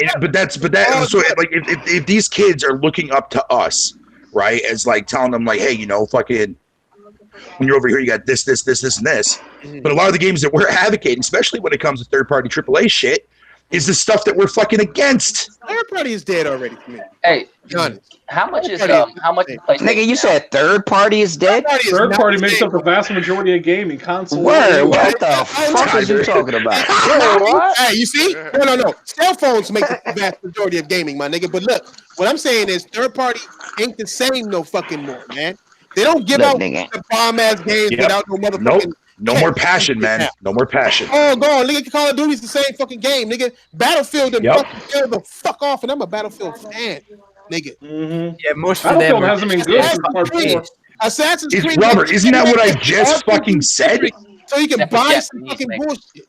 So like if these kids are looking up to us, right, as like telling them like, hey, fucking when you're over here, you got this, and this. But a lot of the games that we're advocating, especially when it comes to third-party AAA shit, is the stuff that we're fucking against. Third party is dead already for me. Hey, how much is nigga? You said third party is dead. Third party makes up the vast majority of gaming console. Word, what the fuck is you talking about? What? Hey, you see? No. Cell phones make the vast majority of gaming, my nigga. But look, what I'm saying is third party ain't the same no fucking more, man. They don't give out the bomb ass games without no motherfucking. Nope. No more passion, man. No more passion. Oh, go on, nigga. Call of Duty's the same fucking game, nigga. Battlefield and fucking kill the fuck off, and I'm a Battlefield fan, nigga. Mm-hmm. Yeah, most of them hasn't been good. Assassin's Creed. Robert, isn't that what I just fucking said? So you can buy some fucking bullshit.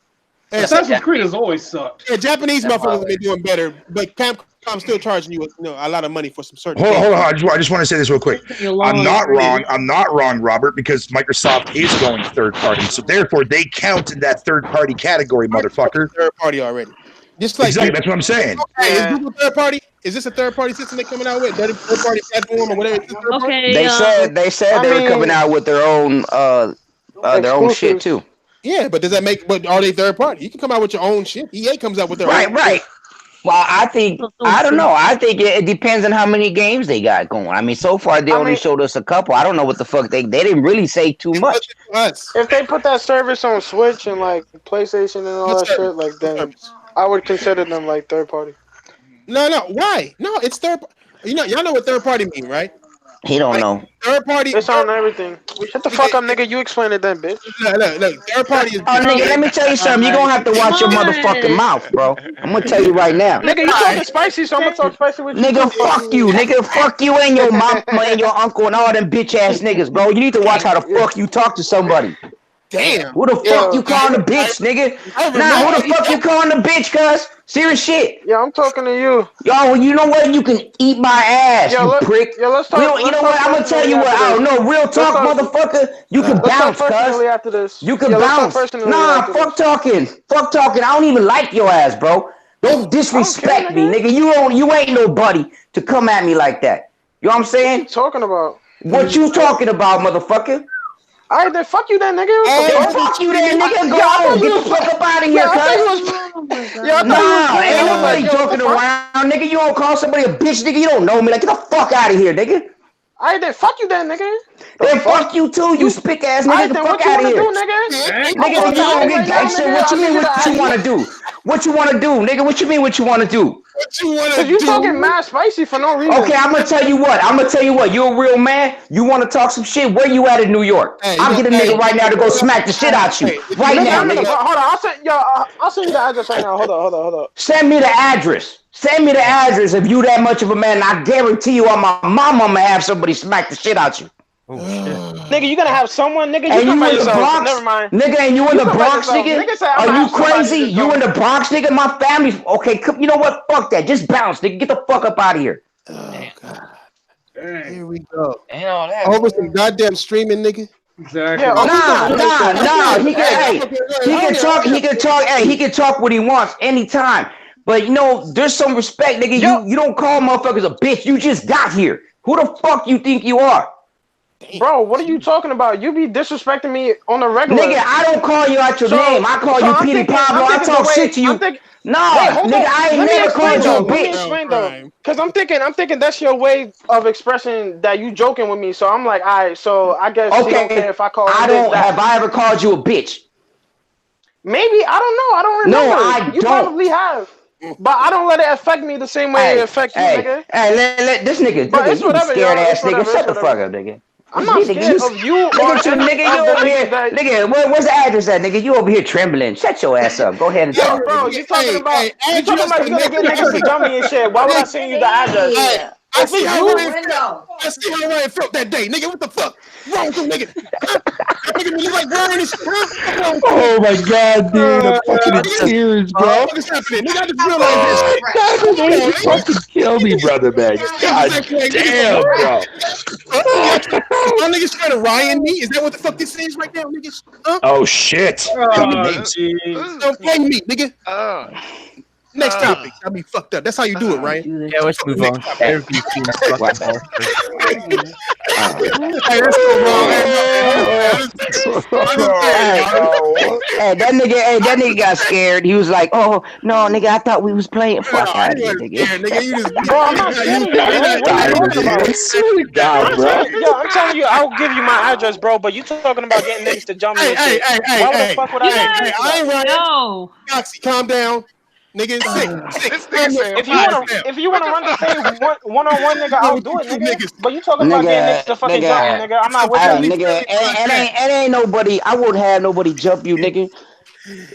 Assassin's Creed has always sucked. Yeah, Japanese motherfuckers have been doing better, but I'm still charging you a lot of money for some certain. Hold on. I just want to say this real quick. I'm not wrong, Robert, because Microsoft is going third party, so therefore they count in that third party category, motherfucker. Third party already. Just like exactly, that's what I'm saying. Okay, is Google third party? Is this a third party system they're coming out with? Third party platform or whatever? Okay. They said they were coming out with their own shit too. Yeah, but does that make? But are they third party? You can come out with your own shit. EA comes out with their own. Right. Well, I don't know. I think it depends on how many games they got going. I mean, so far they only showed us a couple. I don't know what the fuck they didn't really say too much. If they put that service on Switch and like PlayStation and all that shit, like then I would consider them like third party. No. Why? No, it's third. Y'all know what third party mean, right? He don't know. Third party. It's on everything. Shut the fuck up, nigga. You explain it then, bitch. Look. Third party is. Oh, nigga, let me tell you something. You're gonna have to watch your motherfucking mouth, bro. I'm gonna tell you right now. Nigga, you talking spicy, so I'm gonna talk spicy with you. Nigga, fuck you. Nigga, fuck you and your mama and your uncle and all them bitch ass niggas, bro. You need to watch how the fuck you talk to somebody. Damn. Who the fuck you calling a bitch, nigga? Nah, who the fuck you calling a bitch, cuz? Serious shit. Yeah, I'm talking to you. Yo, you know what? You can eat my ass, you prick. Yo, let's talk. You know what? I'm gonna tell you what. I don't know. Real talk, motherfucker. You can bounce, cuz. After this. You can bounce. Nah, fuck talking. Fuck talking. I don't even like your ass, bro. Don't disrespect me, nigga. You ain't nobody to come at me like that. You know what I'm saying? What you talking about? What you talking about, motherfucker? All right, then fuck you then, nigga. Fuck you then, nigga. Go on. Get the fuck up out of here, cuz. Nah, ain't nobody joking around, nigga. You don't call somebody a bitch, nigga. You don't know me. Like, get the fuck out of here, nigga. All right, then fuck you then, nigga. Then fuck you too, you spick ass nigga. Get the fuck out of here. Nigga, you don't get gangster. What you mean what you want to do? What you want to do, nigga? What you mean what you want to do? What you want to do? Cause you talking mad spicy for no reason. Okay, I'm gonna tell you what. You a real man. You want to talk some shit? Where you at in New York? I'll get a nigga right now to go smack the shit out you. Right now, nigga. Hold on, I'll send you the address right now. Hold on. Send me the address. Send me the address if you that much of a man. I guarantee you, on my mama, I'ma have somebody smack the shit out you. Oh shit. Nigga, you gonna have someone, nigga. And you in the yourself. Bronx? Never mind. Nigga, and you in the Bronx, nigga? Are you crazy? You in the Bronx, nigga? My family. Okay, you know what? Fuck that. Just bounce, nigga. Get the fuck up out of here. Oh god. Here we go. Ain't all that. Over some goddamn streaming, nigga. Exactly. Yeah, nah. He can talk. Hey, he can talk what he wants anytime. But you know, there's some respect, nigga. You don't call motherfuckers a bitch. You just got here. Who the fuck you think you are? Bro, what are you talking about? You be disrespecting me on the regular. Nigga, I don't call you out your name. I call you Petey Pablo. I talk shit to you. Nigga, I ain't never called you a bitch. Because I'm thinking that's your way of expressing that you joking with me. So I'm like, all right, so I guess you don't care if I call you have I ever called you a bitch? Maybe, I don't know. I don't remember. No, I don't. You probably have. But I don't let it affect me the same way it affects you, nigga. Hey, let this nigga, you scared ass nigga. Shut the fuck up, nigga. I'm not scared of you. Nigga, you over here. Nigga, where's the address at, nigga? You over here trembling. Shut your ass up. Go ahead and talk. Bro, you talking about you gonna get niggas to jump me and shit. Why would I send you the address? I see how Ryan felt that day, nigga. What the fuck? Wrong with you, nigga? Nigga, you like wearing this? Oh my god, dude! I'm fucking in tears, bro. What's happening? Nigga, I just realized this. You fucking kill me, brother, man. God damn, bro. My niggas trying to Ryan me? Is that what the fuck this is right now, niggas? Huh? Oh shit! Don't play me, nigga. Next topic. I be fucked up. That's how you do it, right? Yeah, let's move on. Every team is fucking Hey, that nigga got scared. He was like, "Oh no, nigga, I thought we was playing." Fuck out of here, nigga. Bro, I'm not scared. God, bro. Yo, I'm telling you, I'll give you my address, bro. But you talking about getting niggas to jump me? Why the fuck would I? I ain't right. No. Foxy, calm down. Nigga, sick. If you wanna run the same one-on-one, nigga, I'll do it, nigga. But you talking about getting niggas to fucking jump me, nigga? I'm not with you, nigga. It ain't nobody. I wouldn't have nobody jump you, nigga.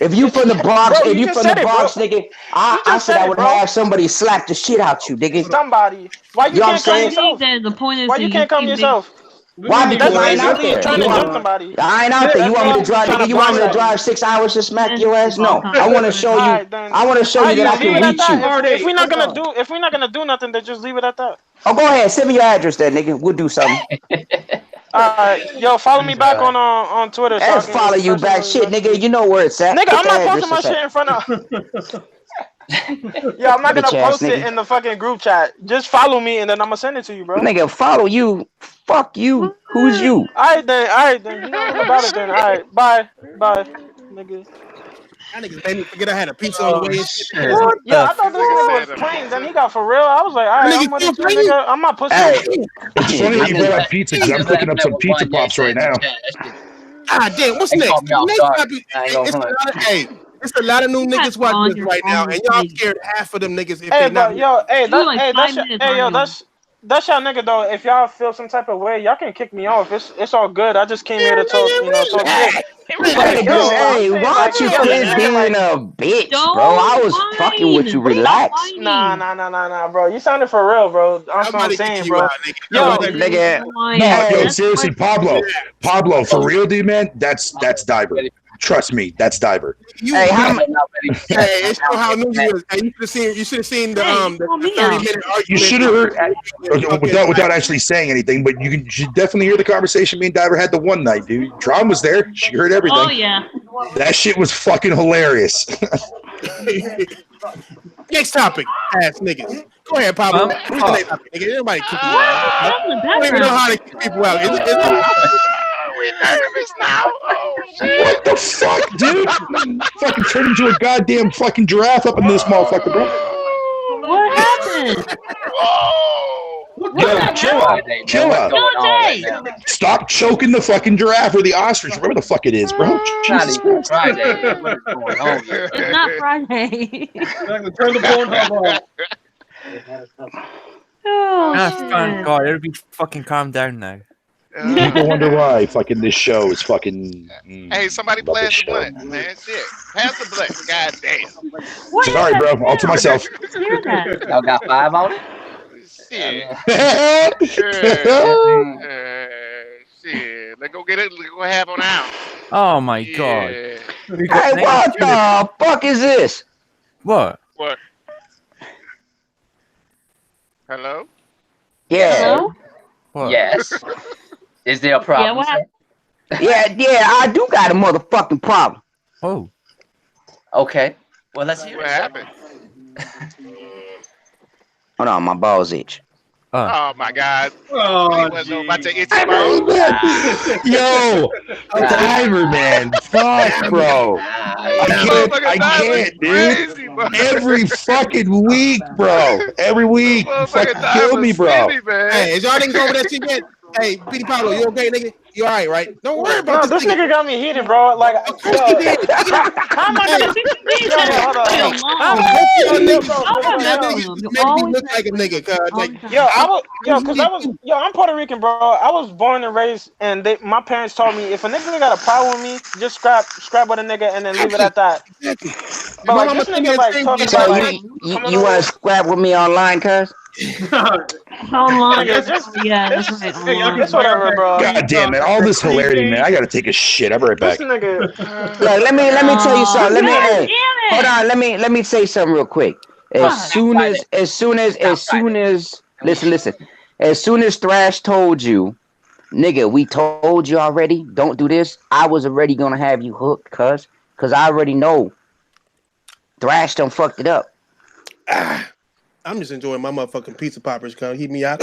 If you from the Bronx, nigga, I said I would have somebody slap the shit out you, nigga. Somebody. Why you can't come yourself? The point is, why you can't come yourself? Why? Because I ain't out there. I ain't out there. You want me to drive? Nigga, you want me to drive 6 hours to smack your ass? No. I want to show you. I want to show you that I can reach you. If we're not gonna do nothing, then just leave it at that. Oh, go ahead. Send me your address, there, nigga. We'll do something. Yo, follow me back on Twitter. Let's follow you back, shit, nigga. You know where it's at. Nigga, I'm not posting my shit in front of. Yeah, I'm not gonna post it in the fucking group chat. Just follow me and then I'm gonna send it to you, bro. Nigga, follow you. Fuck you. Who's you? Alright then. You know about it then. Alright, bye, nigga. That nigga made me forget I had a pizza on the way. Yeah, I thought this nigga was playing. Then he got for real. I was like, alright, I'm not pussy. It's funny that you brought up pizza because I'm cooking up some pizza pops right now. Ah, damn, what's next? It's a lot of new niggas watching this right now, and y'all scared half of them niggas if they not. Yo, that's y'all nigga though. If y'all feel some type of way, y'all can kick me off. It's all good. I just came here to talk, talk shit. Hey, why you quit being a bitch, bro? I was fucking with you. Relax. Nah, bro. You sounded for real, bro. That's what I'm saying, bro. Nigga. Yo, seriously, Pablo, for real, dude, man. That's Diver. Trust me, that's Diver. Hey, it's how new you is. Hey, you should have seen the 30-minute argument. You should have heard without actually saying anything, but you should definitely hear the conversation me and Diver had the one night, dude. Tron was there. She heard everything. Oh yeah. That shit was fucking hilarious. Next topic, ass niggas. Go ahead, Pablo. Next topic, nigga. Everybody kick you out. I don't even know how to kick people out. We're nervous now. Oh, shit. What the fuck, dude? Fucking turned into a goddamn fucking giraffe up in this motherfucker, bro. What happened? Yo, chill out. Stop choking the fucking giraffe or the ostrich, whatever the fuck it is, bro. Jesus Christ. It's not Friday. Turn the Pornhub off. Thank God, everybody fucking calm down now. People wonder why fucking this show is fucking. Hey, somebody pass the blunt, man. Shit. Pass the blunt. God damn. Sorry, bro. All to myself. Y'all got 5 on it? Shit. Let's go get it. Let's go have on out. Oh my God. Hey, what the fuck is this? What? What? Hello? Yeah. Hello? What? Yes. Is there a problem? Yeah, what happened? Yeah, I do got a motherfucking problem. Oh. Okay. Well, let's hear What it. happened? Hold on, my balls itch. Oh my God. Oh, Yo, Diver, man. Fuck, bro. I can't, dude. Every fucking week, bro. Every week. You fucking kill me, bro. Hey, is y'all didn't go over that shit yet? Hey, Petey Pablo, you okay, nigga? You all right? Don't worry about this nigga got me heated, bro. Like, how am I gonna make me look like a nigga, cuz I'm Puerto Rican, bro. I was born and raised, and my parents told me if a nigga got a problem with me, just scrap with a nigga and then leave it at that. But like this nigga like talking So about you want to scrap with me online, cuz? Online. That's right. It's whatever, bro. God damn it. All this hilarity, man. I gotta take a shit. I'll be right back. This nigga. Look, let me tell you something. Hold on. Let me say something real quick. As soon as listen. As soon as Thrash told you, nigga, we told you already, don't do this. I was already gonna have you hooked, cuz I already know Thrash done fucked it up. I'm just enjoying my motherfucking pizza poppers. Come heat me out.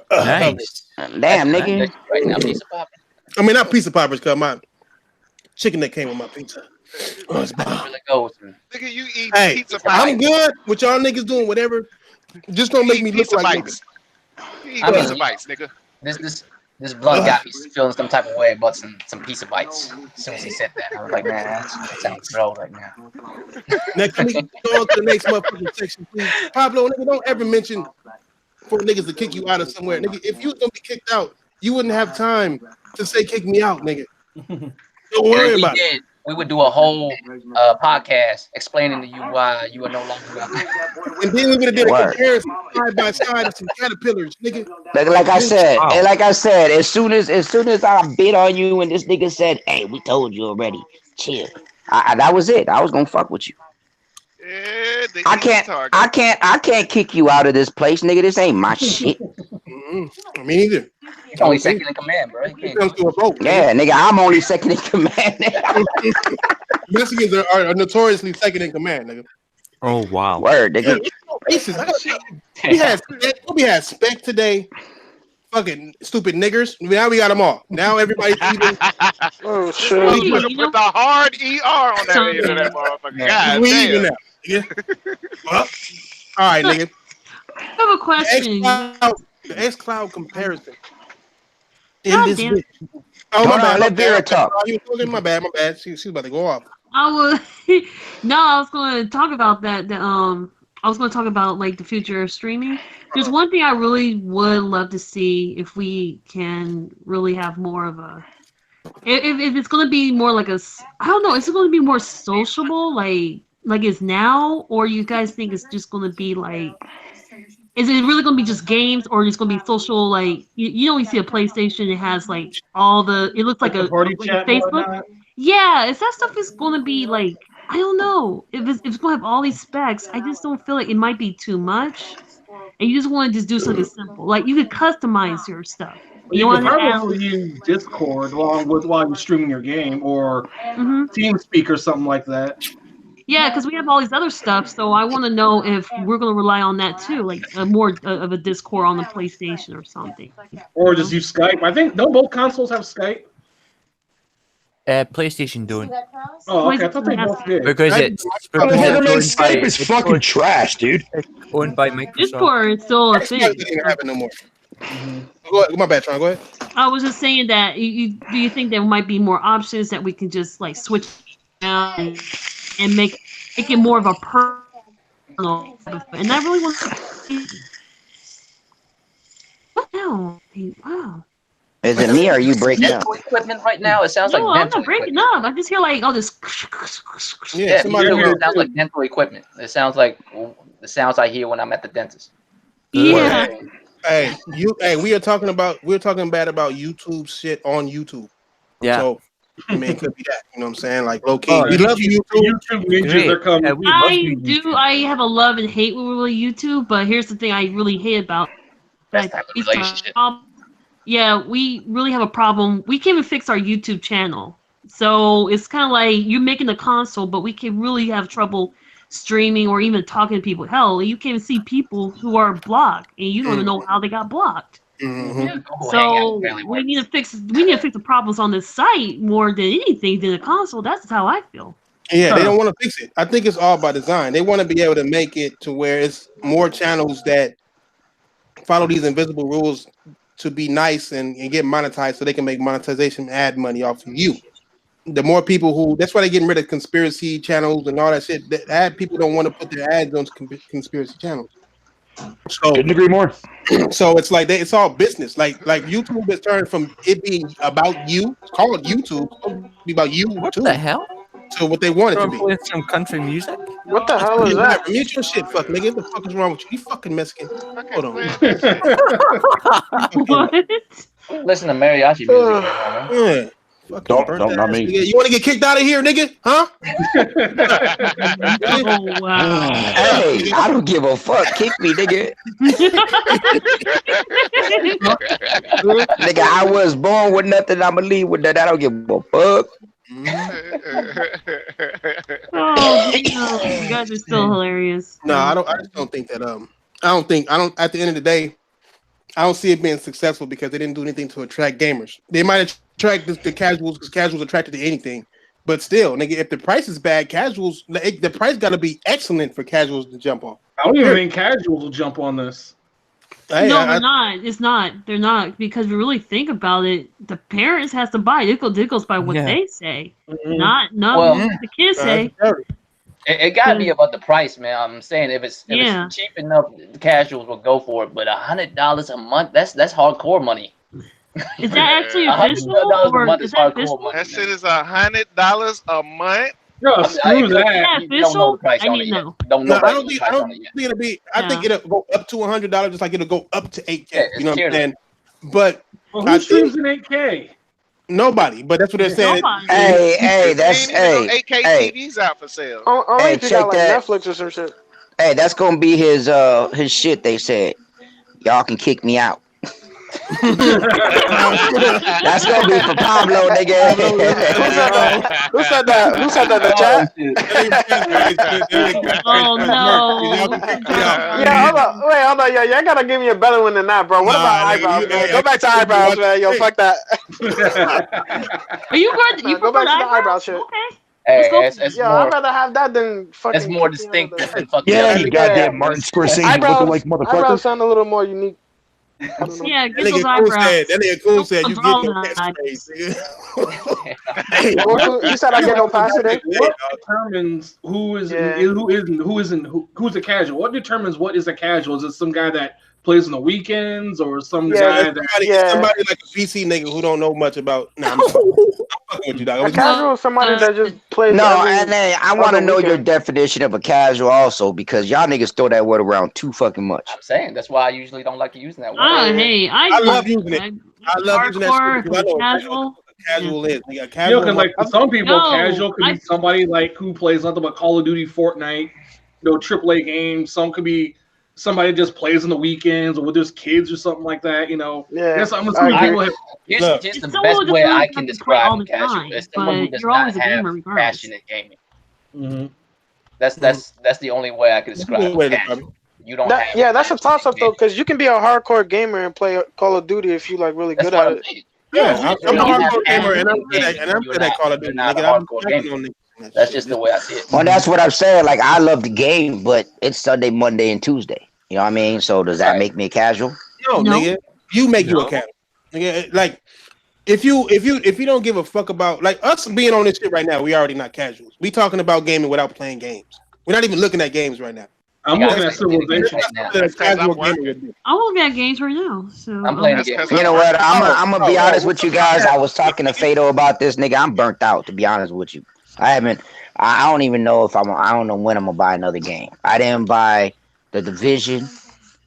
Nice. Damn, nigga. Right now, pizza pop. I mean, not pizza poppers, cause my chicken that came with my pizza. Oh, it's bomb. Nigga, you eat Hey, pizza pie. I'm good with y'all niggas doing whatever. Just don't make me look like niggas. You eat pizza bites, nigga. This blunt got me feeling some type of way about some pizza bites. As soon as he said that, I was like, man, that sounds droll right now. Next, can we go on to the next motherfucking section, please? Pablo, nigga, don't ever mention for niggas to kick you out of somewhere. Nigga, if you was gonna be kicked out, you wouldn't have time to say kick me out, nigga. Don't worry about it. We would do a whole podcast explaining to you why you are no longer out there. And then we would have did a comparison side by side of some caterpillars, nigga. Like I said, as soon as I bit on you and this nigga said, "Hey, we told you already, chill." That was it. I was gonna fuck with you. Yeah, I can't kick you out of this place, nigga. This ain't my shit. I mean, either. He's only second in command, bro. Yeah, nigga, I'm only second in command. Mexicans are notoriously second in command, nigga. Oh wow. Word, nigga. We had Spec today. Fucking stupid niggers. Now we got them all. Now everybody's even. Oh shit! Put the hard ER on that end of that motherfucker. God we damn. even now. Nigga. Well, all right, nigga. I have a question. The xCloud comparison. God In this damn. bitch. Oh, my bad. Let Vera talk. You were talking, my bad. She's about to go off. I was going to talk about that. I was going to talk about like the future of streaming. There's one thing I really would love to see if we can really have more of a. If it's going to be more like I don't know, is it going to be more sociable like it's now, or you guys think it's just going to be like? Is it really going to be just games, or is it going to be social? Like you know, you see a PlayStation, it has like all the. It looks like a party like chat a Facebook. Yeah, is that stuff is going to be like? I don't know if it's going to have all these specs. I just don't feel like it might be too much, and you just want to just do something simple. Like you could customize your stuff. Well, you could probably use Discord along with while you're streaming your game, or TeamSpeak or something like that. Yeah, because we have all these other stuff, so I want to know if we're going to rely on that too, like more of a Discord on the PlayStation or something. Or just use Skype. I think don't both consoles have Skype? PlayStation don't. Oh, okay. I thought they both did. Because it's Skype is fucking trash, dude. Owned by Microsoft. Discord is still a thing. Doesn't happen no more. Go ahead, my bad, Tron. Go ahead. I was just saying that do you think there might be more options that we can just like switch around and make it more of a personal? And I really want to. What now? Wow. Is it me or are you breaking up? Dental equipment right now. It sounds like I'm dental not breaking up. I just hear like all this. Yeah, it sounds like dental equipment. It sounds like the sounds I hear when I'm at the dentist. Yeah. Hey, we're talking bad about YouTube shit on YouTube. Yeah. So I mean, it could be that. You know what I'm saying? Like low key, we love YouTube. YouTube ninjas are coming. I have a love and hate with YouTube, but here's the thing I really hate about that relationship. Yeah, we really have a problem. We can't even fix our YouTube channel. So it's kind of like you're making a console, but we can really have trouble streaming or even talking to people. Hell, you can't even see people who are blocked, and you don't even know how they got blocked. So we need to fix the problems on this site more than anything than the console. That's how I feel. Yeah, they don't want to fix it. I think it's all by design. They want to be able to make it to where it's more channels that follow these invisible rules to be nice and get monetized so they can make monetization ad money off of you. The more people that's why they're getting rid of conspiracy channels and all that shit. The ad people don't want to put their ads on conspiracy channels. So couldn't agree more. So it's like it's all business. Like YouTube has turned from it being about you, it's called YouTube, to be about you. What the hell? So what they want it to be. Some country music? What the hell is that? Mute your shit, fuck nigga. What the fuck is wrong with you? You fucking Mexican. Hold on. What? Listen to mariachi music. Yeah. Don't not me. Nigga. You want to get kicked out of here, nigga? Huh? Oh wow. Hey, I don't give a fuck. Kick me, nigga. Nigga, I was born with nothing. I'ma leave with that. I don't give a fuck. Oh, you guys are still hilarious. No, I just don't think that. I don't. At the end of the day, I don't see it being successful because they didn't do anything to attract gamers. They might attract the casuals because casuals attracted to anything, but still, nigga, if the price is bad, casuals the price got to be excellent for casuals to jump on. I don't even think casuals will jump on this. They're not. It's not. They're not because if you really think about it, the parents has to buy. It goes by what they say, not what the kids say. It gotta be about the price, man. I'm saying if it's cheap enough, the casuals will go for it. But $100 a month, that's hardcore money. Is that actually official? Or is that that shit is $100 a month. No, screw that. Is that official? I mean, no. I don't think it'll be. I think it'll go up to $100, just like it'll go up to 8K. Yeah, you know what I'm saying? But who streams in 8K? Nobody. But that's what they're saying. Hey, that's 8K TVs out for sale. Only if you got like Netflix or some shit. Hey, that's gonna be his shit. They said, y'all can kick me out. That's gonna be for Pablo, nigga. Who said that? Who said that in the chat? Oh no! Yeah, hold on. Yeah, y'all gotta give me a better one than that, bro. What about eyebrows, man? Go back to eyebrows, man. Yo, fuck that. Are you good? You go back to the eyebrow shit. Okay. Hey, it's yeah, more, I'd rather have that than fucking. It's more distinct than fucking. Yeah, you goddamn Martin Scorsese looking like motherfucker. Eyebrows sound a little more unique. Yeah, get those eyebrows. That nigga Cool said you get no catchphrase. He said I get no pass today. What determines who's a casual? What determines what is a casual? Is it some guy that plays on the weekends or some guy that somebody like a PC nigga who don't know much about? Nah, I'm fucking with you, dog. A casual is somebody that just plays. No, and I want to know your definition of a casual also because y'all niggas throw that word around too fucking much. I'm saying that's why I usually don't like using that word. Hey, I love using it. I love using that shit because I know casual. Casual is. You know, because like for some people, casual could be somebody like who plays nothing but Call of Duty, Fortnite, AAA games. Some could be somebody that just plays on the weekends or with their kids or something like that. You know, yeah. I'm assuming people have. Here's the best way I can describe a casual is someone who does not have passion in gaming. Mm-hmm. That's the only way I can describe casual. You don't. That's a toss up though, because you can be a hardcore gamer and play Call of Duty if you like really good at it. Yeah, I'm a hardcore gamer and I'm good at Call of Duty. That's just the way I see it. Well, that's what I'm saying. Like I love the game, but it's Sunday, Monday, and Tuesday. You know what I mean? So does that make me a casual? No, nigga. You make you a casual. Nigga, like if you don't give a fuck about like us being on this shit right now, we already not casuals. We talking about gaming without playing games. We're not even looking at games right now. I'm looking at Civilization. I'm looking at games right now. So I'm playing the game. You know what? I'm gonna be honest with you guys. I was talking to Fado about this nigga. I'm burnt out, to be honest with you. I don't even know if I don't know when I'm gonna buy another game. I didn't buy The Division.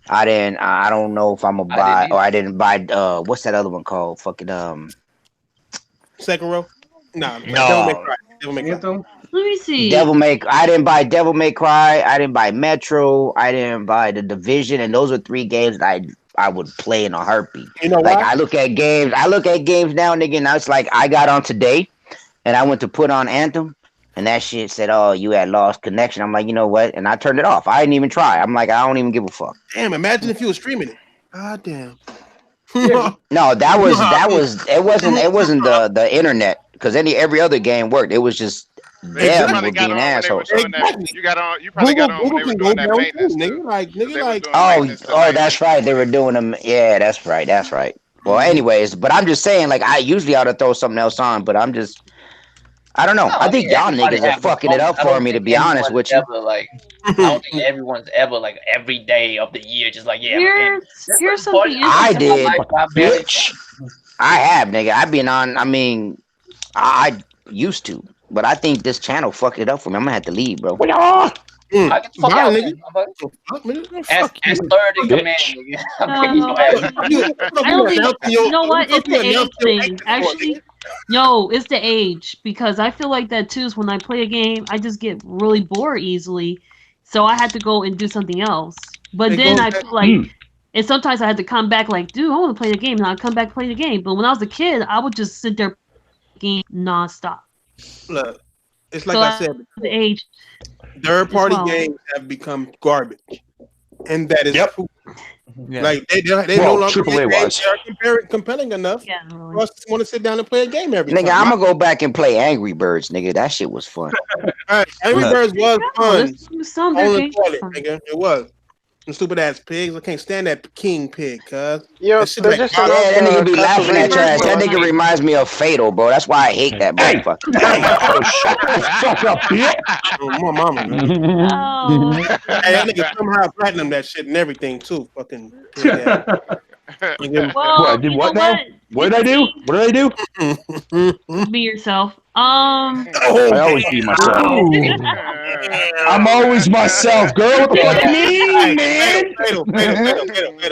I don't know if I'm gonna buy I didn't buy what's that other one called? Fucking Sekiro? No. Devil May Cry. Let me see. I didn't buy Devil May Cry. I didn't buy Metro. I didn't buy The Division, and those are 3 games that I would play in a heartbeat. You know like why? I look at games now, nigga. Now it's like I got on today, and I went to put on Anthem, and that shit said, "Oh, you had lost connection." I'm like, you know what? And I turned it off. I didn't even try. I'm like, I don't even give a fuck. Damn! Imagine if you were streaming it. God damn. No, that was it wasn't the internet because every other game worked. It was just them were being assholes. You probably got on when they were doing that maintenance. Oh, that's right. They were doing them. Yeah, that's right. Well, anyways, but I'm just saying, like, I usually ought to throw something else on, but I don't know. I think y'all niggas are fucking it up for me, to be honest with you. I don't think everyone's ever like every day of the year just like Here's something I did, bitch. I have, nigga. I've been on. I mean, I used to, but I think this channel fucked it up for me. I'm gonna have to leave, bro. I get the fuck out, nigga. As third in command, nigga. You know what? It's the age thing. Actually, no, it's the age because I feel like that too. Is when I play a game, I just get really bored easily, so I had to go and do something else. But then I feel like, and sometimes I had to come back like, dude, I want to play the game, and I'd come back play the game. But when I was a kid, I would just sit there, game nonstop. Look, it's like I said. The age. Third-party games have become garbage, and that is true. Yeah. Like they no longer are compelling enough for us to want to sit down and play a game every time. Nigga, I'm gonna go back and play Angry Birds, nigga. That shit was fun. Angry Birds was fun. On the toilet, nigga. It was. Them stupid ass pigs. I can't stand that king pig, cuz. Yo, that nigga be laughing at your ass. That nigga reminds me of Fatal, bro. That's why I hate that motherfucker. Shut up, bitch. My mama, man. Oh. Hey, that nigga somehow platinum that shit and everything too. Fucking. What did what now? What did I do? What did I do? Be yourself. I always be myself. I'm always myself, girl. What the fuck you mean, man?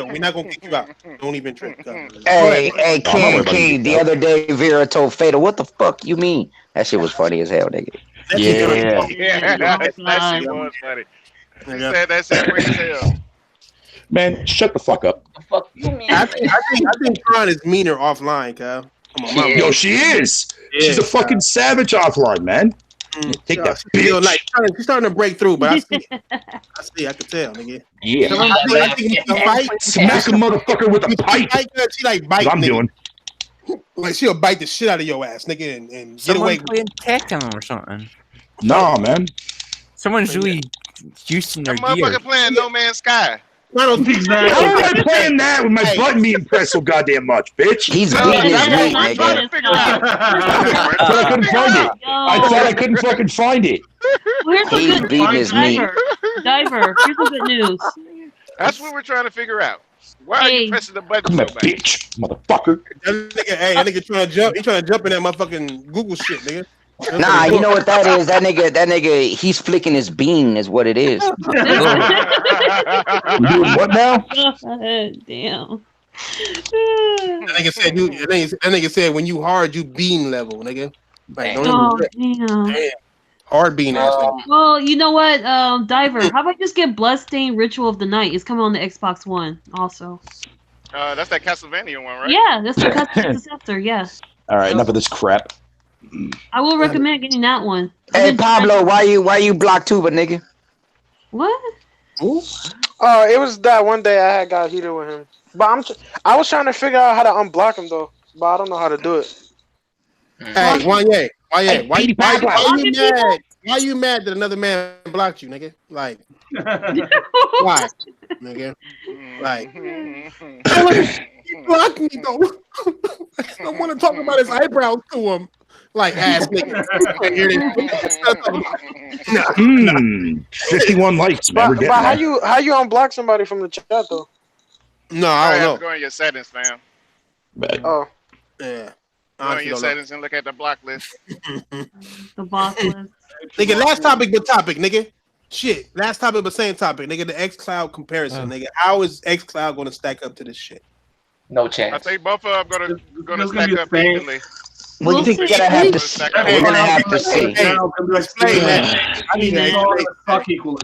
We're not gonna kick you out. Don't even trip. Hey, King. The other day, Vera told Fatal, "What the fuck you mean?" That shit was funny as hell, nigga. That shit was funny. He said that shit funny as hell. Man, shut the fuck up. The fuck you mean? I think Tron is meaner offline, Kyle. Come on, mama. Yo, she is. She's a fucking savage offline, man. Take that, bitch. Like, she's starting to break through, but I see. I can tell, nigga. Yeah. Smack a motherfucker with a pipe. She like bite. I'm doing. Like she'll bite the shit out of your ass, nigga, and get away. Playing Tekken or something. Nah, man. Someone's really juicing their gear. Motherfucker playing No Man's Sky. How am I playing that with my button being pressed so goddamn much, bitch? He's beating his meat, nigga. I thought I couldn't find it. I thought I couldn't fucking find it. Well, here's He's the beating good his meat. Diver, here's the good news. That's what we're trying to figure out. Why are you pressing the button so bad? Bitch, motherfucker. That nigga trying to jump. He trying to jump in that motherfucking Google shit, nigga. Nah, you know what that is? That nigga, he's flicking his bean, is what it is. You doing what now? Damn. That nigga said when you hard, you bean level, nigga. Like, Oh, damn. Hard bean ass nigga. Well, you know what, Diver? How about just get Bloodstained Ritual of the Night? It's coming on the Xbox One also. That's that Castlevania one, right? Yeah, that's the Castlevania Scepter. Yeah, All right, enough of this crap. I will recommend getting that one. Hey Pablo, why you block Tuba, nigga? What? It was that one day I had got heated with him, but I was trying to figure out how to unblock him though, but I don't know how to do it. Hey, Wanye, why you mad? Why you mad that another man blocked you, nigga? Like, why, nigga? Like, he blocked me though. I don't want to talk about his eyebrows to him. Like ass nigga. 51 likes. But how you unblock somebody from the chat though? No, I don't know. Go in your settings, fam. Oh, yeah. Go in your settings and look at the block list. The block list. Nigga, last topic but topic, nigga. Shit, last topic but same topic, nigga. The xCloud comparison, nigga. How is xCloud going to stack up to this shit? No chance. I think both of them gonna stack up evenly. Well, you think we're gonna have to see? We're gonna have to see. Explain that. I need suck equally.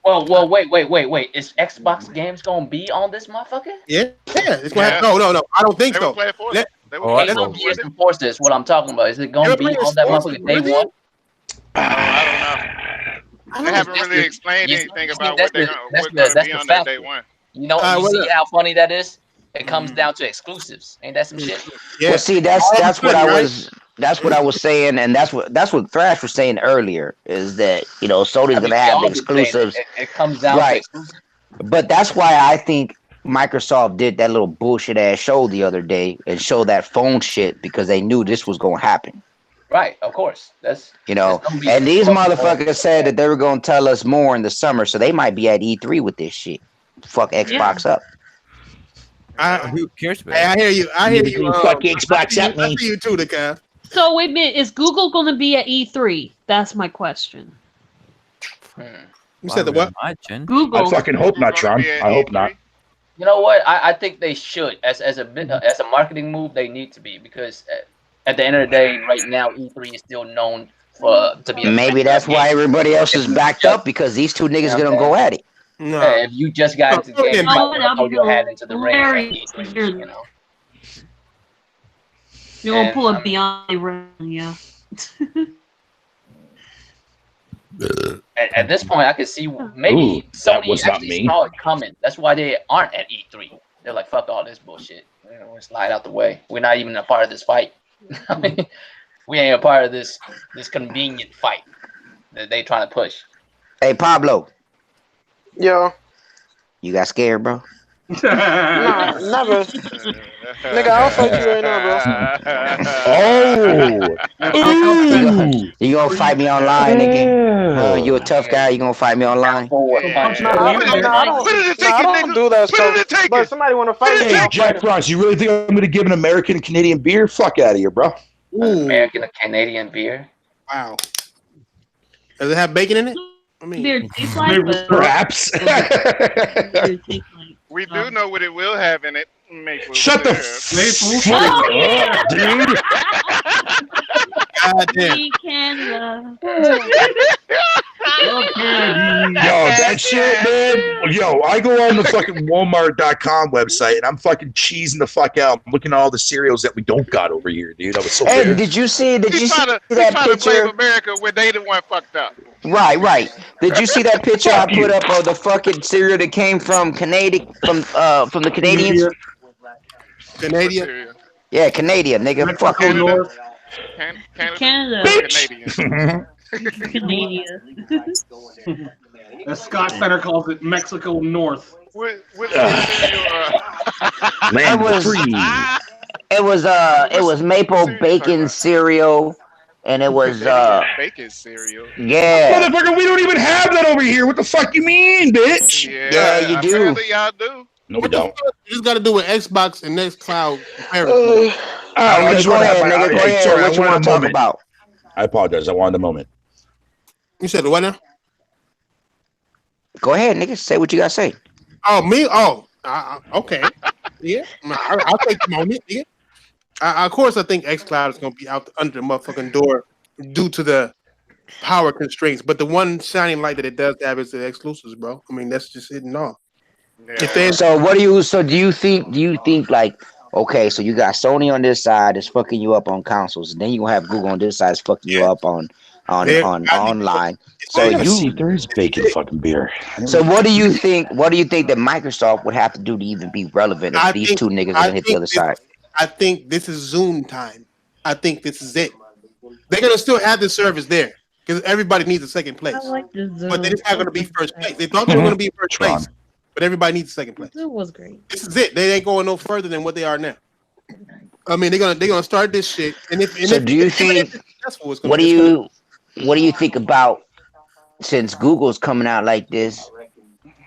Well, wait. Is Xbox games gonna be on this motherfucker? Yeah. It's gonna have, no. I don't think so. Let's enforce this. What I'm talking about is it gonna be on that motherfucker day one? I don't know. They haven't really explained anything about what they're gonna be on that day one. You know, you see how funny that is? It comes down to exclusives. Ain't that some shit? Well, see, that's what I was saying, and that's what Thrash was saying earlier. Is that Sony's gonna have exclusives? It comes down to exclusives. But that's why I think Microsoft did that little bullshit ass show the other day and show that phone shit because they knew this was gonna happen. Right, of course. That's and these motherfuckers said that they were gonna tell us more in the summer, so they might be at E3 with this shit. Fuck Xbox up. Who cares about I hear you. Fuck Xbox up, I see you too, the guy. So wait a minute, is Google going to be at E3? That's my question. You said the what? Google. I fucking hope not, Tron. I hope not. You know what? I think they should, as a marketing move, they need to be, because at the end of the day, right now E3 is still known to be. Maybe that's why everybody else is backed up, because these two niggas gonna go at it. No. If you just got into the game, throw your hat into the ring. You're gonna pull a Beyond run, yeah. At this point, I can see maybe Sony actually saw it coming. That's why they aren't at E3. They're like, fuck all this bullshit. We'll slide out the way. We're not even a part of this fight. I mean, we ain't a part of this convenient fight that they trying to push. Hey, Pablo. Yo. You got scared, bro? Nah, never. Nigga, I'll fight you right now, bro. You gonna fight me online, nigga? You a tough guy? You gonna fight me online? I don't do that stuff. But somebody want to fight me? Hey, Jack Frost, you really think I'm going to give an American and Canadian beer? Fuck out of here, bro. American and Canadian beer? Wow. Does it have bacon in it? I mean, beer tastes like, perhaps. We do know what it will have in it. Maple Shut the fuck up, dude. God damn. Yo, that shit, man. Yo, I go on the fucking Walmart.com website and I'm fucking cheesing the fuck out. I'm looking at all the cereals that we don't got over here, dude. I was so Hey, weird. did you see that to blame picture? America when they the one fucked up. Right. Did you see that picture I put up of the fucking cereal that came from from the Canadians? Canadian? Yeah, Canadian, nigga. Fuck Canada. Canadian. As Scott Center calls it, Mexico North. What cereal? Land was free. It was maple bacon cereal, and it was bacon cereal. Yeah, motherfucker, we don't even have that over here. What the fuck you mean, bitch? Yeah, you do. Apparently y'all do. No, we don't. You just got to do with Xbox and xCloud comparison. Okay, go ahead, nigga. Go ahead. Sorry, What you want to talk about? I apologize. I wanted a moment. You said what now? Go ahead, nigga. Say what you got to say. Oh, me? Oh, okay. Yeah, I'll take the moment. Yeah. Of course, I think xCloud is going to be out under the motherfucking door due to the power constraints. But the one shining light that it does have is the exclusives, bro. I mean, that's just it and all. Yeah. So do you think like, okay, so you got Sony on this side is fucking you up on consoles, and then you gonna have Google on this side is fucking you up on online. So there is bacon fucking beer. So what do you think? What do you think that Microsoft would have to do to even be relevant if these two niggas are gonna hit the other side? I think this is Zoom time. I think this is it. They're gonna still have the service there because everybody needs a second place. I like the Zoom. But they're not gonna be first place. They thought they were gonna be first place, but everybody needs a second place. It was great. This is it. They ain't going no further than what they are now. I mean, they're gonna start this shit. Do you think? What do you think about since Google's coming out like this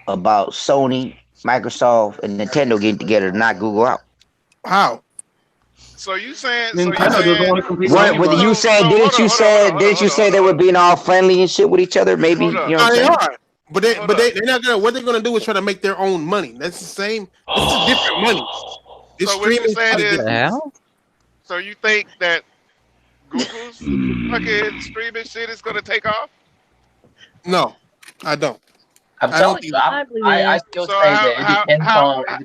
about Sony, Microsoft, and Nintendo getting together to knock Google out? How? So you saying? What you saying? Didn't you say they were being all friendly and shit with each other? Maybe you know what I'm saying? Are. But they're not gonna. What they're gonna do is try to make their own money. That's the same. This is different money. This So what you saying is? hell? So you think that Google's fucking streaming shit is gonna take off? No, I don't. I'm telling you, I still say that it depends on the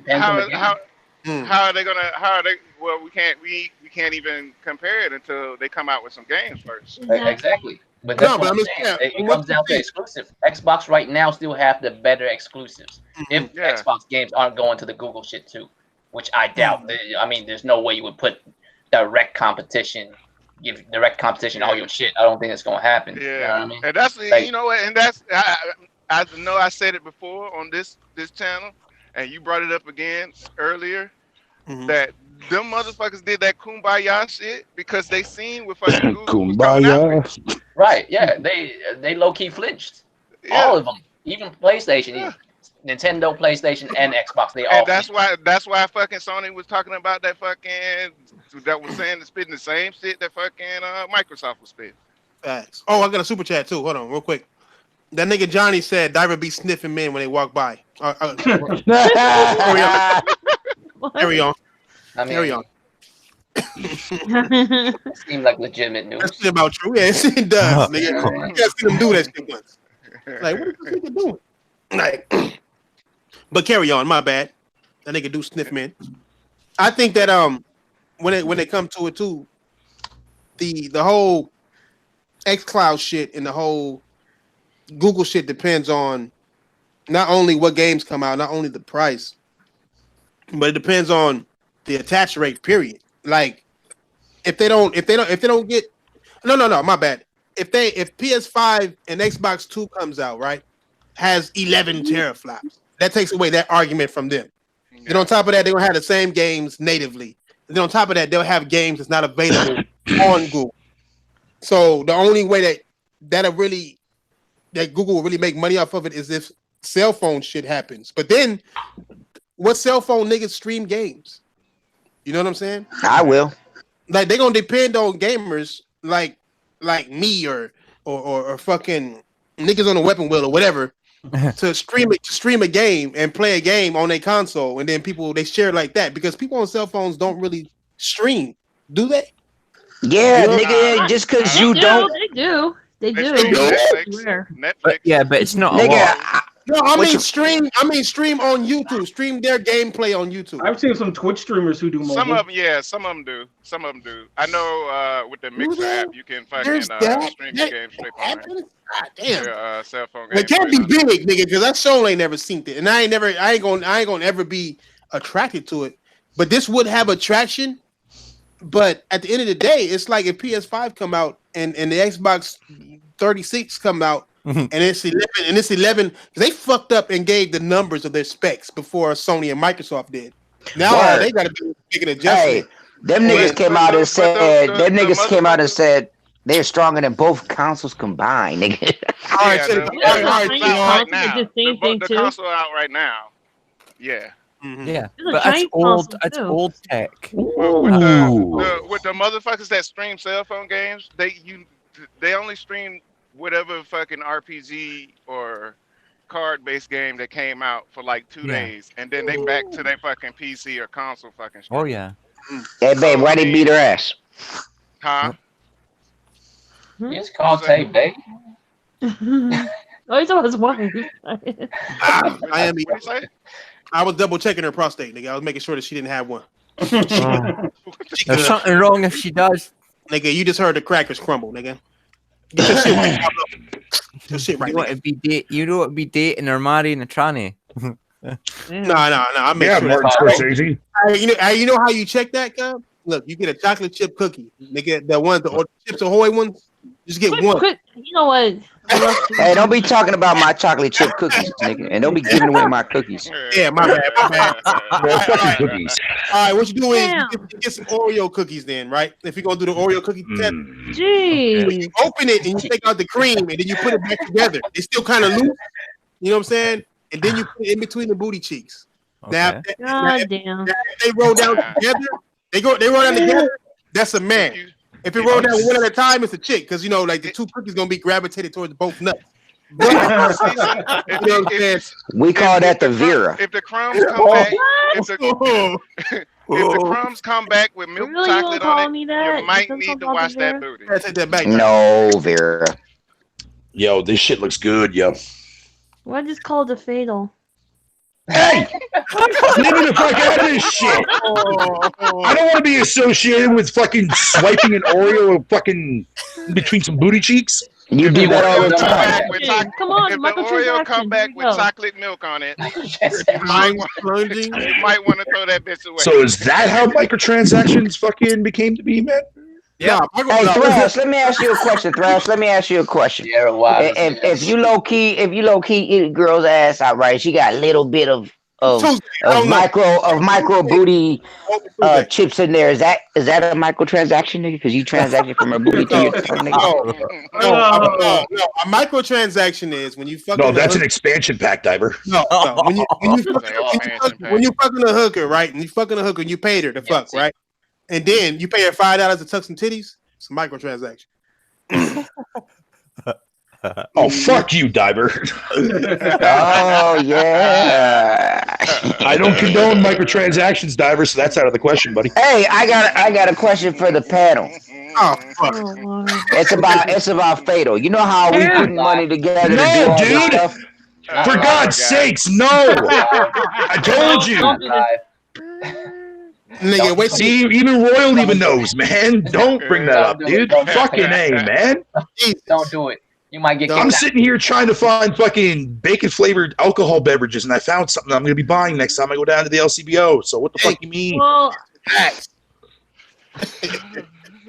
game. How are they gonna? How are they? Well, we can't even compare it until they come out with some games first. Exactly. But that's what I'm saying. It comes down to exclusive. Xbox right now still have the better exclusives. If Xbox games aren't going to the Google shit too, which I doubt. I mean, there's no way you would put direct competition, give direct competition all your shit. I don't think it's gonna happen. Yeah, you know what I mean? And that's Like, you know what, and that's I know I said it before on this channel, and you brought it up again earlier. That them motherfuckers did that kumbaya shit because they seen with fucking Google kumbaya. Right? Yeah, they low key flinched. All of them, even PlayStation, Nintendo, PlayStation, and Xbox. They all. And that's why fucking Sony was talking about that fucking that was saying spitting the same shit that fucking Microsoft was spitting. Facts. Oh, I got a super chat too. Hold on, real quick. That nigga Johnny said Diver be sniffing men when they walk by. Carry on. Carry on. Seemed like legitimate news. That's about true. Yeah, it does. Nigga. You gotta see them do that shit once. Like, what is this nigga doing? Like, but carry on. My bad. That nigga do sniff men. I think that when they come to it too, the whole xCloud shit and the whole Google shit depends on not only what games come out, not only the price, but it depends on the attach rate. Period. Like, if they don't get no, my bad. If PS5 and Xbox 2 comes out, right, has 11 teraflops, that takes away that argument from them. Then on top of that, they're gonna have the same games natively. And then on top of that, they'll have games that's not available on Google. So the only way that Google will really make money off of it is if cell phone shit happens. But then, what cell phone niggas stream games? You know what I'm saying? I will. Like, they're gonna depend on gamers like me or fucking niggas on a weapon wheel or whatever to stream a game and play a game on a console, and then they share like that because people on cell phones don't really stream, do they? Yeah, nigga, just because you don't. They do. Netflix. Yeah, but it's not a Nigga, lot. No, I mean stream on YouTube. Stream their gameplay on YouTube. I've seen some Twitch streamers who do mobile. Some of them do. I know with the Mixer app you can fucking stream your games straight on damn. Cell phone. It can't be big, nigga, because that show ain't never seen it, and I ain't gonna ever be attracted to it. But this would have attraction. But at the end of the day, it's like if PS5 come out and the Xbox 36 come out, And it's 11. And it's 11. They fucked up and gave the numbers of their specs before Sony and Microsoft did. Now all they got to do is make an adjustment. Hey, them niggas came out and said. Them niggas came out and said they're stronger than both consoles combined. Nigga. All right, the console out right now. Yeah. Yeah, but that's old. That's old tech. With the motherfuckers that stream cell phone games, they only stream whatever fucking RPG or card-based game that came out for like 2 days, and then they back to their fucking PC or console fucking stream. Oh yeah. Hey babe, why they beat her ass? Huh? It's called tape, babe. Oh, he's on his wife. I was double checking her prostate, nigga. I was making sure that she didn't have one. There's something wrong if she does. Nigga, you just heard the crackers crumble, nigga. Get your shit right. Your shit right. You know what be dating or marrying a tranny. No. I make sure Martin Scorsese. You know how you check that, guy? Look, you get a chocolate chip cookie. Nigga, the Chips Ahoy ones. Just get one. You know what? Hey, don't be talking about my chocolate chip cookies, nigga, and don't be giving away my cookies. Yeah, my bad. Cookies. All right, what you do is you get some Oreo cookies then, right? If you're going to do the Oreo cookie test, you open it and you take out the cream and then you put it back together. It's still kind of loose. You know what I'm saying? And then you put it in between the booty cheeks. Okay. Now, if they roll down together, they roll down together, that's a man. If it roll down one at a time, it's a chick, because like the two cookies gonna be gravitated towards both nuts. We call that the Vera. If the crumbs come back, if the crumbs come back with milk chocolate on it, you might need to wash that booty. Take that back. No, Vera. Yo, this shit looks good, yo. Why just call it a fatal? Hey! Leave me the fuck out of this shit! I don't want to be associated with fucking swiping an Oreo fucking between some booty cheeks. You do that all the time. Come on, if the Oreo come back with chocolate milk on it, you might want to throw that bitch away. So is that how microtransactions fucking became to be, man? Yeah. Hey, Thrash, let me ask you a question. If you low key eat a girl's ass outright, she got a little bit of micro booty chips in there. Is that a microtransaction, nigga? Because you transacted from her booty to your tongue, nigga. No. A microtransaction is when you fucking. No, that's an expansion pack, Diver. No. When you fucking a hooker, right? And you fucking a hooker, and you paid her to fuck, right? And then you pay her $5 to tuck some titties. It's a microtransaction. Oh, fuck you, Diver. Oh, yeah. I don't condone microtransactions, Diver, so that's out of the question, buddy. Hey, I got a question for the panel. Oh, fuck. It's about Fatal. You know how we put money together to do all this stuff? For God's sakes, no! I told you. Nigga, wait. See, even Royal even knows, man. Don't bring that up, dude. Fucking A, man. Don't do it. You might get. I'm sitting here trying to find fucking bacon flavored alcohol beverages, and I found something I'm going to be buying next time I go down to the LCBO. So what the fuck you mean? Well,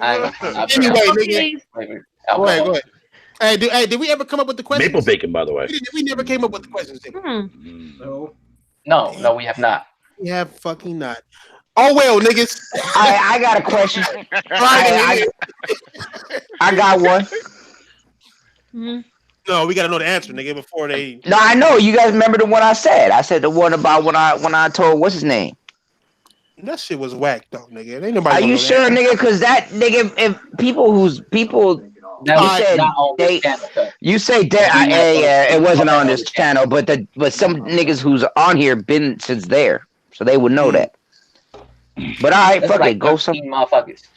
anyway, nigga. Go ahead. Hey, did we ever come up with the questions? Maple bacon, by the way. We never came up with the questions. Did we? No, we have not. We have fucking not. Oh well, niggas. I got a question. I got one. No, we gotta know the answer, nigga, before they. No, I know. You guys remember the one I said? I said the one about when I told what's his name. That shit was whack, though, nigga. Ain't nobody. Are you sure, nigga? Because that nigga, if people. You say that it wasn't on this channel, but some niggas who's on here been since there, so they would know that. But all right, fuck it, go some motherfuckers.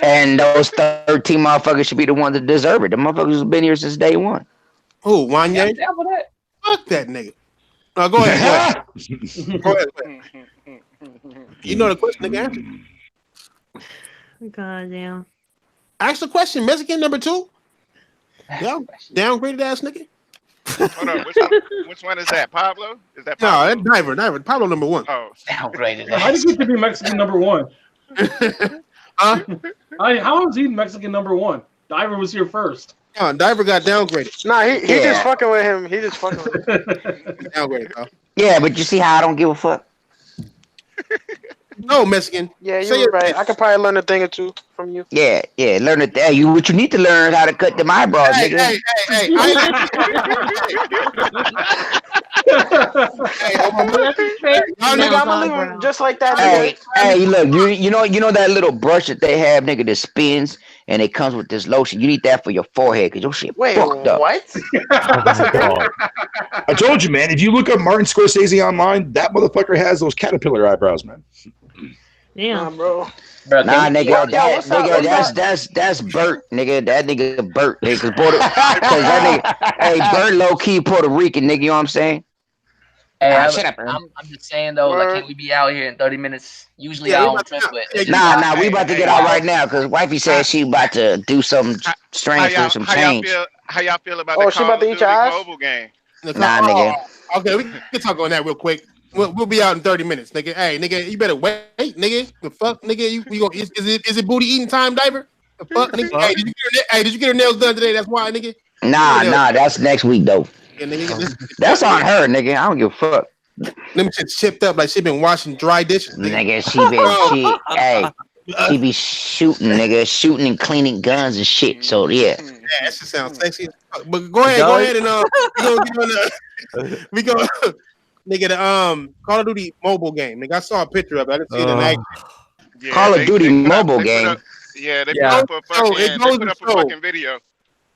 And those 13 motherfuckers should be the ones that deserve it. The motherfuckers have been here since day one. Who, Wanye? Fuck that nigga. No, go ahead. Go ahead. You know the question, nigga. God damn. Ask the question. Mexican number 2. Yeah, downgraded ass nigga. Hold on, which one is that? Pablo? Is that Pablo? Pablo? No, that's Diver. Pablo number 1. Oh, downgraded. How did you get to be Mexican number 1? How was he Mexican number 1? Diver was here first. Diver got downgraded. Nah, he just fucking with him. He just fucking with him. Downgraded, bro. Yeah, but you see how I don't give a fuck. No, Mexican. Yeah, you're right. I could probably learn a thing or two from you. Yeah, learn it. Hey, what you need to learn is how to cut them eyebrows, nigga. Hey. Nigga, I'm gonna leave him just like that. Hey, look, you know that little brush that they have, nigga, that spins and it comes with this lotion. You need that for your forehead because your shit fucked up. What? I told you, man. If you look up Martin Scorsese online, that motherfucker has those caterpillar eyebrows, man. Damn, bro. Nah, nigga, that's Bert, nigga. That nigga Bert, nigga. Cause that nigga, hey, Bert, low key Puerto Rican, nigga. You know what I'm saying? Hey, I'm just saying though, like, can't we be out here in 30 minutes? Usually I don't trip with. Nah, we about to get out right now because wifey said she about to do something strange for some change. How y'all feel about the she about to eat your ass? mobile game? Nah, nigga. Okay, we can talk on that real quick. We'll be out in 30 minutes, nigga. Hey, nigga, you better wait, nigga. The fuck, nigga? Is it booty eating time, Diver? The fuck, nigga? Hey, did you get her nails done today? That's why, nigga. Nah, that's next week though. Yeah, nigga, that's on her, nigga. I don't give a fuck. Them shit's chipped up like she been washing dry dishes. Nigga, she be shooting, nigga, shooting and cleaning guns and shit. So yeah. That shit sounds sexy. But go ahead and we go. Nigga, the Call of Duty mobile game. Nigga, I saw a picture of it. I didn't see it in action. Yeah, Call of Duty mobile game. They put up a fucking video.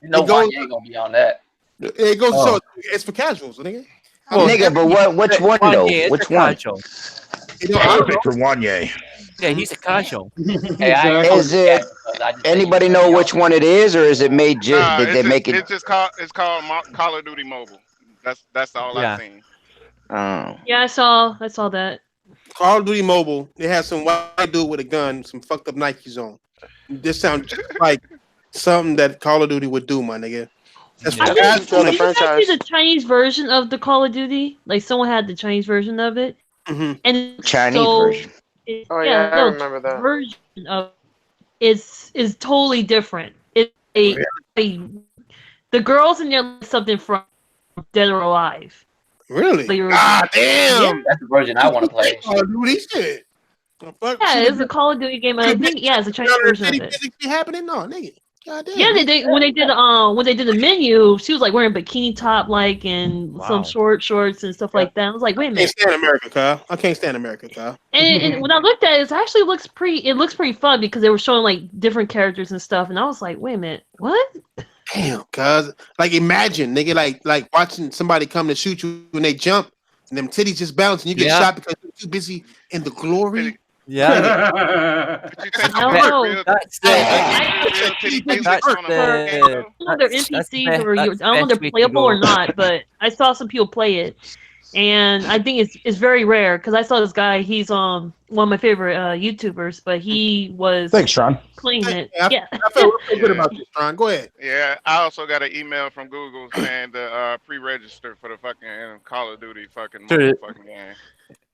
You know why you ain't gonna be on that. It goes so it's for casuals, nigga. Nigga, but which one though? Which one? I picked for Wanye. Yeah, he's a casual. Is it? Anybody know which one it is, or is it made? Did they make it? It's called Call of Duty Mobile. That's all I've seen. Oh. Yeah, I saw that. Call of Duty Mobile. They have some white dude with a gun, some fucked up Nikes on. This sounds just like something that Call of Duty would do, my nigga. That's I think the Chinese version of the Call of Duty. Like someone had the Chinese version of it, and Chinese version. I remember that version of is totally different. It's the girls in there look something from Dead or Alive. Really? Damn. Yeah, that's the version I want to play. Call of Duty shit. Yeah, it's a Call of Duty game. I think it's a Chinese version of it. Be happening? No, nigga. Goddamn. Yeah, when they did the menu, she was like wearing bikini top and some shorts and stuff like that. I was like, wait a minute. I can't stand America, Kyle. I can't stand America, Kyle. And when I looked at it, it actually looks pretty fun because they were showing like different characters and stuff, and I was like, wait a minute, what? Damn, cuz like imagine, nigga, like watching somebody come to shoot you when they jump and them titties just bounce and you get shot because you're too busy in the glory. Yeah. They're NPCs or I don't know if they're playable or not, but I saw some people play it, and I think it's very rare because I saw this guy. He's one of my favorite YouTubers, but he was playing it. I feel real good about this, Tron. Go ahead. Yeah, I also got an email from Google saying to pre-register for the fucking Call of Duty fucking game.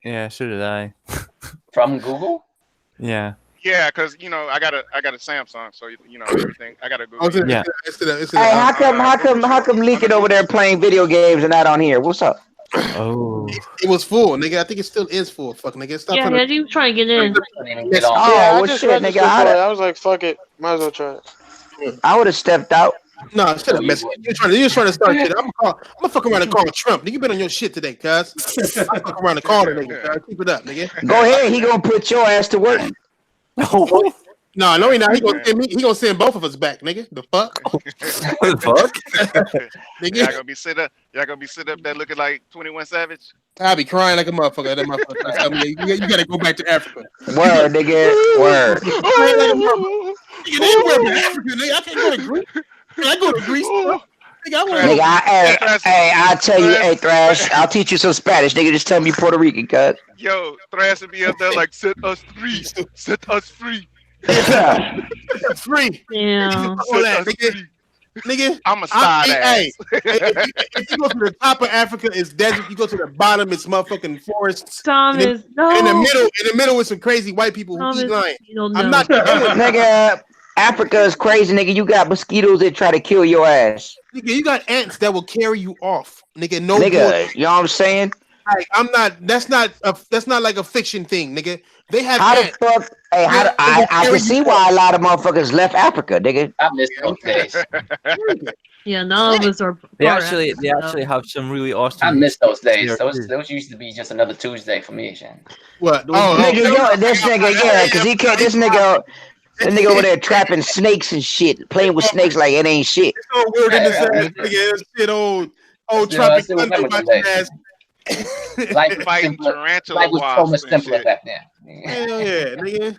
Yeah, so did I. From Google? Yeah. Yeah, because I got a Samsung, so everything. I got a Google. Yeah. Hey, how come leaking over there playing video games and not on here? What's up? Oh. It was full, nigga. I think it still is full. Fuck, nigga. Stop yeah, he was trying to get in. Oh, shit, nigga. I was like, fuck it. Might as well try it. I would have stepped out. No, shut up, Mexican. You're just trying to start shit. I'm gonna fuck around and call Trump. Nigga, you been on your shit today, cuz. I'm fuck around and call the nigga, cuz. Keep it up, nigga. Go ahead. He gonna put your ass to work. No, he not. He gonna send both of us back, nigga. The fuck? The fuck? Nigga. Y'all gonna be sit up there looking like 21 Savage? I'll be crying like a motherfucker. That motherfucker. You gotta go back to Africa. Word, nigga. Word. I can't go to Greece. I go to Greece. Nigga, I tell you, hey Thrash, I'll teach you some Spanish. Nigga, just tell me Puerto Rican, cuz. Yo, Thrash would be up there like, set us free. Set us free. Free. Yeah. Nigga, I'm a side ass. Hey, if you go to the top of Africa, it's desert. You go to the bottom, it's motherfucking forests. In the middle, is some crazy white people who eat lion. I'm not nigga. Africa is crazy, nigga. You got mosquitoes that try to kill your ass. Nigga, you got ants that will carry you off, nigga. No nigga, bullshit. you know what I'm saying? Like, that's not like a fiction thing, nigga. They have how ants. the fuck? Hey, I can see why a lot of motherfuckers left Africa, nigga. I miss those days. Yeah, none of us are. They actually have some really awesome. I miss those days. Those used to be just another Tuesday for me, Shan. What? This nigga, yeah, because he can't. This nigga over there trapping snakes and shit, playing with snakes like it ain't shit. It's so weird in this nigga. Shit, old Tropic Thunder about your ass. Like fighting tarantula life was so much simpler back then. Hell yeah, nigga.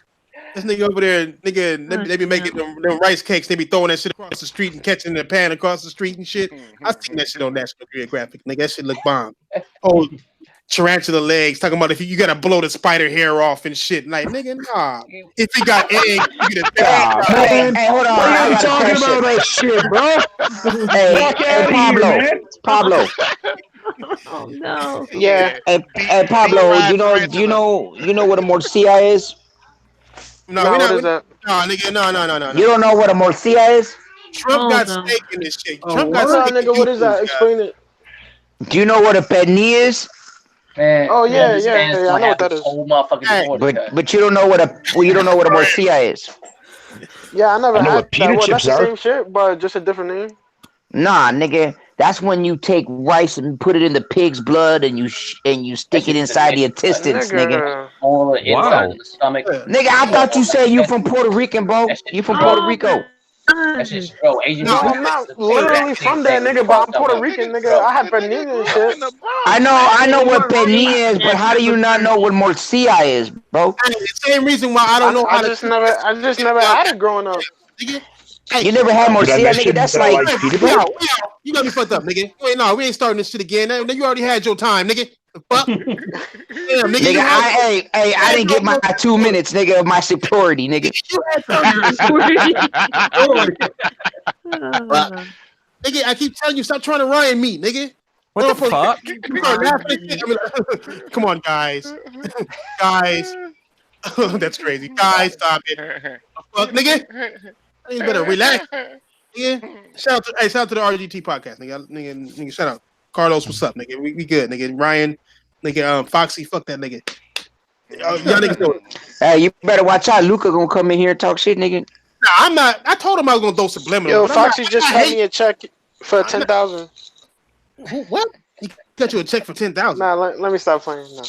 This nigga over there, nigga, they be making them rice cakes. They be throwing that shit across the street and catching the pan across the street and shit. I seen that shit on National Geographic. Nigga, that shit look bomb. Oh, tarantula legs. Talking about if you gotta blow the spider hair off and shit. Like, nigga, nah. If he got eggs, you get a man. Hey, hold on. What are you talking about that shit, bro? Hey, Pablo. Oh no. Yeah. Hey, Pablo, you know what a morcilla is? No, nigga, no. You don't know what a morcilla is? Trump got steak in this shit. Trump got steak. Nigga, what is that? Explain it. Do you know what a pernil is? Man, oh yeah, I know what that is. But you don't know what a morcilla is. Yeah, I never I know had what pita that. chips That's the are. same shit, but just a different name. Nah, nigga, that's when you take rice and put it in the pig's blood and you stick it inside the intestines, nigga. All the inside of the stomach. Nigga, I thought you said you from Puerto Rican, bro. You from Puerto Rico. That's just Asian. No, I'm not literally from there, nigga, but I'm Puerto Rican, nigga. I had pernil and shit. I know what pernil is, but how do you not know what morcilla is, bro? The same reason why I don't know how I just never had it growing up. You never had morcilla, nigga. That's like you got me fucked up, nigga. Wait, we ain't starting this shit again. You already had your time, nigga. The fuck? Damn, nigga. I didn't get my 2 minutes, nigga, of my superiority, nigga. Nigga, I keep telling you, stop trying to Ryan me, nigga. What the fuck? Come on, guys. Guys. That's crazy. Guys, stop it. Fuck, nigga. You better relax. Nigga. Shout out to the RGT podcast, nigga. Shout out. Carlos, what's up, nigga? We good, nigga. Ryan, nigga, Foxy, fuck that nigga. Y'all niggas know it. Hey, you better watch out. Luca gonna come in here and talk shit, nigga. Nah, I'm not. I told him I was gonna throw subliminal. Yo, Foxy just sent me a check for 10,000. What? He got you a check for 10,000? Nah, let me stop playing. No.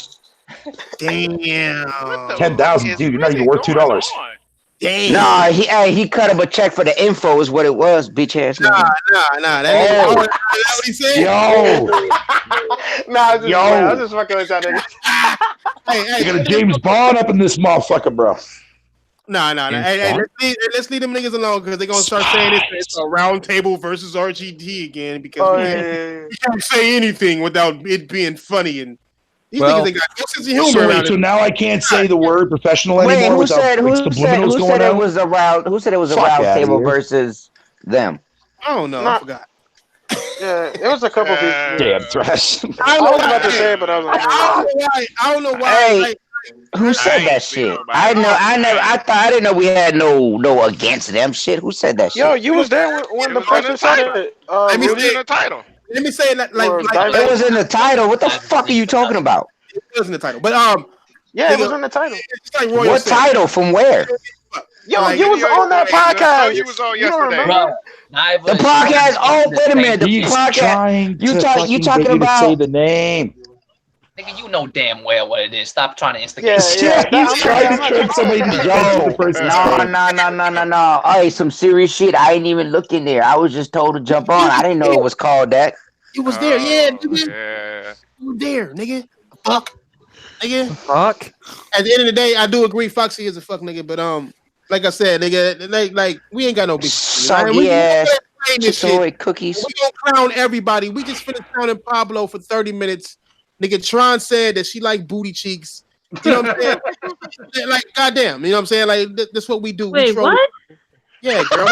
Damn. 10,000, dude. You're not even worth $2. Damn. Nah, he cut him a check for the info is what it was, bitch ass. Nah. That ain't what he said. Yo. Nah, I was just fucking with y'all niggas. You got a James Bond up in this motherfucker, bro. Nah. Hey, let's leave them niggas alone because they're gonna start saying it's a round table versus RGT again because we can't say anything without it being funny and. These niggas ain't got no sense of humor. So now I can't say the word professional anymore. Who said it was a round? Who said it was a round table versus them? I don't know. I forgot. Yeah, it was a couple people. Damn trash. I was about to say it, but I was like, I don't know why. Hey, who said that shit? I didn't know we had no against them shit. Who said that shit? Yo, you was there when the person said it. Let me see the title. Let me say it like it was in the title. What the fuck are you talking about? It was in the title, but yeah, it was in the title. Like what title? From where? Yo, you was on that podcast. You was on yesterday. The podcast. Oh, wait a minute. The podcast. You talking about? Say the name. Nigga, you know damn well what it is. Stop trying to instigate. Yeah. He's trying to trick somebody to Yo, no. Hey, some serious shit. I ain't even looked in there. I was just told to jump on. I didn't know it was called that. You was there, nigga. You there, nigga. Fuck, nigga. Fuck. At the end of the day, I do agree. Foxy is a fuck, nigga. But like I said, nigga, like we ain't got no big. Soggy ass. Chick cookies. We gonna clown everybody. We just finished clowning Pablo for 30 minutes. Nigga, Tron said that she like booty cheeks. You know what I'm saying? Like, goddamn. You know what I'm saying? Like, that's what we do. Wait, what? Yeah, girl.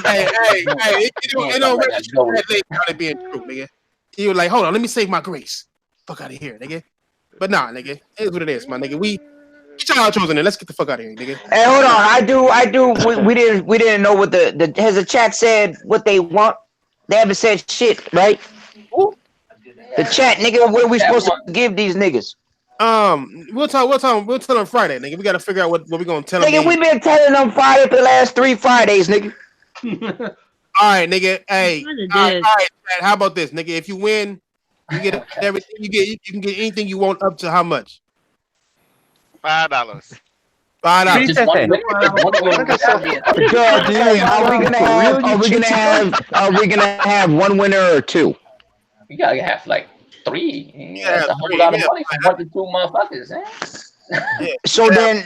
Hey, it don't register that late trying to be in true, nigga. You were like, hold on, let me save my grace. Fuck out of here, nigga. But nah, nigga, it is what it is, my nigga. Get your outros in there. Let's get the fuck out of here, nigga. Hey, hold on. I do. We didn't know what the has the chat said what they want. They haven't said shit, right? Ooh. The chat, nigga. What are we supposed to give these niggas? We'll tell them Friday, nigga. We gotta figure out what we gonna tell them. Nigga, we been telling them Friday for the last 3 Fridays, nigga. All right, nigga. Hey, all right, Chad, how about this, nigga? If you win, you get everything. You can get anything you want up to how much? $5. $5. God damn. Are we gonna have one winner or two? We gotta have like 3. That's a whole lot of money for 1 to 2 motherfuckers, man.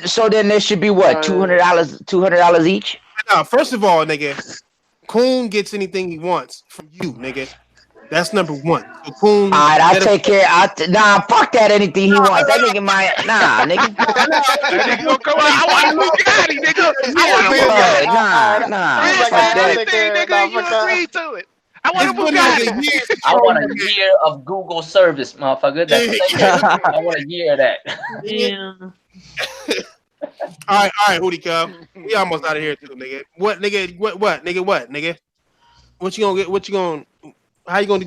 So then there should be what, $200 each? No, first of all, nigga, Coon gets anything he wants from you, nigga. That's number 1. So Coon, all right, I'll take care. Nah, fuck that. Anything he wants. That nigga might. Nah, nigga. That nigga gonna come out. I want a Bugatti, nigga. I want a Bugatti. Nah. Fuck that. Nigga, you agreed to it. I want a Bugatti. I want a year of Google service, motherfucker. That's the thing. I want a year of that. Yeah. All right, Hootie Cub. We almost out of here too, nigga. What, nigga? What, nigga? What you gonna get? What you gonna? How you gonna?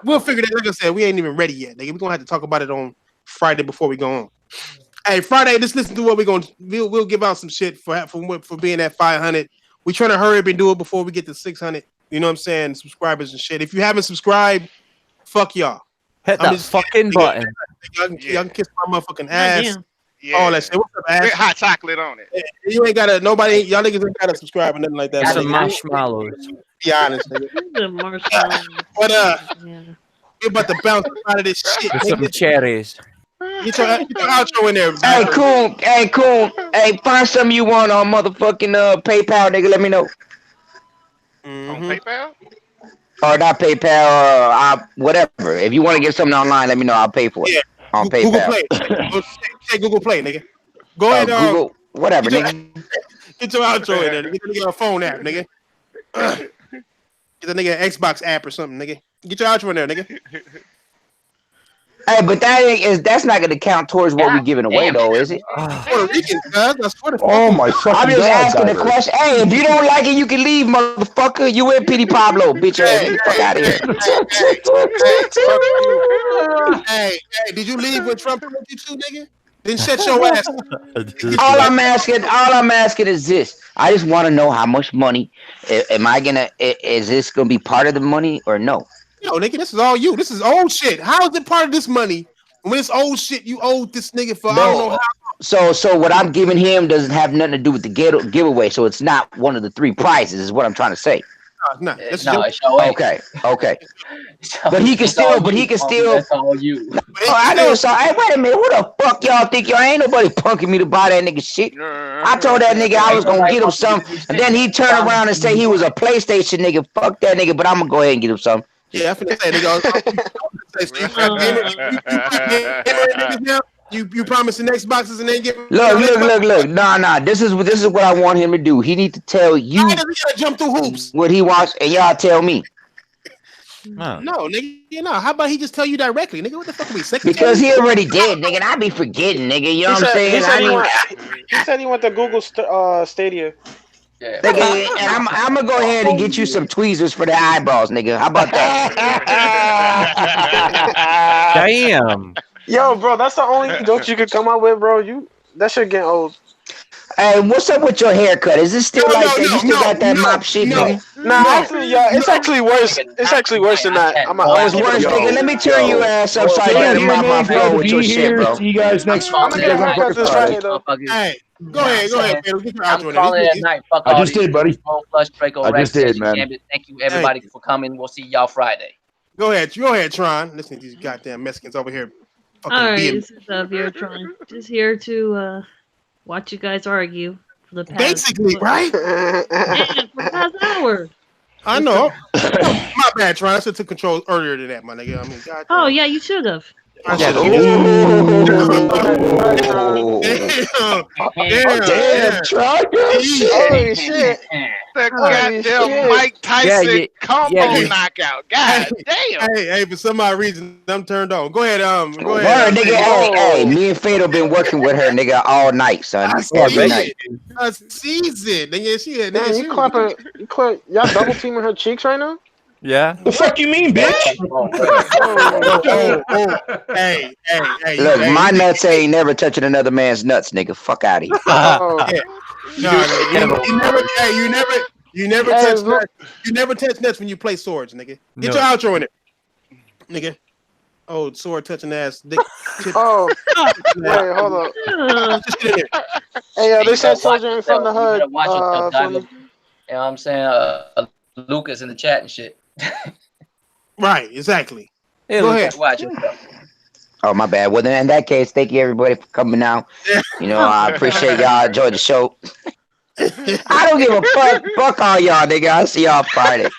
We'll figure that. Like I said, we ain't even ready yet, nigga. We're gonna have to talk about it on Friday before we go on. Hey, Friday, just listen to what we're gonna. We'll give out some shit for being at 500. We trying to hurry up and do it before we get to 600. You know what I'm saying? Subscribers and shit. If you haven't subscribed, fuck y'all. Hit that fucking button. Y'all can kiss my motherfucking ass. Yeah. All that shit. What's up, ass? With hot chocolate on it. You ain't gotta. Nobody. Y'all niggas ain't gotta subscribe or nothing like that. That's some marshmallows. Be honest, nigga. The marshmallows. But we're about to bounce out of this shit. With some cherries. Get your outro in there. Hey, cool. Hey, find something you want on motherfucking PayPal, nigga. Let me know. On PayPal? Or not PayPal, whatever. If you want to get something online, let me know. I'll pay for it. Yeah. On Google PayPal. Play. Say Google Play, nigga. Go ahead. Google, whatever, get nigga. Get your outro in there. Get the nigga a phone app, nigga. Get the nigga an Xbox app or something, nigga. Get your outro in there, nigga. Hey, but that's not going to count towards what we're giving away, though, is it? Puerto Rican, cuz. Oh my fucking I'm just asking the Diver. question. Hey, if you don't like it, you can leave, motherfucker. You in Petey Pablo, bitch ass. Get the fuck out of here. Hey, did you leave when Trump told you to, nigga? Then shut your ass. All I'm asking is this. I just want to know how much money. Is this gonna be part of the money or no? Yo, nigga, this is all you. This is old shit. How is it part of this money when it's old shit you owe this nigga for? No. I don't know how. So what I'm giving him doesn't have nothing to do with the giveaway. So it's not one of the 3 prizes. Is what I'm trying to say. No, it's your okay. But he can still. That's all you. Oh, I know. So, hey, wait a minute. Who the fuck y'all think y'all ain't nobody punking me to buy that nigga shit? I told that nigga I was gonna get him some, and then he turned around and say he was a PlayStation nigga. Fuck that nigga. But I'm gonna go ahead and get him some. Yeah, I finna say, nigga. You promising Xboxes and they get look. Nah. This is what I want him to do. He need to tell you. Why does he gotta jump through hoops? What he wants, and y'all tell me. No, nigga. You know, how about he just tell you directly, nigga? What the fuck are we second? Because he already did, nigga. And I be forgetting, nigga. You know what I'm saying? He said he went to Google Stadia. Yeah. Nigga, and I'm gonna go ahead and get you some tweezers for the eyebrows, nigga. How about that? Damn. Yo, bro, that's the only joke you could come up with, bro. That shit getting old. Hey, what's up with your haircut? Is it still that? You still got that mop shit, nigga? Actually, yeah, it's actually worse. It's actually worse than that. It's worse, nigga. Let me turn your ass upside down and mop my floor with your shit, bro. See you guys next week. I'm gonna get a haircut this Friday, though. Hey, go ahead, man. Get your I'm outro calling it at night. Fuck all I just did, buddy. Flush, Draco, I just did, man. Gambit. Thank you, everybody, for coming. We'll see y'all Friday. Go ahead, Tron. Listen to these goddamn Mexicans over here. All right, this is Tron. Just here to watch you guys argue for the past. Basically, right? For the past hour. I know. My bad, Tron. I should have took control earlier than that, my nigga. I mean, God. Oh yeah, you should have. Damn, Trogders. Holy shit. The Holy goddamn shit. Mike Tyson combo you- knockout. God damn. Hey, for some odd reason, I'm turned on. Go ahead, go Word, ahead. nigga. Hey, me and Fatal been working with her, nigga, all night, son. Every night. A season. Nigga, she had Damn, y'all double teaming her cheeks right now? Yeah. The fuck you mean, bitch? Hey. Look, my nuts ain't never touching another man's nuts, nigga. Fuck out of here. You never touch nuts. You never touch nuts when you play swords, nigga. Get your outro in it, nigga. Oh, sword touching ass. Dick. Oh, wait, hold up. Hey, they said Soldier ain't from the hood. You know what I'm saying? Lucas in the chat and shit. Right, exactly. Hey, Go Lucas, ahead. watch yourself. Oh, my bad. Well, then in that case, thank you everybody for coming out. You know, I appreciate y'all. Enjoyed the show. I don't give a fuck. Fuck all y'all, nigga. I'll see y'all Friday.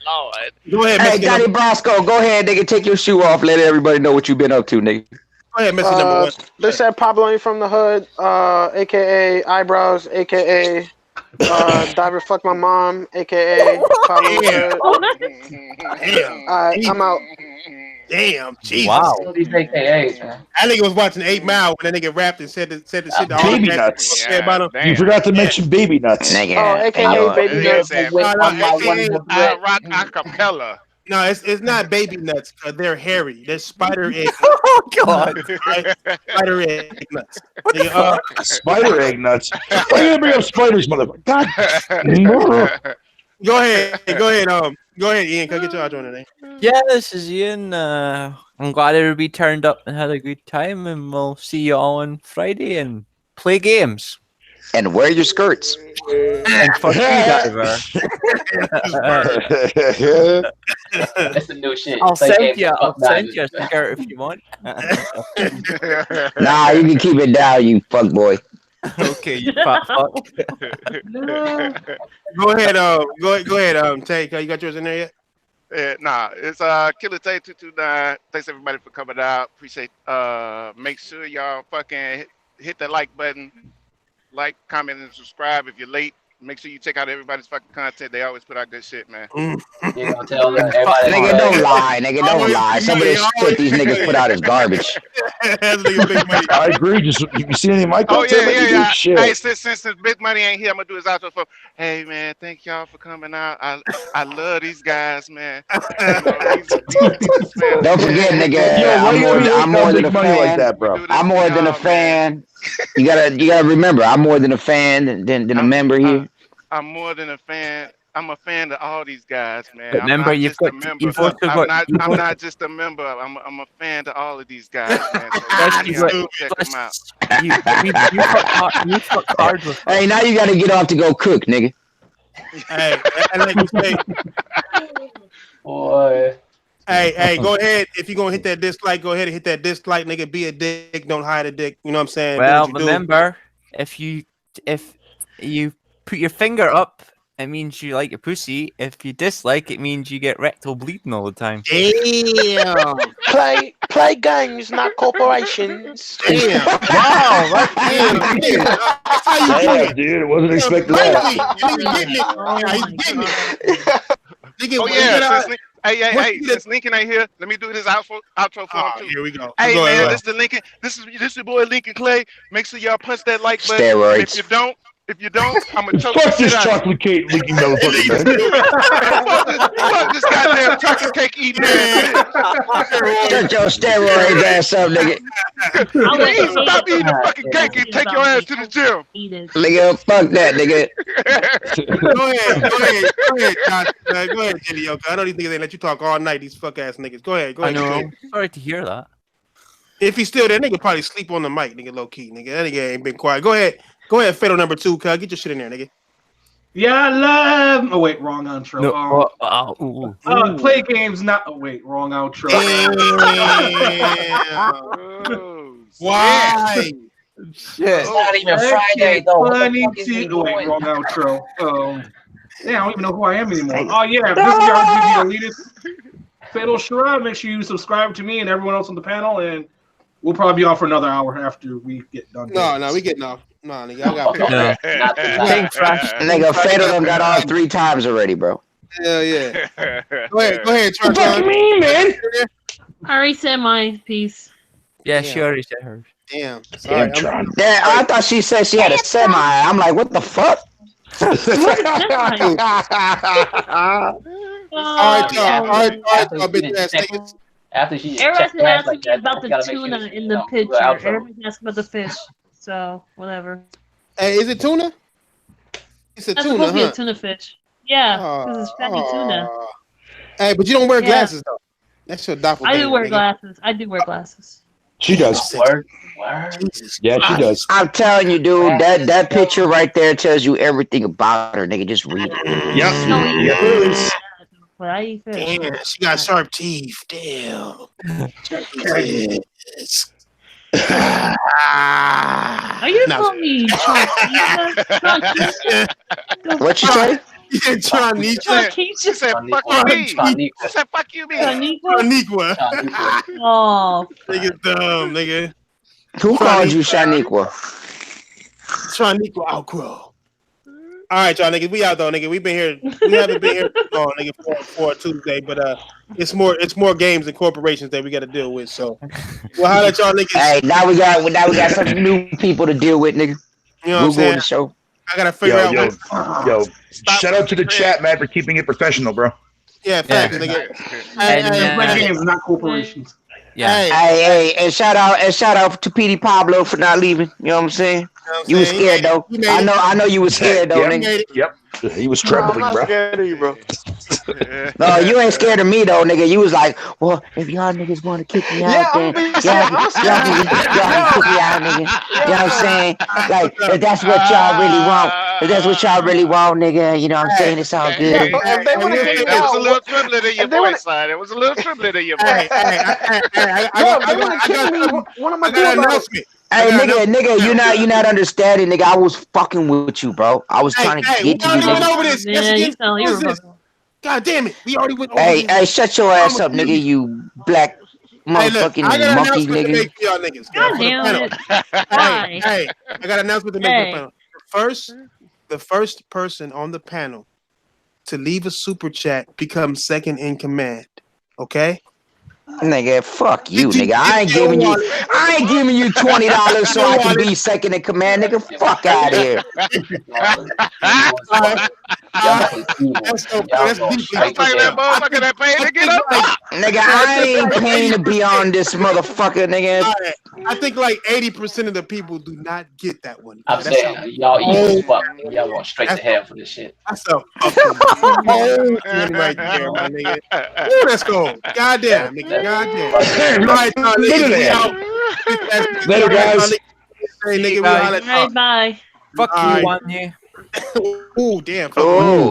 Lord. Go ahead, Hey, Donnie Brasco, go ahead, nigga. Take your shoe off. Let everybody know what you've been up to, nigga. Go ahead, Mr. Number One. They said Pablo ain't from the hood, aka Eyebrows, aka Diver Fuck My Mom, aka Pablo. Damn. I'm out. Damn, Jesus. Wow. These AKAs, man. I think it was watching 8 Mile when that nigga rapped and said the shit. Baby nuts. You forgot to mention baby nuts. Nigga. Oh, AKA Baby Nuts. Rock acapella. No, it's not baby nuts. They're hairy. They're spider egg. Oh God. Spider egg nuts. Spider egg nuts. Why you gonna bring up spiders, motherfucker? God. Go ahead, Ian. Come get your outro today. Yeah, this is Ian. I'm glad everybody turned up and had a good time, and we'll see you all on Friday and play games. And wear your skirts. And fuck you, Diver. That's the new shit. I'll Play send games you. with I'll fuck send divers. you a skirt if you want. Nah, you can keep it down, you fuck boy. Okay, you fat fuck. Go ahead, Tay. You got yours in there yet? Nah, it's Killer Tay 229. Thanks everybody for coming out. Appreciate. Make sure y'all fucking hit the like button, like, comment, and subscribe. If you're late, make sure you check out everybody's fucking content. They always put out good shit, man. You gonna tell everybody? Nigga, don't lie. Nigga, don't lie. Some of this shit these niggas put out is garbage. I agree. Just if you see any of my Oh content, yeah. shit. Hey, since Big Money ain't here, I'm gonna do his outro for. Hey man, thank y'all for coming out. I love these guys, man. You know, Don't forget, nigga. Yo, why you I'm more than a money fan. like that, bro? I'm more than a fan. You gotta remember, I'm more than a fan than a member here. I'm more than a fan. I'm a fan of all these guys, man. But remember, I'm not just a member. I'm a fan to all of these guys, man. So check them out. You fuck hard with. Hey, now you gotta get off to go cook, nigga. Hey, and like you say, Boy. Hey, go ahead. If you're gonna hit that dislike, go ahead and hit that dislike, nigga. Be a dick, don't hide a dick. You know what I'm saying? Well, do what you remember, if you put your finger up, it means you like your pussy. If you dislike, it means you get rectal bleeding all the time. Damn. Play games, not corporations. Damn. Wow. Right. Damn. That's how you do it, dude. I wasn't expecting that. Oh yeah. Hey, since Lincoln ain't here, let me do this outro for him too. Here we go. Hey man, this is the Lincoln. This is your boy Lincoln Clay. Make sure y'all punch that like button. Steroids. If you don't, I'm gonna choke Fuck the this shit out of chocolate cake leaking motherfucker, man. fuck this goddamn chocolate cake eating ass. Shut your steroid ass up, nigga. Please stop eating the fucking cake and take your ass to the gym. Nigga, fuck that, nigga. Go ahead, Josh. Go ahead, Jenny. I know these niggas ain't let you talk all night. These fuck ass niggas. Go ahead. I know. Sorry to hear that. If he's still there, nigga probably sleep on the mic, nigga. Low key, nigga. That nigga ain't been quiet. Go ahead, Fatal number 2. Cuz get your shit in there, nigga. Yeah, I love. Oh wait, wrong outro. No, play games, not. Oh wait, wrong outro. Why? Shit. It's not even Friday though. What the Funny fuck is he too. Wait, doing? wrong outro. Yeah, I don't even know who I am anymore. Oh yeah, this is your RGB elitist. Fatal Sharad. Make sure you subscribe to me and everyone else on the panel, and we'll probably be on for another hour after we get done. No, we getting off. No, nigga, I got Nigga, Fatal done got on 3 times already, bro. Hell yeah. Go ahead, Tron. What you mean, man? I already said my piece. Yeah, she already said hers. Damn. Sorry, Yeah, I thought she said she had a semi. I'm like, what the fuck? All right, y'all, bitch ass niggas. After she Everybody's asking me about the tuna in the picture. Everybody's asking about the fish. So whatever. Hey, is it tuna? It's a That's tuna, supposed to be huh? a tuna fish. Yeah, because it's fatty tuna. Hey, but you don't wear glasses though. That's your doppelganger. I do wear glasses. I do wear glasses. She does. Yeah, she does. I'm telling you, dude, that picture right there tells you everything about her, nigga. Just read it. Yep. But I eat fish. Damn, she got sharp teeth. Damn. Are you calling me Chonkeisha? What you say? She said, fuck you, me. She said, fuck you, me. Shaniqua. Oh. Nigga dumb, nigga. Who called you Shaniqua? Shaniqua Outgrow. All right, y'all niggas, we out though, nigga. We haven't been here long, nigga, for a Tuesday, but it's more games and corporations that we got to deal with. So we'll holler at y'all niggas. Hey, now we got some new people to deal with, nigga. You know what I'm saying? The show. I gotta figure out. Yo, shout out to the chat, man, for keeping it professional, bro. Yeah, thanks, nigga. Play games, not corporations. Yeah. Hey, and shout out to PD Pablo for not leaving. You know what I'm saying? You was scared though. I know you was scared though, nigga. Yep. He was trembling, bro. Scared of you, bro. No, you ain't scared of me though, nigga. You was like, well, if y'all niggas want to kick me out, then y'all can kick me out, nigga. You know what I'm saying? Like, if that's what y'all really want, nigga, you know what I'm saying? It's all good. That was a little trembling in your voice, son. It was a little trembling in your voice. One of my announcement. Hey, nigga, you not understanding, nigga. I was fucking with you, bro. I was trying to get to you, nigga. Over this. Yeah, you sound like you're God damn it. We already went over Hey, this. shut your ass up, nigga, you black motherfucking monkey, nigga. Y'all niggas. God damn it. Why? Hey, I got an announcement to make for the panel. The first person on the panel to leave a super chat becomes second in command. Okay? Nigga, fuck you, nigga. I ain't giving you $20 so I can be second in command, nigga. Fuck out of here. Nigga, I ain't paying to be on this motherfucker, nigga. I think like 80% of the people do not get that one. I'm saying y'all eat as fuck. Y'all going straight to hell for this shit. That's a fucking right there, my nigga. Ooh, let's go. Goddamn, nigga. Goddamn. All right, Later, guys. Hey, nigga, we holla. Bye. Fuck you, one you. Ooh, damn. Oh.